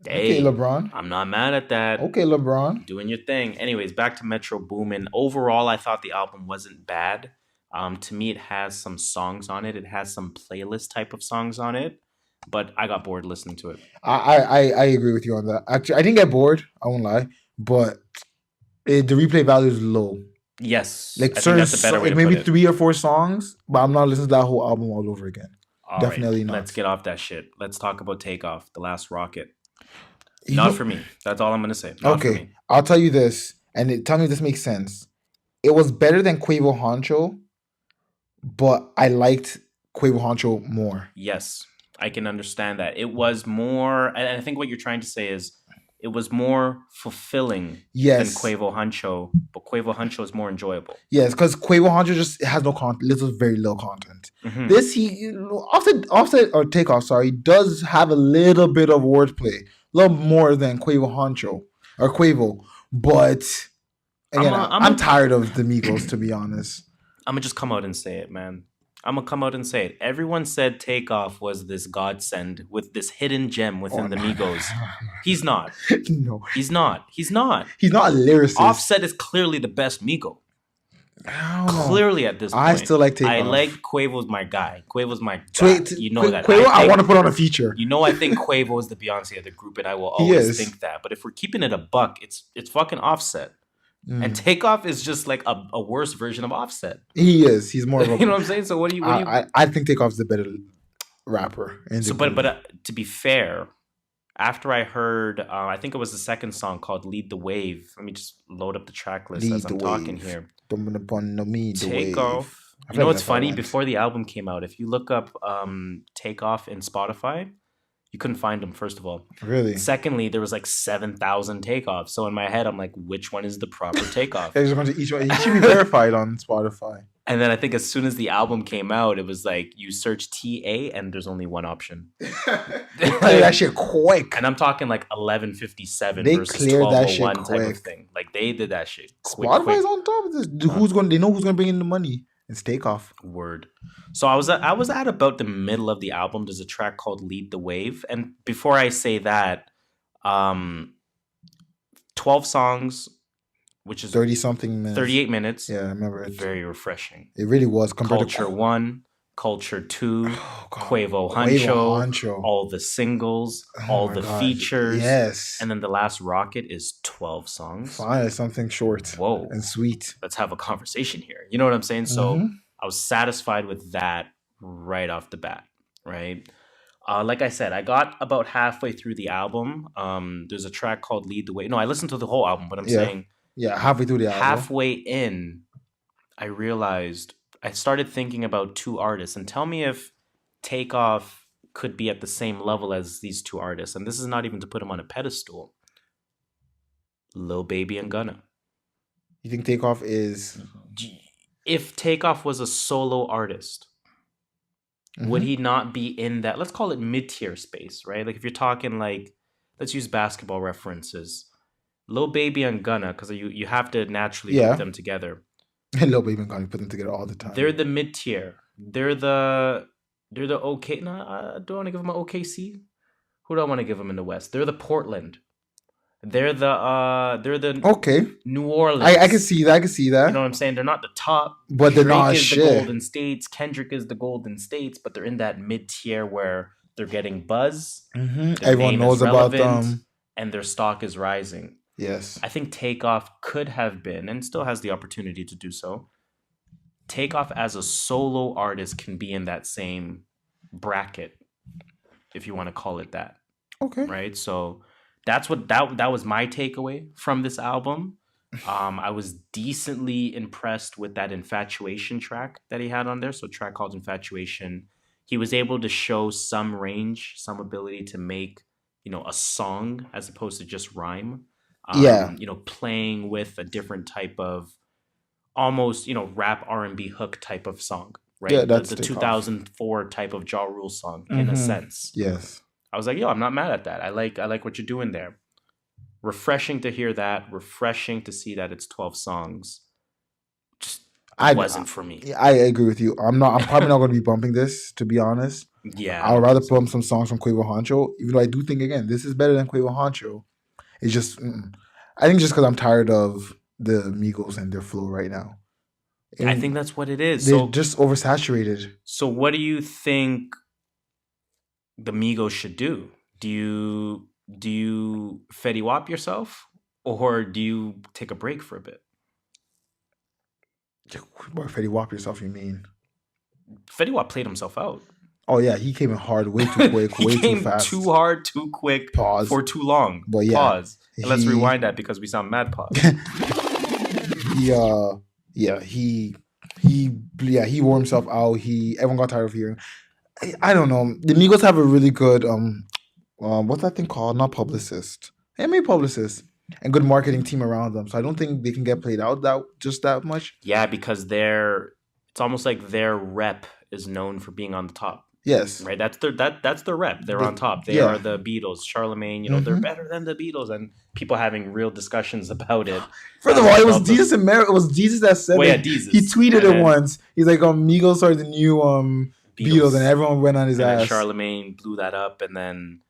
Hey, okay, LeBron. I'm not mad at that. Okay, LeBron. Doing your thing. Anyways, back to Metro Boomin. Overall, I thought the album wasn't bad. To me, it has some songs on it. It has some playlist type of songs on it. But I got bored listening to it. I agree with you on that. Actually, I didn't get bored. I won't lie. But the replay value is low. Yes, like I think that's a better way to maybe put it. 3 or 4 songs, but I'm not listening to that whole album all over again. Definitely not. Let's get off that shit. Let's talk about Takeoff, The Last Rocket. Not for me. That's all I'm gonna say. Not for me. I'll tell you this, and tell me if this makes sense. It was better than Quavo Honcho, but I liked Quavo Honcho more. Yes, I can understand that. It was more, and I think what you're trying to say is, it was more fulfilling than Quavo Honcho, but Quavo Honcho is more enjoyable. Yes, because Quavo Honcho just has no content, very little content. This Offset or Takeoff, does have a little bit of wordplay, a little more than Quavo Honcho or Quavo. But again, I'm tired of the Migos, to be honest. I'm gonna just come out and say it, man. I'm gonna come out and say it. Everyone said Takeoff was this godsend with this hidden gem within the Migos. He's not. No, he's not. He's not. He's not a lyricist. Offset is clearly the best Migo. Clearly at this point. I still like Takeoff. I like Quavo's my guy. Quavo's my guy. You know that. Quavo, I want to put on a feature. You know I think Quavo is the Beyonce of the group, and I will always think that. But if we're keeping it a buck, it's fucking Offset. And Takeoff is just like a worse version of Offset. He is. He's more of a... You know what I'm saying? So what do you... I think Takeoff's the better rapper. But to be fair, after I heard, I think it was the second song called Lead the Wave. Let me just load up the track list as I'm talking here. Takeoff. You know what's funny? Before the album came out, if you look up Takeoff in Spotify... You couldn't find them, first of all. Really? Secondly, there was like 7,000 Takeoffs. So in my head, I'm like, which one is the proper Takeoff? Each one. He should be verified on Spotify. And then I think as soon as the album came out, it was like, you search TA and there's only one option. They cleared that shit quick. And I'm talking like 11:57 versus 12:01 type of thing. Like they did that shit quick. Spotify's on top of this. They know who's gonna bring in the money. It's Takeoff. Word. So I was at about the middle of the album. There's a track called Lead the Wave. And before I say that, Um, 12 songs, which is 30 something minutes. 38 minutes. Yeah, I remember it. Very refreshing. It really was compared Culture to 1, Culture 2, Oh, God. Quavo Quavo Huncho, Huncho. all the singles, Oh all my the God. features. Yes. And then the last Rocket is 12 songs. Finally, something short Whoa. and sweet. Let's have a conversation here. You know what I'm saying? So Mhm. I was satisfied with that right off the bat, right? Like I said, I got about halfway through the album. There's a track called Lead the Way. No, I listened to the whole album, but I'm saying Yeah, halfway through the album. halfway in, I realized I started thinking about two artists. And tell me if Takeoff could be at the same level as these two artists. And this is not even to put him on a pedestal. Lil Baby and Gunna. You think Takeoff is... If Takeoff was a solo artist, would he not be in that, let's call it mid-tier space, right? Like if you're talking like, let's use basketball references. Lil Baby and Gunna, because you have to naturally put them together. Lil Baby and Gunna put them together all the time. They're the mid-tier. They're the OK. No, do I want to give them an OKC? Who do I want to give them in the West? They're the Portland. They're the okay. New Orleans. I can see that. You know what I'm saying? They're not the top, but they're not is shit. The Golden States. Kendrick is the Golden States, but they're in that mid-tier where they're getting buzz. Everyone knows about them, and their stock is rising. Yes, I think Takeoff could have been, and still has the opportunity to do so. Takeoff as a solo artist can be in that same bracket, if you want to call it that. Okay, right. So that's what that was my takeaway from this album. I was decently impressed with that Infatuation track that he had on there. So a track called Infatuation. He was able to show some range, some ability to make, a song as opposed to just rhyme. Playing with a different type of almost, rap R&B hook type of song, right? Yeah, that's the 2004 type of Ja Rule song in a sense. Yes. I was like, yo, I'm not mad at that. I like what you're doing there. Refreshing to hear that. Refreshing to see that it's 12 songs. Just wasn't for me. I agree with you. I'm probably not going to be bumping this, to be honest. Yeah. I would rather bump some songs from Quavo Huncho, even though I do think, again, this is better than Quavo Huncho. It's just, I think just because I'm tired of the Migos and their flow right now. And I think that's what it is. They're just oversaturated. So what do you think the Migos should do? Do you Fetty Wap yourself, or do you take a break for a bit? What Fetty Wap yourself, you mean? Fetty Wap played himself out. Oh yeah, he came in hard, way too quick, way too fast. Too hard, too quick, pause for too long. But yeah, pause. And let's rewind that because we sound mad. Pause. He wore himself out. Everyone got tired of hearing. I don't know. The Migos have a really good what's that thing called? Not publicist. Maybe publicist. And good marketing team around them. So I don't think they can get played out that much. Yeah, because it's almost like their rep is known for being on the top. Yes. Right. That's their rep. They're on top. They are the Beatles. Charlemagne, they're better than the Beatles, and people having real discussions about it. First of all, it was Jesus and Mary. It was Jesus that said it. Jesus. He tweeted it once. He's like, Migos are the new Beatles, and everyone went on his ass. Charlemagne blew that up, and then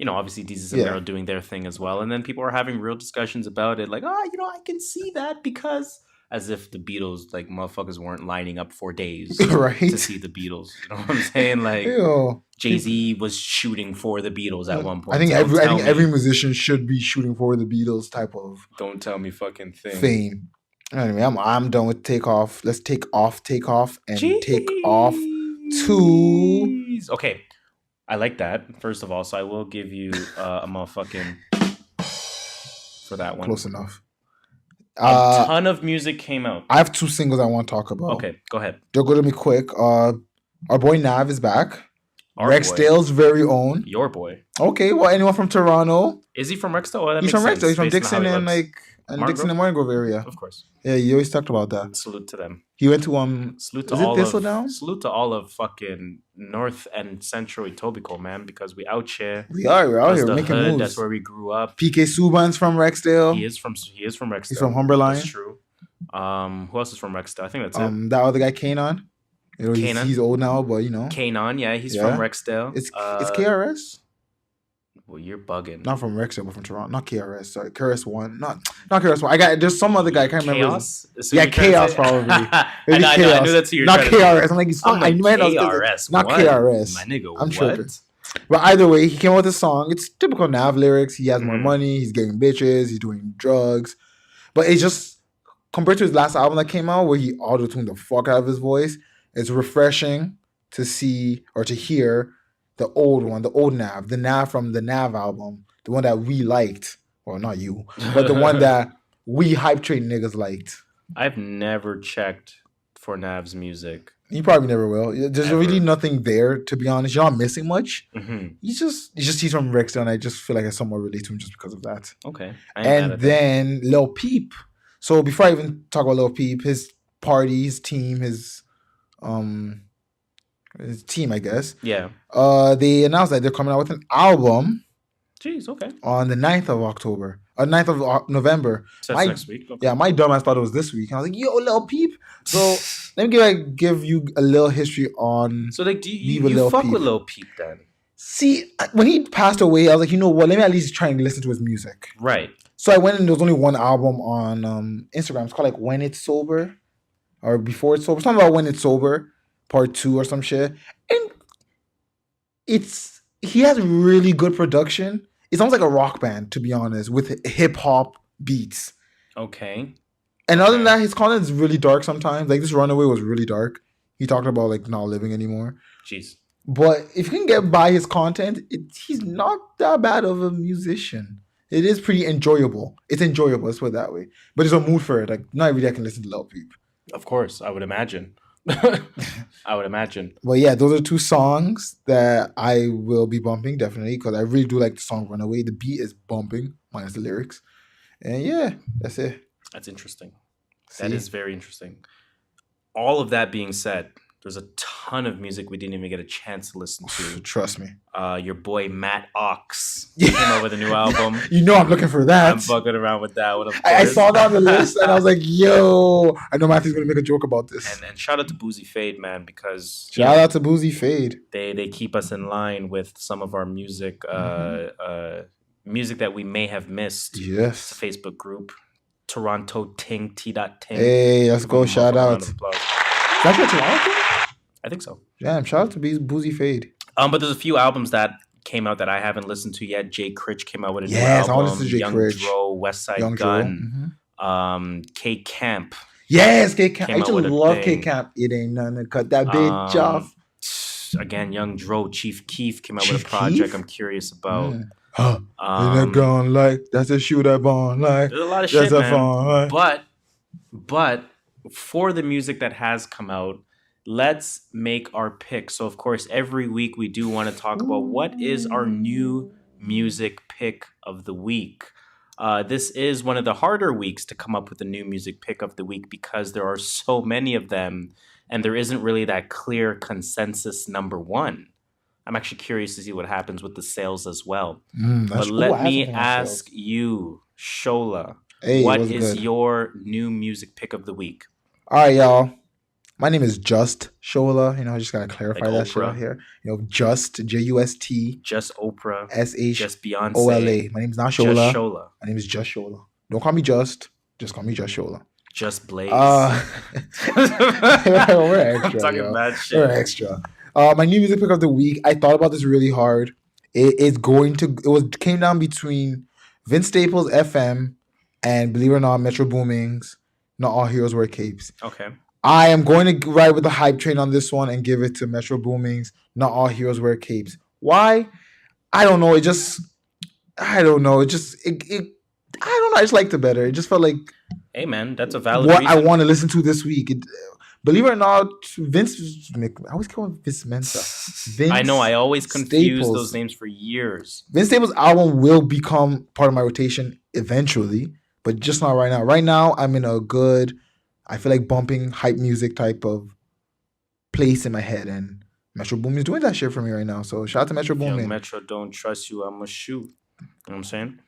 obviously Jesus and Mero doing their thing as well, and then people were having real discussions about it, like, I can see that because. As if the Beatles, like, motherfuckers weren't lining up for days to see the Beatles. You know what I'm saying? Like, Jay-Z was shooting for the Beatles at one point. I think every musician should be shooting for the Beatles type of. Don't tell me fucking thing. Fame. Anyway, I'm done with Takeoff. Let's take off, and take off to. Okay, I like that. First of all, so I will give you a motherfucking for that one. Close enough. A ton of music came out. I have two singles I want to talk about. Okay, go ahead. They're going to be quick. Our boy Nav is back. Rexdale's very own. Your boy. Okay, well, anyone from Toronto? Is he from Rexdale? He's from Rexdale. He's from Dixon and Dixon and Morning Grove area. Of course. Yeah, you always talked about that. Salute to them. He went to Salute to Salute to all of fucking North and Central Etobicoke, man, because we out here. We're out here making moves. That's where we grew up. PK Subban's from Rexdale. He is from Rexdale. He's from Humberline. That's true. Who else is from Rexdale? I think that's it. That other guy, Kanan. He's old now, but Kanan, yeah, he's from Rexdale. It's KRS. Well, you're bugging. Not from Rexdale, but from Toronto. Not KRS. Sorry, KRS-One. Not KRS-One. There's some other guy. I can't remember. Chaos? Yeah, Chaos probably. Maybe I Chaos. knew that's who you're not trying to KRS. I'm like, he's I'm like, KRS. Not what? KRS. My nigga, I'm what? tripping. But either way, he came out with a song. It's typical Nav lyrics. He has more money. He's getting bitches. He's doing drugs. But it's just, compared to his last album that came out, where he auto-tuned the fuck out of his voice, it's refreshing to see or to hear the old one, the old Nav, the Nav from the Nav album, the one that we liked. Well, not you, but the one that we hype train niggas liked. I've never checked for Nav's music. You probably never will. There's Ever. really nothing there, to be honest. You're not missing much. Mm-hmm. He's from Rexdale, and I just feel like I somewhat relate to him just because of that. Okay. And then Lil Peep. So before I even talk about Lil Peep, his party, his team, his team, I guess. Yeah. They announced that they're coming out with an album. Jeez, okay. On the 9th of October. 9th of November. So that's next week. Okay. Yeah, my dumbass thought it was this week. And I was like, yo, Lil Peep. So let me give you a little history on. So like, do you fuck with Lil Peep then? See, when he passed away, I was like, you know what? Let me at least try and listen to his music. Right. So I went and there was only one album on Instagram. It's called like When It's Sober or Before It's Sober. Something about When It's Sober, Part 2 or some shit. And he has really good production. It sounds like a rock band, to be honest, with hip hop beats. Okay. And other than that, his content is really dark sometimes. Like this Runaway was really dark. He talked about like not living anymore. Jeez. But if you can get by his content, he's not that bad of a musician. It is pretty enjoyable. It's enjoyable, let's put it that way. But there's a mood for it. Like not every day I can listen to Lil Peep. Of course, I would imagine. I would imagine. But yeah, those are two songs that I will be bumping definitely because I really do like the song Runaway. The beat is bumping minus the lyrics. And yeah, that's it. That's interesting. See? That is very interesting. All of that being said, there's a ton of music we didn't even get a chance to listen to. Trust me. Your boy Matt Ox came out with a new album. You know I'm looking for that. I'm bugging around with that one. I saw that on the list and I was like, yo, I know Matthew's going to make a joke about this. And shout out to Boozy Fade, man, because... Shout out to Boozy Fade. They keep us in line with some of our music, music that we may have missed. Yes. It's a Facebook group. Toronto Ting, T.Ting. Hey, let's go. Shout out. That's your Toronto? I think so. Damn, shout out to Boozy Fade. But there's a few albums that came out that I haven't listened to yet. Jay Critch came out with a new I album. want to listen to Jay Young Critch. Dro, West Side Young Gun. K Camp. Yes, K Camp. I Came used out to with a love thing. K Camp. It ain't nothing to cut that bitch off. Again, Young Dro, Chief Keef came out with Chief a project Keef? I'm curious about. Huh. Ain't gone like that's a shoe that bone like There's a lot of that's shit, a man. phone, like. But for the music that has come out, let's make our pick. So, of course, every week we do want to talk about what is our new music pick of the week. This is one of the harder weeks to come up with a new music pick of the week because there are so many of them and there isn't really that clear consensus number one. I'm actually curious to see what happens with the sales as well. But let me ask you, Shola, what is your new music pick of the week? All right, y'all. My name is JustShola. You know, I just gotta clarify Like that Oprah. shit here. You know, Just Just Just Oprah. SHOLA. Just Beyonce. My name is not Just Shola. Shola. My name is JustShola. Don't call me Just. Just call me JustShola. Just Blaze. We're extra. I'm talking yo. bad shit. We're extra. My new music pick of the week. I thought about this really hard. Came down between Vince Staples' FM and, believe it or not, Metro Booming's Not All Heroes Wear Capes. Okay. I am going to ride with the hype train on this one and give it to Metro Booming's Not All Heroes Wear Capes. Why? I don't know. I don't know. I just liked it better. It just felt like Hey, man, that's a valid what reason. I want to listen to this week. Believe it or not, Vince. I always call him Vince Mensa. Vince I know. I always confuse Staples. those names for years. Vince Staples' album will become part of my rotation eventually, but just not right now. Right now, I'm in a good, I feel like bumping hype music type of place in my head, and Metro Boomin is doing that shit for me right now. So shout out to Metro Boomin. Young Metro don't trust you. I'ma shoot. You know what I'm saying?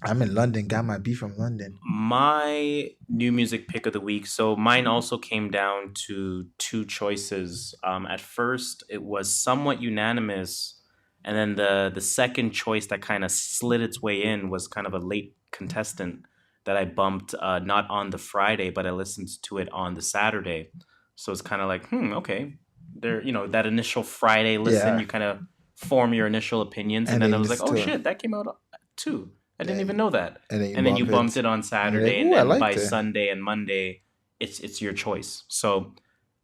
I'm in London. Got my beat from London. My new music pick of the week. So mine also came down to two choices. At first, it was somewhat unanimous, And then the second choice that kind of slid its way in was kind of a late contestant that I bumped not on the Friday, but I listened to it on the Saturday. So it's kind of like, okay, there, that initial Friday listen, Yeah. you kind of form your initial opinions, and And then then I you was like, listen oh to it. shit, that came out too. I didn't Yeah. even know that. And then you bumped it on Saturday, Ooh, I and liked by it. Sunday and Monday, it's your choice. So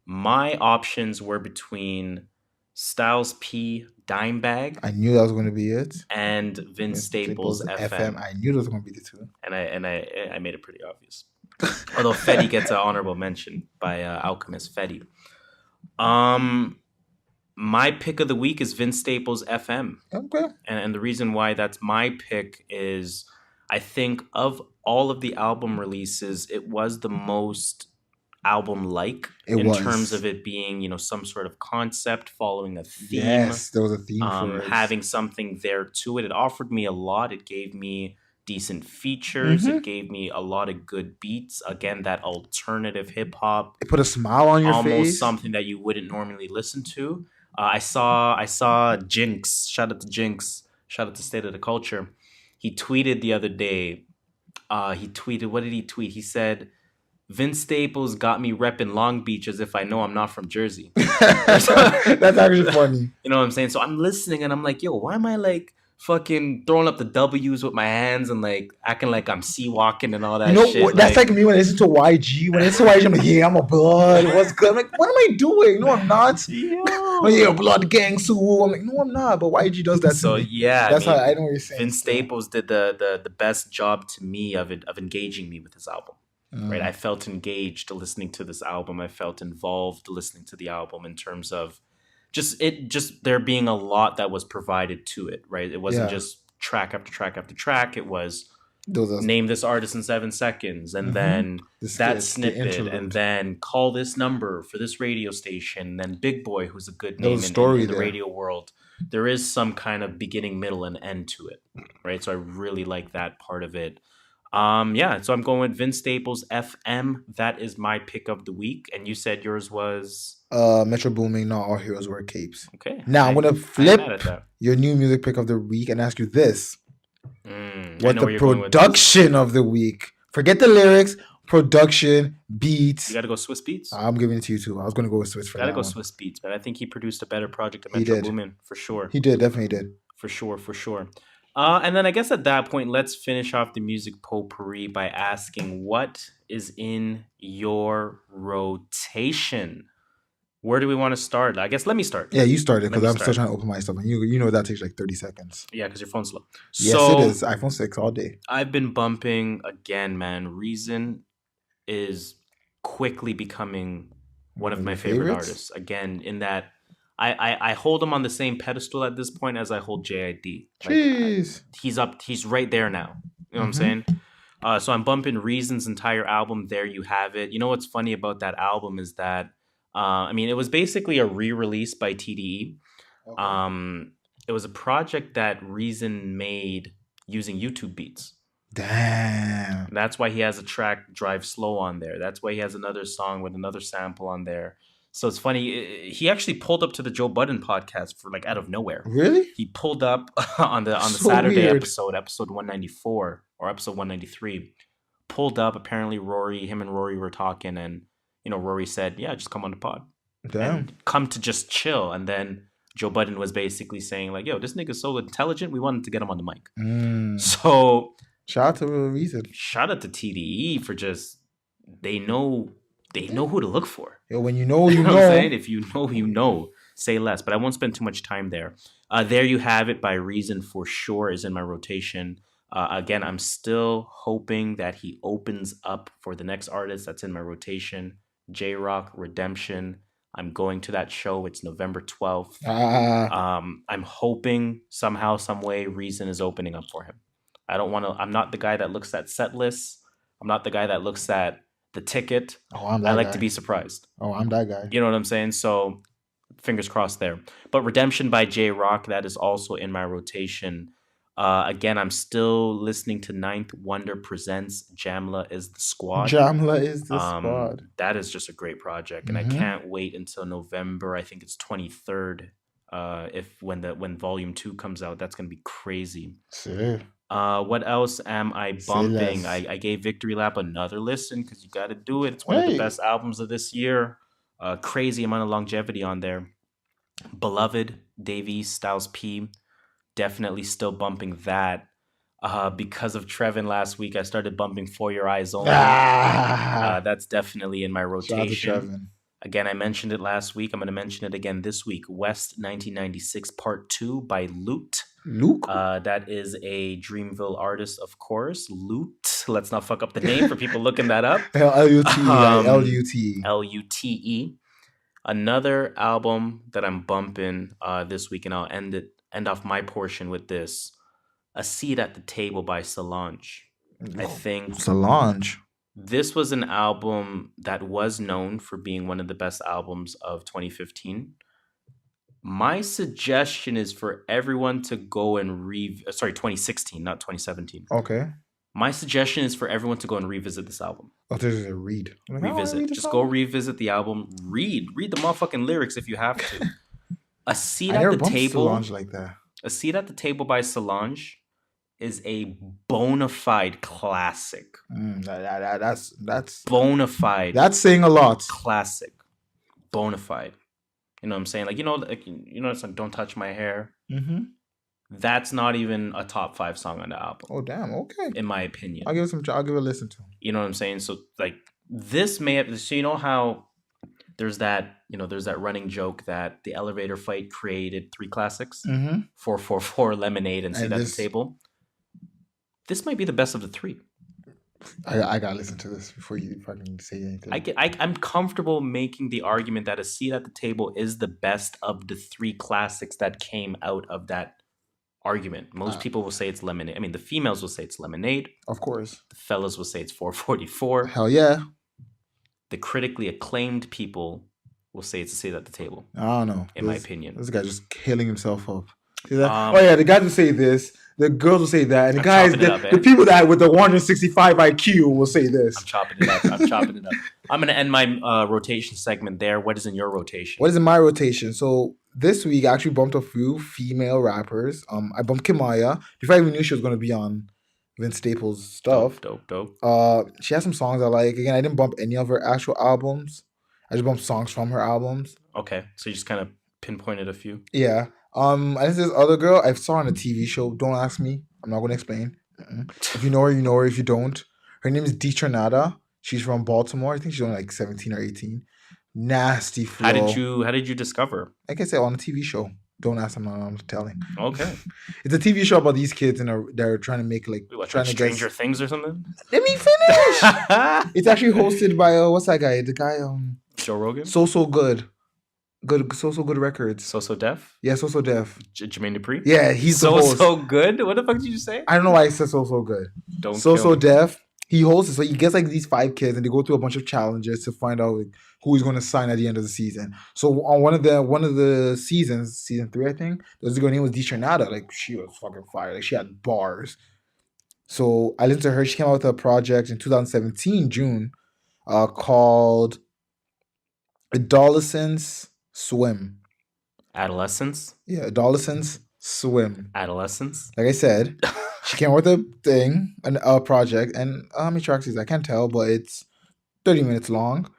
my options were between Styles P, Dime Bag, I knew that was going to be it. and Vince Staples FM. I knew that was going to be the two. And I made it pretty obvious. Although Fetty gets an honorable mention by Alchemist Fetty. My pick of the week is Vince Staples FM. Okay. And the reason why that's my pick is I think of all of the album releases, it was the most album-like in terms of it being, some sort of concept, following a theme. Yes, there was a theme for it. Having something there to it. It offered me a lot. It gave me decent features. It gave me a lot of good beats. Again, that alternative hip-hop. It put a smile on your face. Almost something that you wouldn't normally listen to. I saw Jinx. Shout out to Jinx. Shout out to State of the Culture. He tweeted the other day. What did he tweet? He said, Vince Staples got me repping Long Beach as if I know I'm not from Jersey. That's actually funny. You know what I'm saying? So I'm listening and I'm like, yo, why am I like fucking throwing up the W's with my hands and like acting like I'm sea walking and all that shit? That's like me when I listen to YG. When I listen to YG, I'm like, yeah, I'm a blood. What's good? I'm like, what am I doing? No, I'm not. Oh, yeah, blood gang Sue. I'm like, no, I'm not. But YG does that to me. Yeah, that's how I know what you're saying. Vince Staples did the best job to me of engaging me with his album. Right, I felt engaged listening to this album. I felt involved listening to the album in terms of just there being a lot that was provided to it. Right, it wasn't just track after track after track. It was name this artist in 7 seconds, and then that snippet, and then call this number for this radio station. And then Big Boy, who's a good name in the radio world. There is some kind of beginning, middle, and end to it. Right, so I really like that part of it. So I'm going with Vince Staples FM. That is my pick of the week. And you said yours was Metro Boomin, Not All Heroes Wear Capes. Okay. Now I'm gonna flip your new music pick of the week and ask you this. What the production of the week? Forget the lyrics, production, beats. You gotta go Swizz Beatz. I'm giving it to you too. I was gonna go with Swizz for that. Gotta go Swizz Beatz, but I think he produced a better project than Metro Boomin for sure. He did, definitely did. For sure. And then I guess at that point, let's finish off the music potpourri by asking, what is in your rotation? Where do we want to start? I guess let me start. Yeah, you started because I'm still trying to open my stuff. And you know that takes like 30 seconds. Yeah, because your phone's slow. Yes, it is. iPhone 6 all day. I've been bumping again, man. Reason is quickly becoming one of my favorite artists. Again, in that I hold him on the same pedestal at this point as I hold JID. Jeez. He's right there now. You know what I'm saying? So I'm bumping Reason's entire album. There you have it. You know what's funny about that album is that, it was basically a re-release by TDE. Okay. It was a project that Reason made using YouTube beats. Damn. That's why he has a track, Drive Slow, on there. That's why he has another song with another sample on there. So it's funny. He actually pulled up to the Joe Budden podcast for out of nowhere. Really? He pulled up on the Saturday episode 194 or episode 193. Pulled up. Apparently, him and Rory were talking, and Rory said, "Yeah, just come on the pod. Damn. And come to just chill." And then Joe Budden was basically saying "Yo, this nigga's so intelligent. We wanted to get him on the mic." So shout out to Reason. Shout out to TDE for just they know who to look for. Yo, when you know, you know. What I'm saying? If you know, you know. Say less. But I won't spend too much time there. There you have it. By Reason for sure is in my rotation. Again, I'm still hoping that he opens up for the next artist that's in my rotation. J-Rock Redemption. I'm going to that show. It's November 12th. I'm hoping somehow, some way, Reason is opening up for him. I'm not the guy that looks at set lists. I'm not the guy that looks at the ticket. I like to be surprised. I'm that guy. You know what I'm saying? So fingers crossed there. But Redemption by J-Rock, that is also in my rotation. Again, I'm still listening to Ninth Wonder Presents Jamla is the Squad. Jamla is the Squad. That is just a great project. And I can't wait until November. I think it's 23rd. If when Volume 2 comes out, that's gonna be crazy. Sir, What else am I say bumping? less. I gave Victory Lap another listen because you got to do it. It's one of the Hey. best albums of this year. Crazy amount of longevity on there. Beloved, Davey, Styles P, definitely still bumping that. Because of Trevin last week, I started bumping For Your Eyes Only. That's definitely in my Shout out to rotation. Trevin. Again, I mentioned it last week. I'm going to mention it again this week. West 1996 Part 2 by Loot. Luke. That is a Dreamville artist, of course. Loot. Let's not fuck up the name for people looking that up. L-U-T-E. L-U-T-E. L-U-T-E. Another album that I'm bumping this week, and I'll end off my portion with this. A Seat at the Table by Solange. I think Solange. this was an album that was known for being one of the best albums of 2015. My suggestion is for everyone to go and 2016, not 2017. Okay. My suggestion is for everyone to go and revisit this album. Oh, there's a read. I'm like, I wanna Revisit. read this Just go album. revisit the album. Read the motherfucking lyrics if you have to. A Seat I at never the bumped Table. Solange like that. A Seat at the Table by Solange is a bona fide classic. That's Bona fide that's saying a lot. classic. Bona fide. You know what I'm saying? Like, it's like Don't Touch My Hair. Mm-hmm. That's not even a top 5 song on the album, Oh damn. Okay. in my opinion. I'll give it a listen to. You know what I'm saying? So like this may have, so you know how there's that running joke that the elevator fight created 3 classics, Mm-hmm. 444, Lemonade, and Seat And at this- the Table. This might be the best of the 3. I gotta listen to this before you fucking say anything. I'm comfortable making the argument that A Seat at the Table is the best of the 3 classics that came out of that argument. Most people will say it's Lemonade. I mean, the females will say it's Lemonade. Of course. The fellas will say it's 444. Hell yeah. The critically acclaimed people will say it's A Seat at the Table, I don't know. in my opinion. This guy just killing himself up. See that? Um, Oh yeah, the guys will say this, the girls will say that, and the I'm guys, chopping it up, the eh? people that with the 165 IQ will say this. I'm chopping it up. I'm going to end my rotation segment there. What is in your rotation? What is in my rotation? So this week I actually bumped a few female rappers. I bumped Kimaya before I even knew she was going to be on Vince Staples' stuff. Dope. She has some songs I like. Again, I didn't bump any of her actual albums. I just bumped songs from her albums. Okay. So you just kind of pinpointed a few. Yeah. I think this other girl I saw on a TV show. Don't ask me. I'm not going to explain. If you know her, you know her. If you don't, her name is Detronada. She's from Baltimore. I think she's only like 17 or 18. Nasty flow. How did you discover? Like I said, on a TV show. Don't ask them. I'm telling. Okay. It's a TV show about these kids and they're trying to make like What, trying like to get. Stranger Things or something? Let me finish. It's actually hosted by what's that guy? The guy Joe Rogan? So Good. Good records. So Def? Yeah, So Def. Jermaine Dupri? Yeah, he's the host. So good? What the fuck did you say? I don't know why I said So Good. Don't So kill me. Def. He hosts it, so he gets like these 5 kids, and they go through a bunch of challenges to find out like, who he's going to sign at the end of the season. So on one of the seasons, season 3, I think, there's a girl named was Detronada. Like she was fucking fire. Like she had bars. So I listened to her. She came out with a project in 2017, June, called Adolescence Swim. Adolescence? Yeah, Adolescence Swim. Adolescence? Like I said, she came out with a thing, a project, and how many tracks is that? I can't tell, but it's 30 minutes long.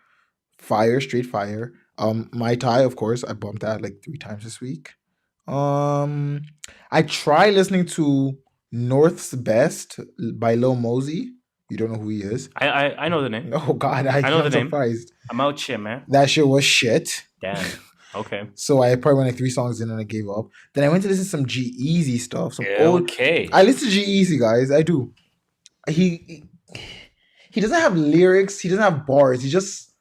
Fire, straight fire. My Tie, of course, I bumped that like 3 times this week. I tried listening to North's Best by Lil Mosey. You don't know who he is. I know the name. Oh God, I'm know the name. surprised. I'm out shit, man. That shit was shit. Damn. Okay. So I probably went like 3 songs in and I gave up. Then I went to listen to some G-Eazy stuff. Some old. Okay. I listen to G-Eazy, guys. I do. He doesn't have lyrics. He doesn't have bars. He's just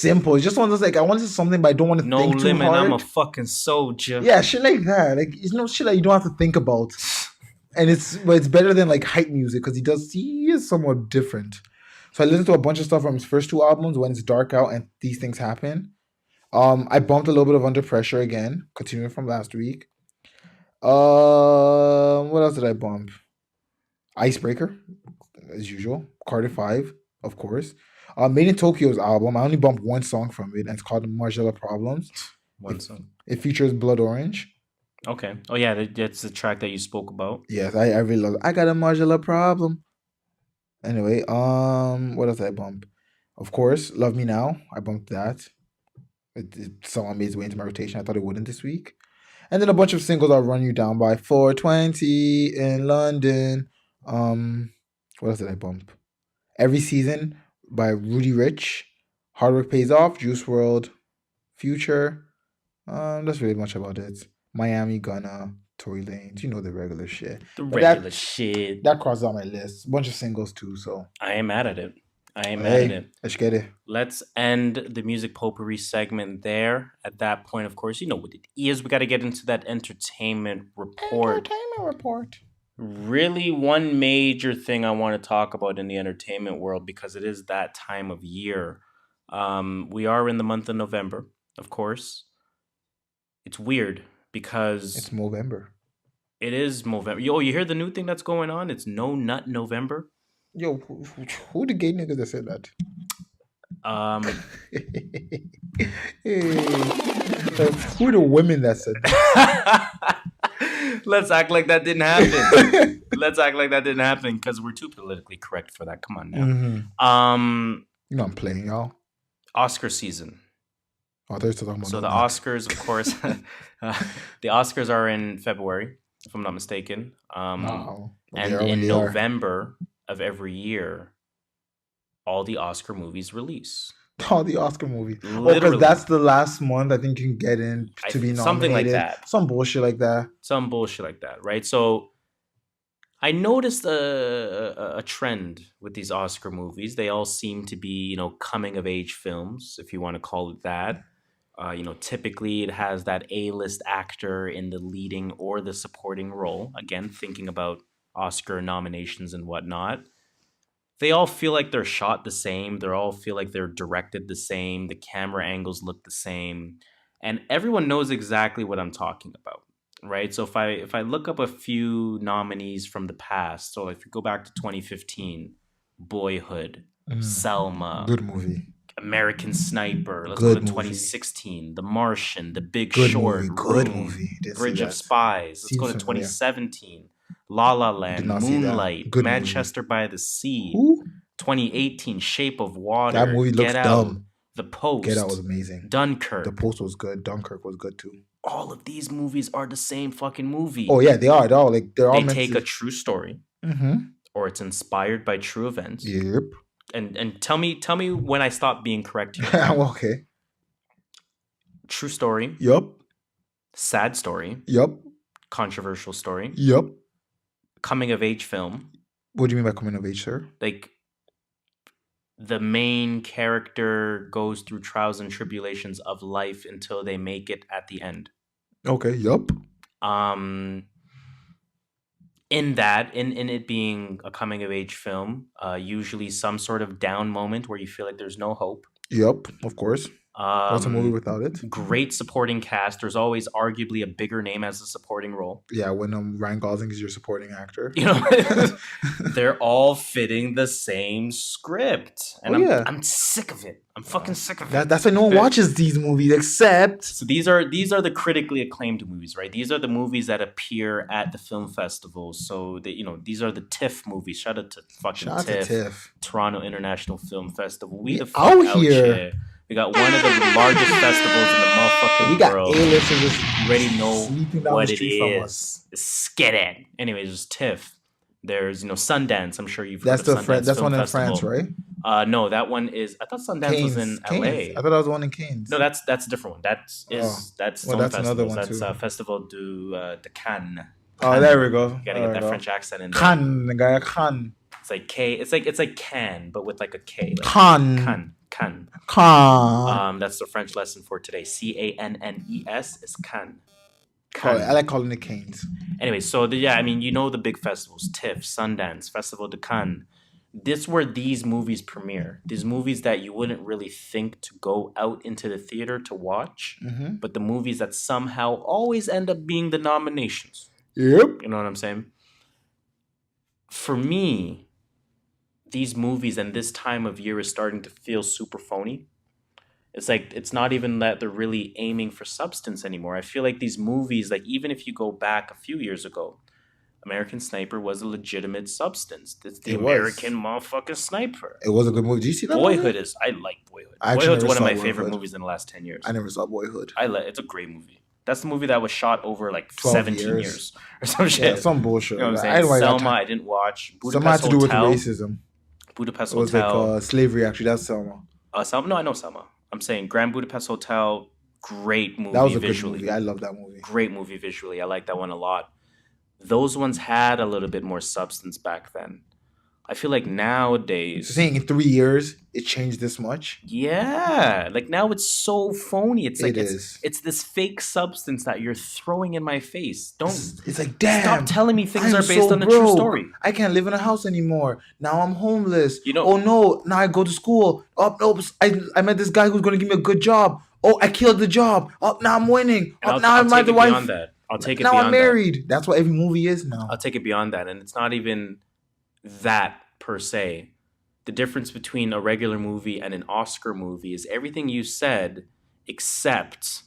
simple. He just wants like I want to listen to something, but I don't want to No think too limit. hard. I'm a fucking soldier. Yeah, shit like that. Like it's no shit that you don't have to think about. And it's better than like hype music because he is somewhat different. So I listened to a bunch of stuff from his first 2 albums, When It's Dark Out and These Things Happen. I bumped a little bit of Under Pressure again, continuing from last week. What else did I bump? Icebreaker, as usual. Carter 5, of course. Made in Tokyo's album. I only bumped 1 song from it, and it's called Margiela Problems. One song. It features Blood Orange. Okay. Oh yeah, that's the track that you spoke about. Yes, I really love it. I got a modular problem. Anyway, what else did I bump? Of course, Love Me Now. I bumped that. It somehow made its way into my rotation. I thought it wouldn't this week. And then a bunch of singles I'll Run You Down by 420 in London. What else did I bump? Every Season by Rudy Rich. Hard Work Pays Off, Juice World, Future. That's really much about it. Miami, Gunna, Tory Lanez. You know the regular shit. The But regular shit. That crosses out my list. A bunch of singles too, so. I ain't mad at it. Let's get it. Let's end the music potpourri segment there. At that point, of course, you know what it is. We got to get into that entertainment report. Really, one major thing I want to talk about in the entertainment world, because it is that time of year. We are in the month of November, of course. It's weird because It's Movember. it is November. Yo, you hear the new thing that's going on? It's No Nut November. Yo, who the gay niggas that said that? Who the women that said that? Let's act like that didn't happen. Let's act like that didn't happen because we're too politically correct for that. Come on now. Mhm. You know I'm playing, y'all. Oscar season. Oh, they're still talking about So no the nut. Oscars, of course, the Oscars are in February, if I'm not mistaken. Wow. They And are when in they are. November of every year, all the Oscar movies release. Oh, the Oscar movie. Oh, Literally. because that's the last month I think you can get in to be nominated. Something like that. Some bullshit like that. Some bullshit like that, right? So I noticed a trend with these Oscar movies. They all seem to be, coming of age films, if you want to call it that. Typically it has that A-list actor in the leading or the supporting role. Again, thinking about Oscar nominations and whatnot. They all feel like they're shot the same. They all feel like they're directed the same. The camera angles look the same. And everyone knows exactly what I'm talking about, right? So if I look up a few nominees from the past, so if you go back to 2015, Boyhood, Selma, Good movie. American Sniper, let's Good go to movie. 2016, The Martian, The Big Good Short, movie. Good Room, movie. Didn't see Bridge of that. Spies, let's go to Seems familiar. 2017, La La Did Land, not see that. Moonlight, Good movie. Manchester by the Sea, Who? 2018, Shape of Water, That movie looks Get Out, dumb. The Post, Get Out was amazing. Dunkirk. The Post was good. Dunkirk was good too. All of these movies are the same fucking movie. Oh yeah, they are. They're all like they're all They meant take to. a true story, Mm-hmm. or it's inspired by true events. Yep. And tell me when I stop being correct here. Well, okay. True story, Yup. sad story, Yup. controversial story, Yup. coming of age film. What do you mean by coming of age, sir? Like the main character goes through trials and tribulations of life until they make it at the end. Okay. Yup. In it being a coming of age film, usually some sort of down moment where you feel like there's no hope. Yup. Of course. What's a movie without it? Great supporting cast. There's always arguably a bigger name as a supporting role. Yeah, when Ryan Gosling is your supporting actor. They're all fitting the same script, and I'm sick of it. I'm fucking sick of it. That's why no one watches these movies except. So these are the critically acclaimed movies, right? These are the movies that appear at the film festivals. So that these are the TIFF movies. Shout out to fucking TIFF, Toronto International Film Festival. We the fuck out here. We got one of the largest festivals in the motherfucking We got world. A-listers just You already know sleeping down what the it street from is. Skid it. Anyways, there's TIFF. There's Sundance. I'm sure you've That's heard of Sundance. that's Film one in Festival. France, right? No, that one is. I thought Sundance was in Canes. LA. I thought that was the one in Canes. No, that's a different one. That's Well, that's another one That's too. Festival de Cannes. Oh, there we go. You gotta get that French accent in there. Cannes, the guy Cannes. It's like K. It's like can, but with like a K. Like Cannes. Cannes. Cannes. That's the French lesson for today. CANNES is Cannes. I like calling it Canes. Anyway, so the big festivals: TIFF, Sundance, Festival de Cannes. This where these movies premiere. These movies that you wouldn't really think to go out into the theater to watch, but the movies that somehow always end up being the nominations. Yep. You know what I'm saying? For me, these movies and this time of year is starting to feel super phony. It's like it's not even that they're really aiming for substance anymore. I feel like these movies, like even if you go back a few years ago, American Sniper was a legitimate substance. It's the It was. American motherfucking sniper. It was a good movie. Did you see that Boyhood movie? is I like Boyhood. I actually Boyhood's never one of saw my favorite Boyhood. movies in the last 10 years. I never saw Boyhood. It's a great movie. That's the movie that was shot over like 12 17 years. years or some shit. Yeah, some bullshit. You know what I'm I saying? don't like that Selma, time. I didn't watch. Some had Budapest to do with Hotel. racism. Budapest It was Hotel. like slavery, actually. That's Selma. Selma? No, I know Selma. I'm saying Grand Budapest Hotel, great movie That was a visually. good movie. I love that movie. Great movie visually. I like that one a lot. Those ones had a little bit more substance back then. I feel like nowadays, So saying in 3 years it changed this much? yeah, like now it's so phony. It's like It is. it's this fake substance that you're throwing in my face. Don't It's like, damn. stop telling me things I'm are based so on a true broke. story. I can't live in a house anymore. Now I'm homeless. You know- Oh no, now I go to school. Oh no, I met this guy who's gonna give me a good job. Oh, I killed the job. Oh, now I'm winning. And Oh, now I'm take married it the wife. beyond that. I'll take it Now beyond I'm that. married. That's what every movie is now. I'll take it beyond that. And it's not even that per se. The difference between a regular movie and an Oscar movie is everything you said, except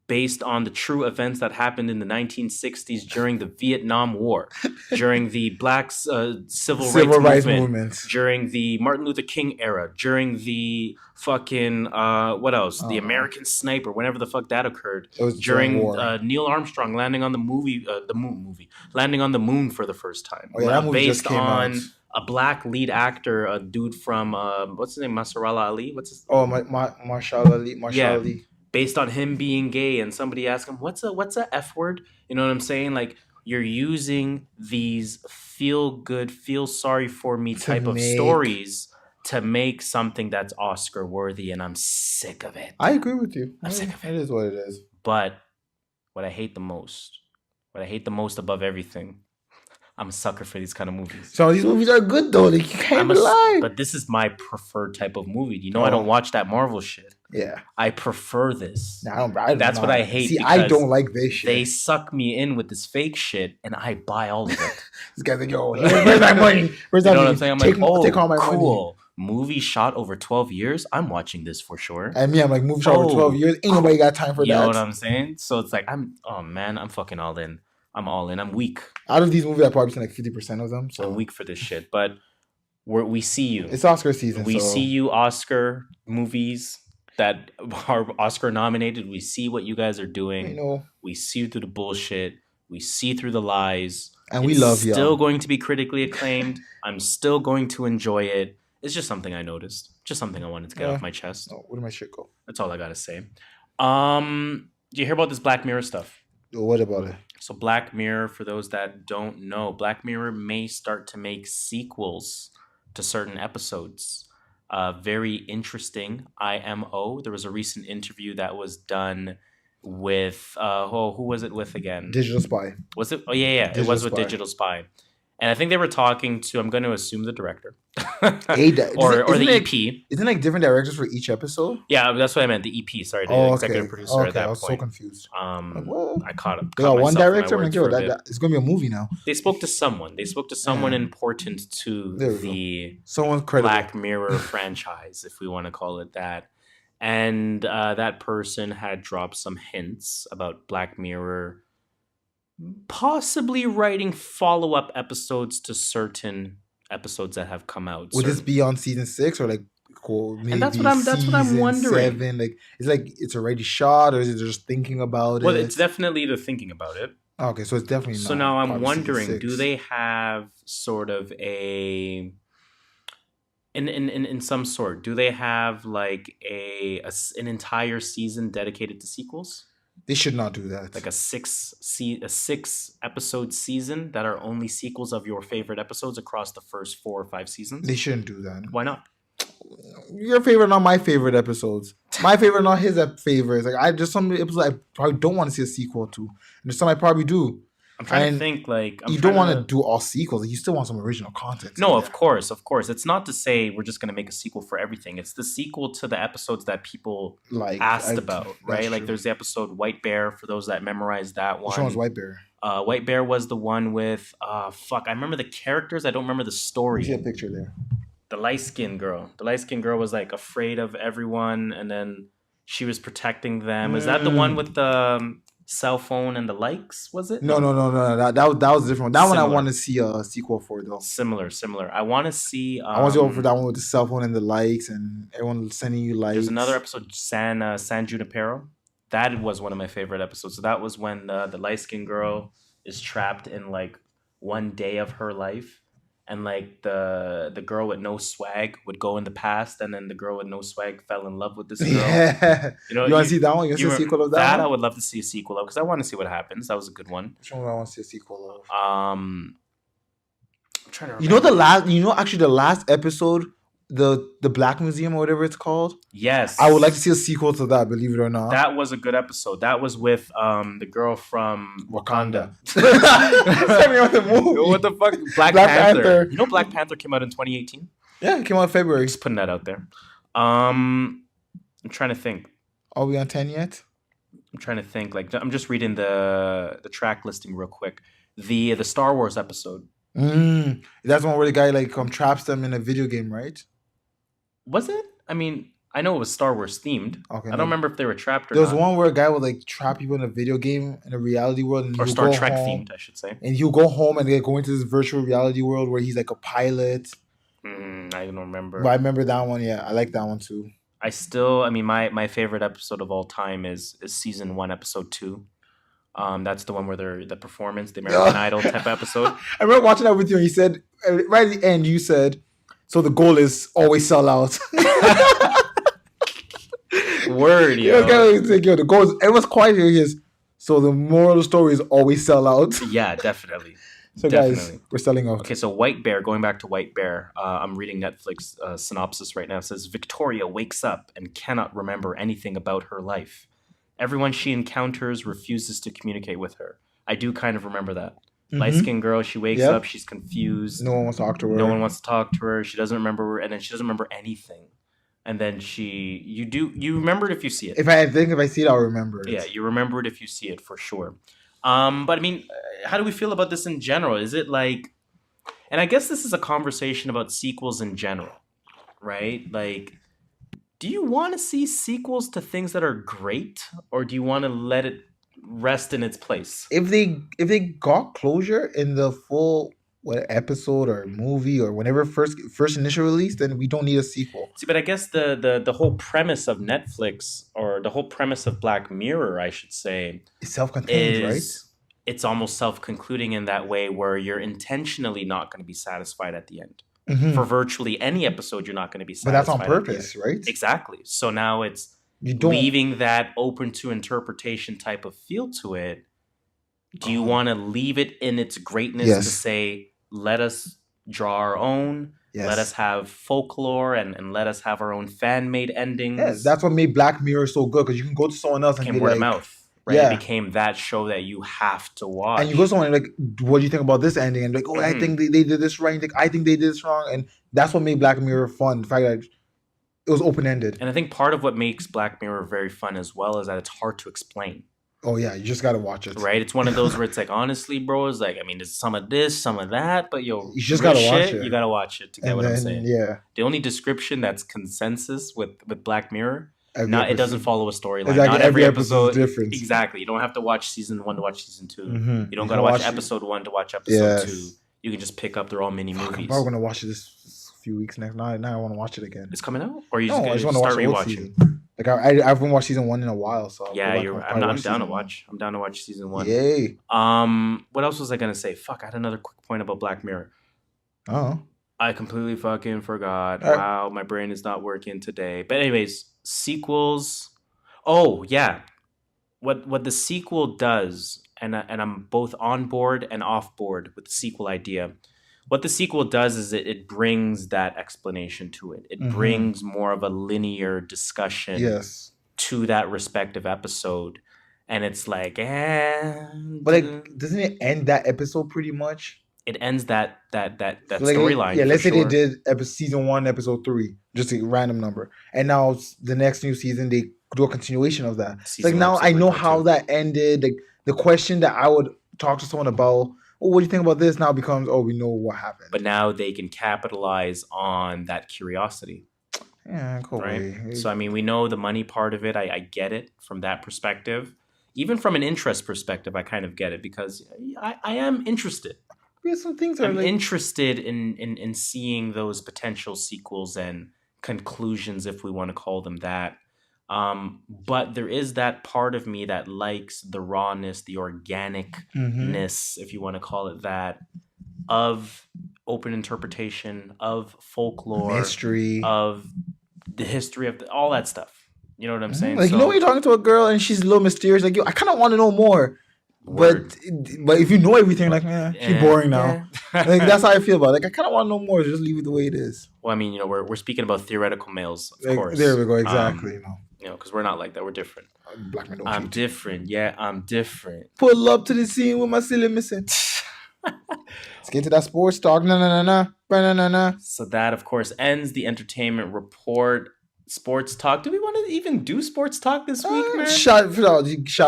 based on the true events that happened in the 1960s during the Vietnam War, during the Black Civil Rights Movement, during the Martin Luther King era, during the fucking, what else? The American Sniper, whenever the fuck that occurred. It was During war. Neil Armstrong landing on the landing on the moon for the first time. Oh, yeah, that movie just based came on out. a black lead actor, a dude from, what's his name? Masarala Ali? What's his Oh, Marshall Ali. Yeah. Ali. based on him being gay, and somebody asked him, what's a F word? You know what I'm saying? Like, you're using these feel good, feel sorry for me type of stories to make something that's Oscar worthy, and I'm sick of it. I agree with you. I'm sick of it. It is what it is. But what I hate the most above everything, I'm a sucker for these kind of movies. So these movies are good though. Like, you can't lie. But this is my preferred type of movie. You know, I don't watch that Marvel shit. Yeah. I prefer this. Nah, I don't That's know. what I hate. See, I because don't like this shit. They suck me in with this fake shit, and I buy all of it. This guy's like, yo, where's my money? Where's You that know what money? I'm saying? I'm like, Take all my money. cool. Movie shot over 12 years. I'm watching this for sure. And me, I'm like, movie shot over 12 years. Ain't nobody got time for You that. know what I'm saying? So it's like, I'm fucking all in. I'm all in. I'm weak. Out of these movies, I've probably seen like 50% of them. So I'm weak for this shit. But we see you. it's Oscar season. We so see you, Oscar movies that are Oscar nominated. We see what you guys are doing. you know, We see through the bullshit. We see through the lies. and we love you. Still going to be critically acclaimed. I'm still going to enjoy it. It's just something I noticed. Just something I wanted to get off my chest. Oh, where did my shit go? That's all I gotta say. Do you hear about this Black Mirror stuff? What about it? So Black Mirror, for those that don't know, Black Mirror may start to make sequels to certain episodes. Very interesting. IMO. There was a recent interview that was done with who was it with again? Digital Spy. Was it? Oh yeah. It Digital was with Spy. Digital Spy. And I think they were talking to, I'm going to assume, the director. Or or the it, EP. Isn't it like different directors for each episode? Yeah, that's what I meant. The EP, sorry, the Oh, executive okay. producer at that I was point. so confused. I caught him. They got one director? I'm like, yo, it's going to be a movie now. They spoke to someone. They spoke to someone important to There we the Someone's credible. Black Mirror franchise, if we want to call it that. And that person had dropped some hints about Black Mirror possibly writing follow-up episodes to certain episodes that have come out. Would this be on season 6 or like maybe And that's what I'm season wondering. 7? Like, it's already shot, or is it just thinking about Well, it? it's definitely the thinking about it. Okay, so it's definitely So not now I'm probably season wondering, 6. do they have sort of a in some sort, do they have like an entire season dedicated to sequels? They should not do that. Like a six episode season that are only sequels of your favorite episodes across the first 4 or 5 seasons? They shouldn't do that. Why not? Your favorite, not my favorite episodes. My favorite, not his favorites. Like, there's some episodes I probably don't want to see a sequel to, and there's some I probably do. I'm trying And to think like you don't want to do all sequels. You still want some original content. No, of course. It's not to say we're just going to make a sequel for everything. It's the sequel to the episodes that people like asked about, right? true. Like there's the episode White Bear, for those that memorized that one. Which one was White Bear? White Bear was the one with I remember the characters. I don't remember the You story. see a picture there. The light skinned girl. The light skinned girl was like afraid of everyone, and then she was protecting them. Is that the one with the cell phone and the likes? Was it? No. That was different. That one I Similar. want to see a sequel for though. Similar. I want to see. I want to go for that one with the cell phone and the likes and everyone sending you likes. There's another episode, San Junipero. That was one of my favorite episodes. So that was when the light skinned girl is trapped in like one day of her life, and like the girl with no swag would go in the past, and then the girl with no swag fell in love with this girl. Yeah. You know, You want to see that one? You want to see a sequel of that that one? I would love to see a sequel of, because I want to see what happens. That was a good one. Which one would I want to see a sequel of? I'm trying to remember. You know actually the last episode, the Black Museum or whatever it's called. Yes, I would like to see a sequel to that, believe it or not. That was a good episode. That was with the girl from Wakanda. Send me on the movie. What the fuck? Black Panther. You know Black Panther came out in 2018? Yeah, it came out in February. Just putting that out there. I'm trying to think. Are we on 10 yet? I'm trying to think. Like, I'm just reading the track listing real quick. The Star Wars episode. That's one where the guy like traps them in a video game, right? Was it? I mean, I know it was Star Wars themed. Okay. I don't remember if they were trapped or There was not. one where a guy would like trap people in a video game in a reality world, and Or he'll Star go Trek home, themed, I should say. and he'll go home and they go into this virtual reality world where he's like a pilot. I don't remember. But I remember that one. Yeah, I like that one too. I mean, my favorite episode of all time is season 1, episode 2. That's the one where they're the performance, the American Idol type episode. I remember watching that with you, and you said right at the end, you said, "So the goal is always sell out." Word, yo. The goal is, it was quiet here. He is, so the moral of the story is always sell out. Yeah, definitely. So guys, we're selling out. Okay, so White Bear, going back to White Bear, I'm reading Netflix synopsis right now. It says, Victoria wakes up and cannot remember anything about her life. Everyone she encounters refuses to communicate with her. I do kind of remember that. Light-skinned girl, she wakes up, she's confused. No one wants to talk to her. No one wants to talk to her. She doesn't remember, and then she doesn't remember anything. And then you remember it if you see it. If I see it, I'll remember it. Yeah, you remember it if you see it for sure. But I mean, how do we feel about this in general? Is it like, and I guess this is a conversation about sequels in general, right? Like, do you want to see sequels to things that are great, or do you want to let it rest in its place? If they got closure in the full episode or movie or whenever first initial release, then we don't need a sequel. See, but I guess the whole premise of Netflix, or the whole premise of Black Mirror, I should say, It's self-contained, right? It's almost self-concluding in that way, where you're intentionally not going to be satisfied at the end. For virtually any episode, you're not going to be satisfied. But that's on purpose, right? Exactly. So now it's leaving that open to interpretation type of feel to it. Do you want to leave it in its greatness to say, let us draw our own, let us have folklore, and let us have our own fan-made endings? Yes, that's what made Black Mirror so good, because you can go to someone else and became be word like, of mouth. Right? Yeah. It became that show that you have to watch. And you go to someone and like, what do you think about this ending? And like, I think they did this right. Like, I think they did this wrong. And that's what made Black Mirror fun. The fact that it was open-ended. And I think part of what makes Black Mirror very fun as well is that it's hard to explain. Oh, yeah. You just got to watch it. Right? It's one of those where it's like, honestly, bro, it's like, I mean, there's some of this, some of that, but you just got to watch it. You got to watch it to get what I'm saying. Yeah. The only description that's consensus with Black Mirror, It doesn't follow a storyline. Exactly. Not every episode is different. Exactly. You don't have to watch season 1 to watch season 2. You don't got to watch episode 1 to watch episode 2. You can just pick up. They're all mini movies. I'm probably going to watch it this few weeks next. Now I want to watch it again. It's coming out? Or you I just want to watch rewatching? Like I haven't watched season 1 in a while, so I'm down to watch. I'm down to watch season 1. Yay! What else was I gonna say? Fuck, I had another quick point about Black Mirror. Oh, I completely fucking forgot. Wow, my brain is not working today. But anyways, sequels. Oh yeah, what the sequel does, and I'm both on board and off board with the sequel idea. What the sequel does is it brings that explanation to it. It brings more of a linear discussion to that respective episode. And it's like, But like, doesn't it end that episode pretty much? It ends that Like, storyline. Yeah, let's say they did season 1, episode 3, just a random number. And now the next new season, they do a continuation of that. Like now I know how that ended. Like the question that I would talk to someone about oh, what do you think about this? Now becomes, oh, we know what happened. But now they can capitalize on that curiosity. Yeah, go Right. away. So, I mean, we know the money part of it. I get it from that perspective. Even from an interest perspective, I kind of get it because I am interested. We have some things that are I'm like, interested in seeing those potential sequels and conclusions, if we want to call them that. But there is that part of me that likes the rawness, the organicness, if you want to call it that, of open interpretation, of folklore, mystery, of the history of all that stuff. You know what I'm saying? like, you know, when you're talking to a girl and she's a little mysterious, like, yo, I kind of want to know more. Word. But if you know everything, like, she's boring now. Yeah. Like, that's how I feel about it. Like, I kind of want to know more. Just leave it the way it is. Well, I mean, you know, we're speaking about theoretical males, of Like, course. there we go. Exactly. You know, because we're not like that. We're different. Black men don't I'm cheat. different. Yeah, I'm different. Pull up to the scene with my silly missing. Let's get to that sports talk. No. So that, of course, ends the entertainment report. Sports talk. Do we want to even do sports talk this week, man? Shout out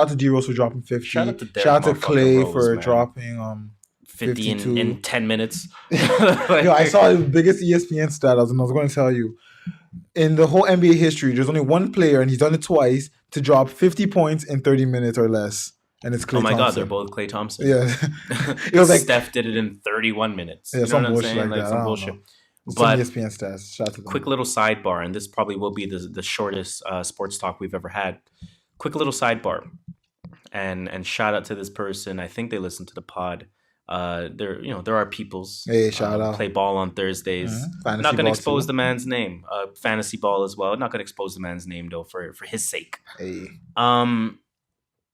to D Rose for dropping 50. Shout out to Derrick Shout out to motherfucking Klay Rose, for man. dropping 50 in 10 minutes. Yo, I saw the biggest ESPN stat, and I was going to tell you. In the whole NBA history, there's only one player, and he's done it twice, to drop 50 points in 30 minutes or less. And it's Klay Oh my Thompson. God, they're both Klay Thompson. Yeah. It was like Steph did it in 31 minutes. Yeah, You know some what I'm bullshit saying? like that. I Some don't bullshit. know. But some ESPN stats. Shout out to them. quick little sidebar, and this probably will be the shortest sports talk we've ever had. Quick little sidebar, and shout out to this person. I think they listen to the pod. There are peoples. Hey, shout out. Play ball on Thursdays. Fantasy Not going to ball expose too. the man's name. Fantasy ball as well. Not going to expose the man's name though for his sake. Hey.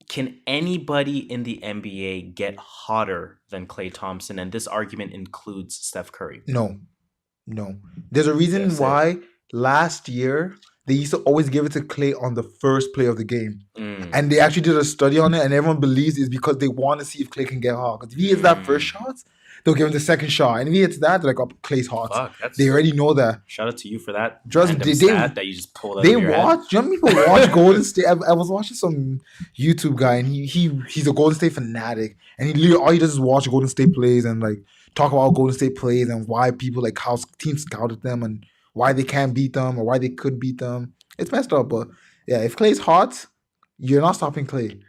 Can anybody in the NBA get hotter than Klay Thompson? And this argument includes Steph Curry. No. There's a reason Yes, why last year they used to always give it to Klay on the first play of the game. And they actually did a study on it, and everyone believes it's because they want to see if Klay can get hot. Because if he hits that first shot, they'll give him the second shot. And if he hits that, they're like, oh, Klay's hot. Fuck, They already know that. Shout out to you for that. Just- Random they- stat that you just pulled out They of your head. watch. You know, people watch Golden State. I was watching some YouTube guy, and he's a Golden State fanatic, and he literally all he does is watch Golden State plays and like talk about Golden State plays and why people like how teams scouted them and why they can't beat them or why they could beat them. It's messed up, but yeah, if Klay's hot, you're not stopping Klay.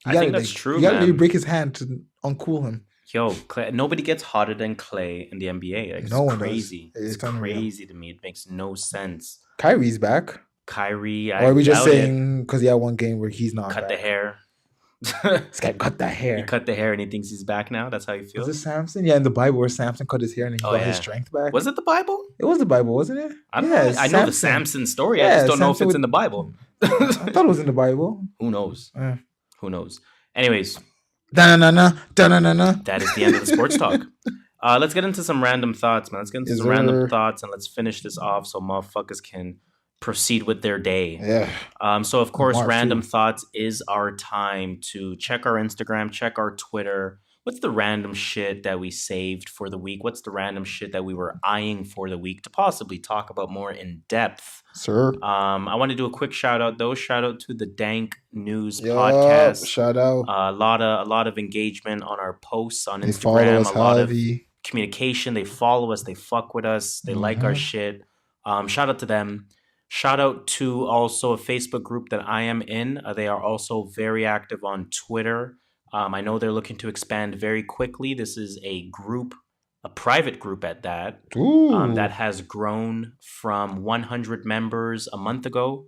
I think that's true, You gotta man. really break his hand to uncool him. Yo, Klay, nobody gets hotter than Klay in the NBA. Like, No one it's does. crazy. It's It's unreal. crazy to me. It makes no sense. Kyrie's back. Kyrie, Or are we just doubt it. saying because he had one game where he's not Cut back? the hair. This guy cut that hair. He cut the hair and he thinks he's back now. That's how he feels. Was it Samson? Yeah, in the Bible where Samson cut his hair and he Oh, got his yeah. strength back. Was it the Bible? It was the Bible, wasn't it? I don't Yeah, know. I know the Samson. Samson story. I Yeah, just don't know if Samson it's would- in the Bible. I thought it was in the Bible. Who knows? Yeah. Who knows? Anyways, Da-na-na-na. that is the end of the sports talk. Let's get into some random thoughts, man. Let's get into Is some random there- thoughts and let's finish this off so motherfuckers can proceed with their day. Yeah. So, of course, March Random too. Thoughts is our time to check our Instagram, check our Twitter. What's the random shit that we saved for the week? What's the random shit that we were eyeing for the week to possibly talk about more in depth? Sir. I want to do a quick shout out, though. Shout out to the Dank News Yo, podcast. shout out. A lot of engagement on our posts on They follow Instagram. us A lot of heavy. communication. They follow us. They fuck with us. They like our shit. Shout out to them. Shout out to also a Facebook group that I am in. They are also very active on Twitter. I know they're looking to expand very quickly. This is a group, a private group at that, Ooh. that has grown from 100 members a month ago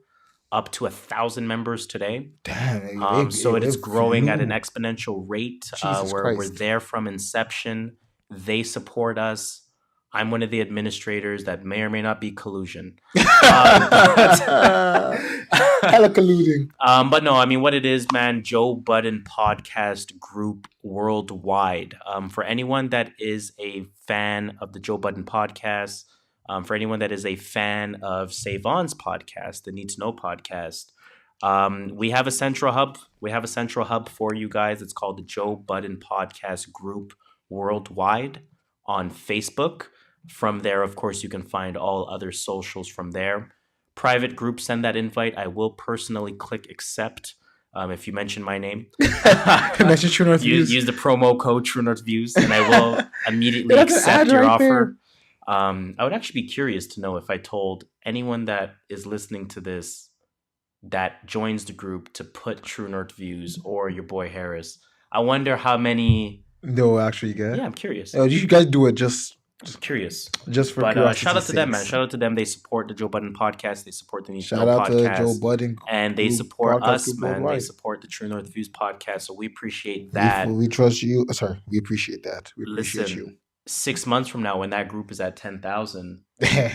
up to 1,000 members today. Damn. So it is growing at an exponential rate. Jesus We're Christ. there from inception. They support us. I'm one of the administrators. That may or may not be collusion. Hella colluding. But no, I mean, what it is, man, Joe Budden podcast group worldwide. For anyone that is a fan of the Joe Budden podcast, for anyone that is a fan of Savon's podcast, the Need to Know podcast, we have a central hub. We have a central hub for you guys. It's called the Joe Budden podcast group worldwide on Facebook. From there, of course, you can find all other socials from there. Private group, send that invite. I will personally click accept. If you mention my name, Mention True North Views. use the promo code True North Views, and I will immediately That's an accept ad your right offer. I would actually be curious to know if I told anyone that is listening to this that joins the group to put True North Views or your boy Harris. I wonder how many They'll actually get. Yeah, I'm curious. Yo, you guys do it just curious. for But curiosity's shout out to them, man. sakes. Shout out to them. They support the Joe Budden podcast. They support the Need to Shout Know out podcast. to Joe Budden. And they group, support podcast us, group man. They worldwide. support the True North Views podcast. So we appreciate that. We trust you. Sorry, we appreciate that. We appreciate Listen, 6 months from now, when that group is at 10,000 you.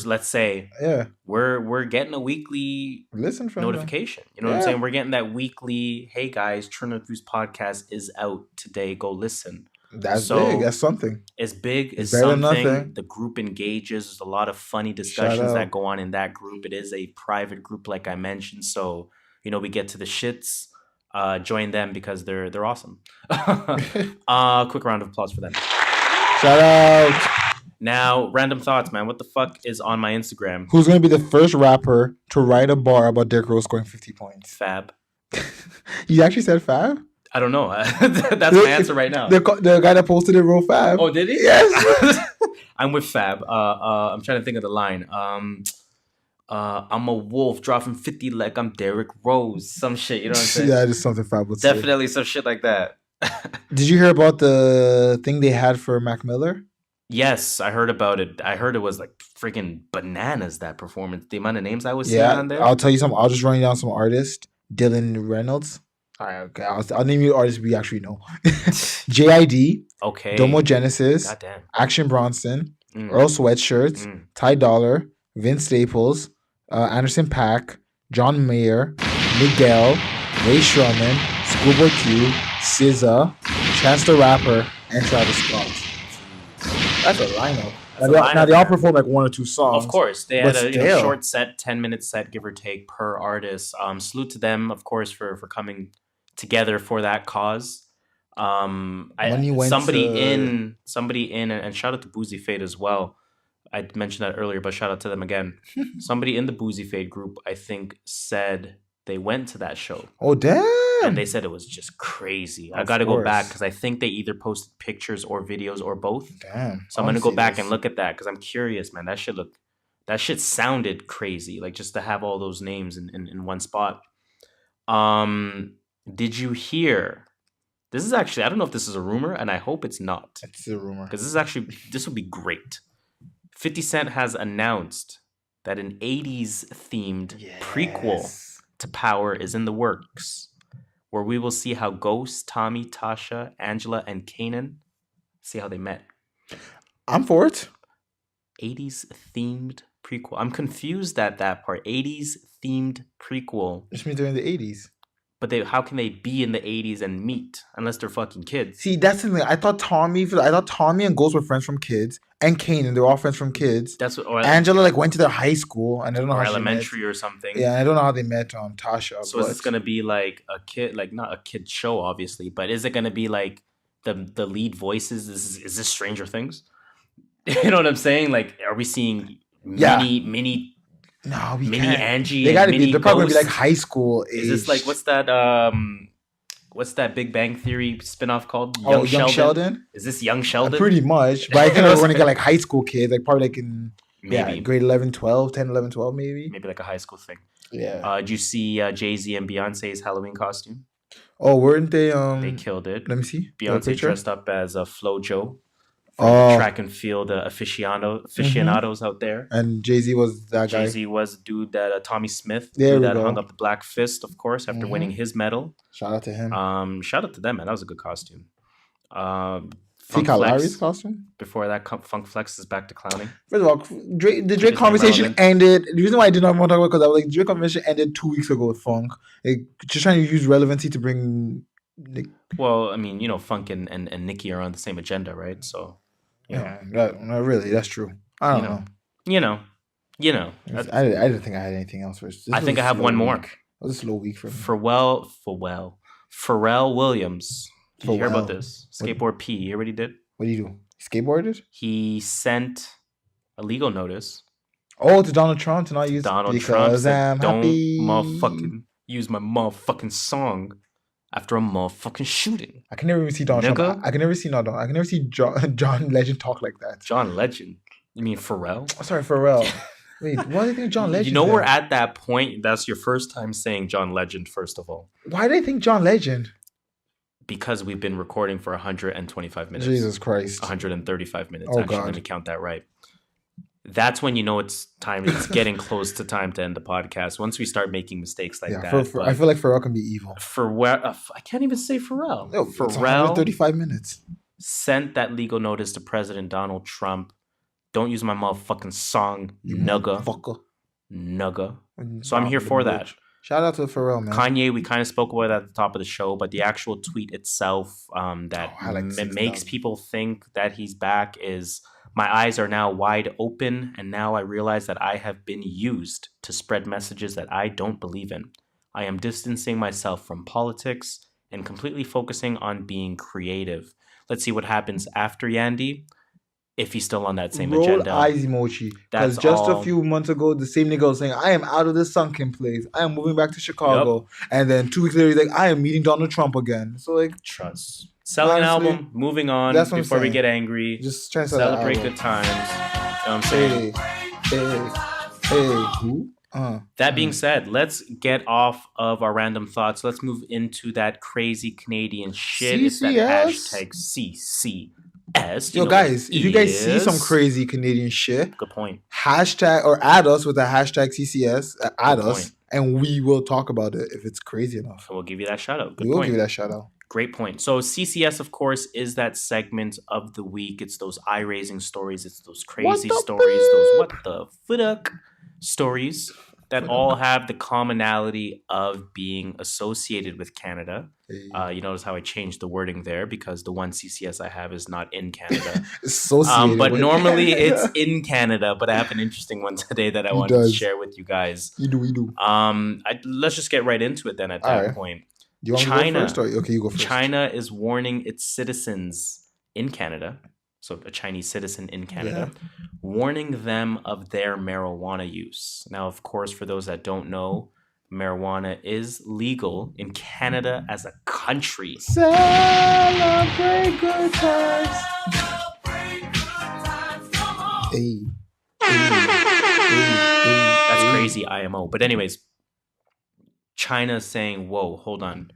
let's say, Yeah. we're getting a weekly Listen from them. notification. You know what I'm Yeah. saying? We're getting that weekly, hey guys, True North Views podcast is out today. Go listen. That's So- big. That's something. It's big. It's better than something. nothing. The group engages. There's a lot of funny discussions out. that go on in that group. It is a private group, like I mentioned. So, we get to the shits. Join them because they're awesome. Quick round of applause for them. Shout out. Now, random thoughts, man. What the fuck is on my Instagram? Who's going to be the first rapper to write a bar about Derrick Rose scoring 50 points? Fab. You actually said Fab? I don't know. That's my answer right now. The guy that posted it wrote Fab. Oh, did he? Yes. I'm with Fab. I'm trying to think of the line. I'm a wolf dropping 50 like I'm Derrick Rose. Some shit, you know what I'm saying? Yeah, just something Fab would say. Definitely some shit like that. Did you hear about the thing they had for Mac Miller? Yes, I heard about it. I heard it was like freaking bananas, that performance. The amount of names I was seeing Yeah, on there. I'll tell you something. I'll just run you down some artists. Dylan Reynolds. All right, okay. I'll name you artists we actually know. JID, Okay. Domo Genesis, Goddamn. Action Bronson, Mm. Earl Sweatshirts, Mm. Ty Dollar, Vince Staples, Anderson Paak, John Mayer, Miguel, Ray Sherman, Schoolboy Q, SZA, Chance the Rapper, and Travis Scott. That's a lineup. Now they all perform like one or two songs. Of course, they had But a still. short set, 10-minute set, give or take, per artist. Salute to them, of course, for coming together for that cause. Money went somebody to- in, and shout out to Boozy Fade as well. I mentioned that earlier, but shout out to them again. Somebody in the Boozy Fade group, I think, said they went to that show. Oh damn! And they said it was just crazy. I Of got to go course. back because I think they either posted pictures or videos or both. Damn. So I'm gonna go back and look at that because I'm curious, man. That shit sounded crazy. Like just to have all those names in one spot. Did you hear? This is actually, I don't know if this is a rumor, and I hope it's not, It's a rumor. because this would be great. 50 Cent has announced that an 80s themed prequel to Power is in the works, where we will see how Ghost, Tommy, Tasha, Angela, and Kanan see how they met. I'm for it. 80s themed prequel. I'm confused at that part. 80s themed prequel. Just means they're in the 80s. But how can they be in the 80s and meet unless they're fucking kids? See, that's the thing. I thought Tommy and Ghost were friends from kids, and Kanan, they're all friends from kids. That's what, or, Angela like went to their high school, and I don't know or how elementary or something. she met. Yeah, I don't know how they met Tasha. So is this gonna be like a kid, like not a kid show, obviously, but is it gonna be like the lead voices? Is this Stranger Things? You know what I'm saying? Like, are we seeing mini No, we mini can't. Angie? They gotta and be. mini They're probably gonna be Ghost? like high school age. Is this like what's that Big Bang Theory spinoff called? Young Sheldon? Is this Young Sheldon? Pretty much. But I think we're gonna get like high school kids, like probably like in Maybe. grade 11, 12, 10, 11, 12 maybe. Maybe like a high school thing. Yeah. Did you see Jay-Z and Beyonce's Halloween costume? Oh, weren't they? They killed it. Let me see. Beyonce dressed up as a Flojo. Oh, Track and field aficionados out there. and Jay-Z was that guy. Jay-Z was the dude that Tommy Smith, There dude we that go. hung up the black fist, of course, after winning his medal. Shout out to him. Shout out to them, man. That was a good costume. See Funk Kyle Flex, Lowry's costume? before that, Funk Flex is back to clowning. First of all, the Drake It's conversation irrelevant. ended. The reason why I did not want to talk about because I was like, Drake conversation ended 2 weeks ago with Funk. Like, just trying to use relevancy to bring. Well, I mean, Funk and Nicki are on the same agenda, right? So, Not really. That's true. I don't know. I didn't think I had anything else. I think I have one more. It was a slow week for me. Pharrell Williams. Did you hear about Pharrell. this? Skateboard P. You hear what he did? What do you do? Skateboarded? He sent a legal notice. Oh, to Donald Trump to not use Donald because Trump said, I'm "Don't happy." motherfucking use my motherfucking song after a motherfucking shooting. I can never even see Donald Trump. I can never see John Legend talk like that. John Legend? You mean Pharrell? Sorry, Pharrell. Wait, why do they think John Legend? You know, we're at that point. That's your first time saying John Legend, first of all. Why do they think John Legend? Because we've been recording for 125 minutes. Jesus Christ. 135 minutes. Oh, Actually, God. let me count that right. That's when you know it's time. It's getting close to time to end the podcast. Once we start making mistakes like that. I feel like Pharrell can be evil. I can't even say Pharrell. No, Pharrell 35 minutes. sent that legal notice to President Donald Trump. Don't use my motherfucking song, You nugga. motherfucker. Nugga. So I'm here for that. Shout out to Pharrell, man. Kanye, we kind of spoke about it at the top of the show, but the actual tweet itself makes people think that he's back is, my eyes are now wide open, and now I realize that I have been used to spread messages that I don't believe in. I am distancing myself from politics and completely focusing on being creative. Let's see what happens after Yandhi. If he's still on that same agenda. Eyes emoji. Because just a few months ago, the same nigga was saying, I am out of this sunken place. I am moving back to Chicago. Yep. And then 2 weeks later, he's like, I am meeting Donald Trump again. So, like, trust. Selling honestly, an album, moving on before we get angry. Just trying to celebrate good times. You know what I'm saying? Who? That being said, let's get off of our random thoughts. Let's move into that crazy Canadian shit. CCS? It's that hashtag CCS. Yo, guys, if you guys see some crazy Canadian shit, good point. Hashtag or add us with the hashtag CCS. Add us, and we will talk about it if it's crazy enough. We'll give you that shout out. Good we will point. give you that shout out. Great point. So CCS, of course, is that segment of the week. It's those eye-raising stories. It's those crazy stories. Those what the fuck stories that all have the commonality of being associated with Canada. You notice how I changed the wording there because the one CCS I have is not in Canada. But normally it's in Canada. But I have an interesting one today that I wanted to share with you guys. We do. Let's just get right into it then at that point. Do you want to go first? Okay, you go first. China is warning its citizens in Canada, so a Chinese citizen in Canada, warning them of their marijuana use. Now, of course, for those that don't know, marijuana is legal in Canada as a country. Celebrate good times. Hey. That's crazy, IMO. But anyways, China is saying, whoa, hold on.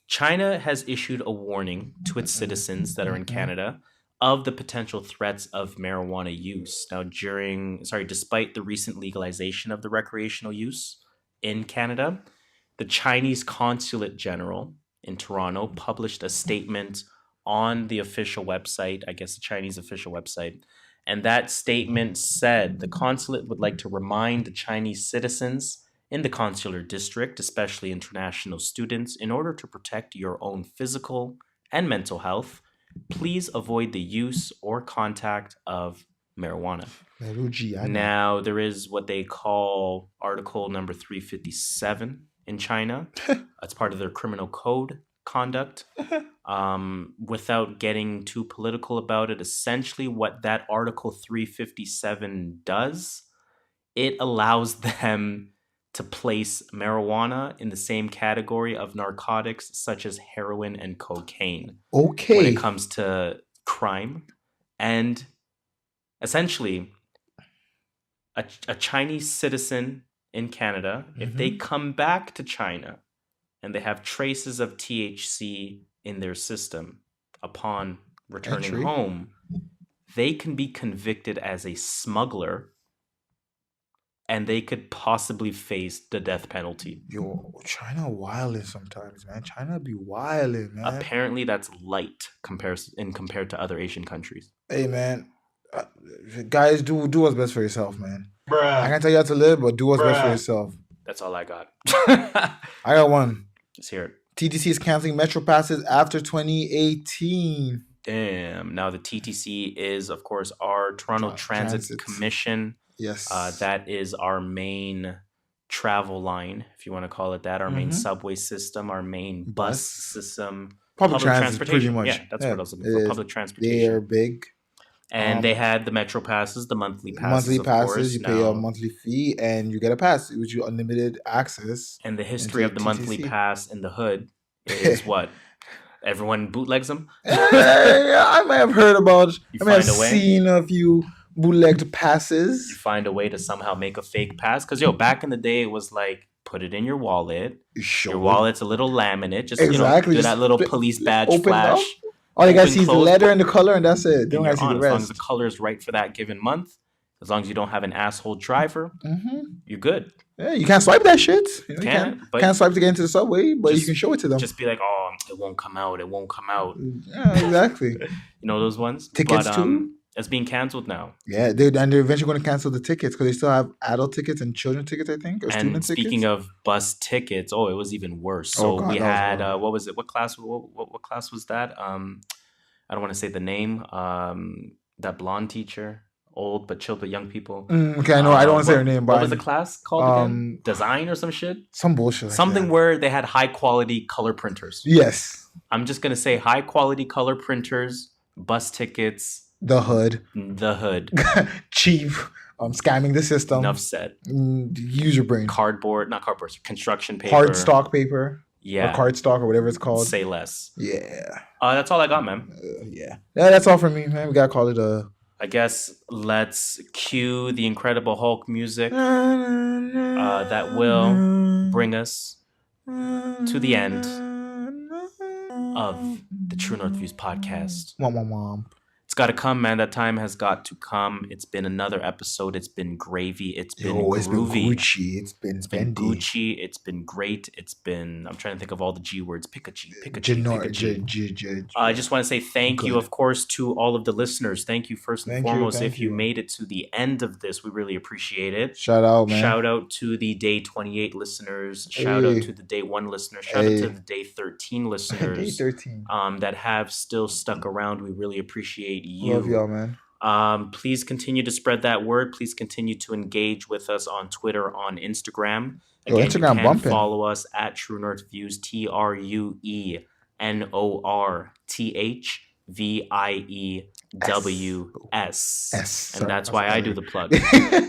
China has issued a warning to its citizens that are in Canada of the potential threats of marijuana use. Now, despite the recent legalization of the recreational use in Canada, the Chinese Consulate General in Toronto published a statement on the official website, I guess the Chinese official website, and that statement said the consulate would like to remind the Chinese citizens in the consular district, especially international students, in order to protect your own physical and mental health, please avoid the use or contact of marijuana. Now, there is what they call Article number 357 in China. It's part of their criminal code conduct. Without getting too political about it, essentially what that Article 357 does, it allows them to place marijuana in the same category of narcotics such as heroin and cocaine. Okay. When it comes to crime. And essentially, a Chinese citizen in Canada, if they come back to China and they have traces of THC in their system upon returning home, they can be convicted as a smuggler and they could possibly face the death penalty. Yo, China wildin' sometimes, man. China be wildin', man. Apparently, that's light compared to other Asian countries. Hey, man. Guys, do what's best for yourself, man. Bruh. I can't tell you how to live, but do what's best for yourself. That's all I got. I got one. Let's hear it. TTC is canceling Metro passes after 2018. Damn. Now, the TTC is, of course, our Toronto Transit Commission. Yes. That is our main travel line, if you want to call it that, our main subway system, our main bus system. Public transportation. Pretty much. Yeah, that's what I was looking for. Public transportation. They are big. And they had the Metro passes, the monthly passes. Monthly of passes, course, you pay a monthly fee and you get a pass, which you unlimited access. And the history into of the monthly TTC. pass in the hood is what? Everyone bootlegs them? Yeah, I may have heard about. I may have find a way? seen a few bootlegged passes. You find a way to somehow make a fake pass. Because, back in the day, it was like, put it in your wallet. Sure. Your wallet's a little laminate. Just, Exactly. do Just that little police badge open it up. flash. All you gotta Open, see is the close, letter and the color, and that's it. They don't and gotta see you're the on. As long as rest. the color is right for that given month, as long as you don't have an asshole driver, you're good. Yeah, you can't swipe that shit. You But can't swipe to get into the subway, but you just- can show it to them. Just be like, oh, it won't come out. It won't come out. Yeah, exactly. You know those ones? Tickets but, too? It's being canceled now. Yeah, they're eventually going to cancel the tickets because they still have adult tickets and children tickets, I think, or student And tickets. speaking of bus tickets, it was even worse. So God, we that was had horrible. what was it? What class? What class was that? I don't want to say the name. That blonde teacher, old but chill but young people. Okay, I know. I don't want to say her name, but What was the class called again? Design or some shit? some bullshit. Like Something that. where they had high quality color printers. Yes, I'm just gonna say high quality color printers, bus tickets, the hood, the hood. cheap, scamming the system. Enough said. Use your brain. Not cardboard, construction paper. Hard stock paper. Yeah. Or card stock or whatever it's called. Say less. Yeah. That's all I got, man. Yeah. That's all for me, man. We gotta call it a. I guess let's cue the Incredible Hulk music that will bring us to the end of the True North Views podcast. Mom. It's got to come, man. That time has got to come. It's been another episode. It's been gravy. It's been groovy. It's been Gucci. It's been bendy. Gucci. It's been great. It's been. I'm trying to think of all the G words. Pick a G. I just want to say thank you, of course, to all of the listeners. Thank you first and foremost. If you made it to the end of this, we really appreciate it. Shout out, man. Shout out to the day 28 listeners. Shout out to the day 1 listeners. Shout out to the day 13 listeners. Day 13. That have still stuck around. We really appreciate you. Love y'all, man. Please continue to spread that word. Please continue to engage with us on Twitter, on Instagram. Again, Instagram you can bumping. follow us at True North Views, TrueNorthViews. And that's why I do the plug.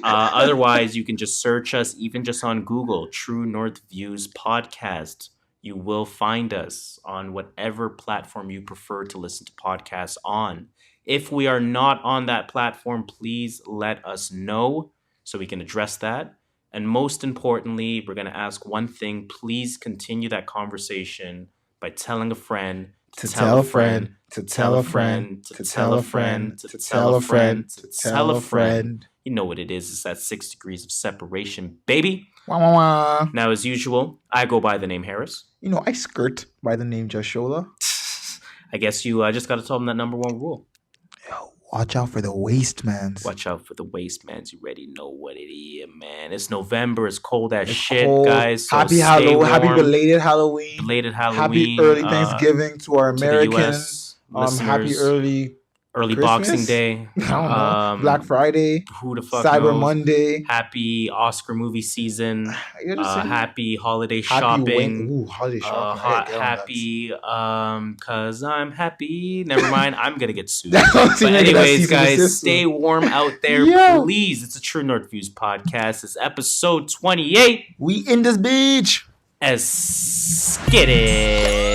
Otherwise, you can just search us, even just on Google, True North Views Podcast. You will find us on whatever platform you prefer to listen to podcasts on. If we are not on that platform, please let us know so we can address that. And most importantly, we're going to ask one thing. Please continue that conversation by telling a friend to tell a friend to tell a friend to tell a friend to tell a friend to tell a friend. You know what it is. It's that 6 degrees of separation, baby. Wah. Now, as usual, I go by the name Harris. You know, I skirt by the name JustShola. I guess you just got to tell them that number one rule. Yo, watch out for the waste, man. Watch out for the waste, man. You already know what it is, man. It's November. It's cold as It's shit, cold. guys. So Happy stay Halloween. warm. Happy belated Halloween. Belated Happy Halloween. early Thanksgiving to our to the American. US listeners. Happy early Christmas? Boxing Day. I don't know. Black Friday. Who the fuck Cyber knows? Monday. Happy Oscar movie season. You gotta say- Happy holiday Happy shopping. Ooh, holiday shopping. Happy, cause I'm happy. Never mind, I'm gonna get sued. That's what I'm But saying, that anyways, cease and guys, desist. stay warm out there, Yeah. please. It's a True North Views podcast. It's episode 28. We in this beach. As get it.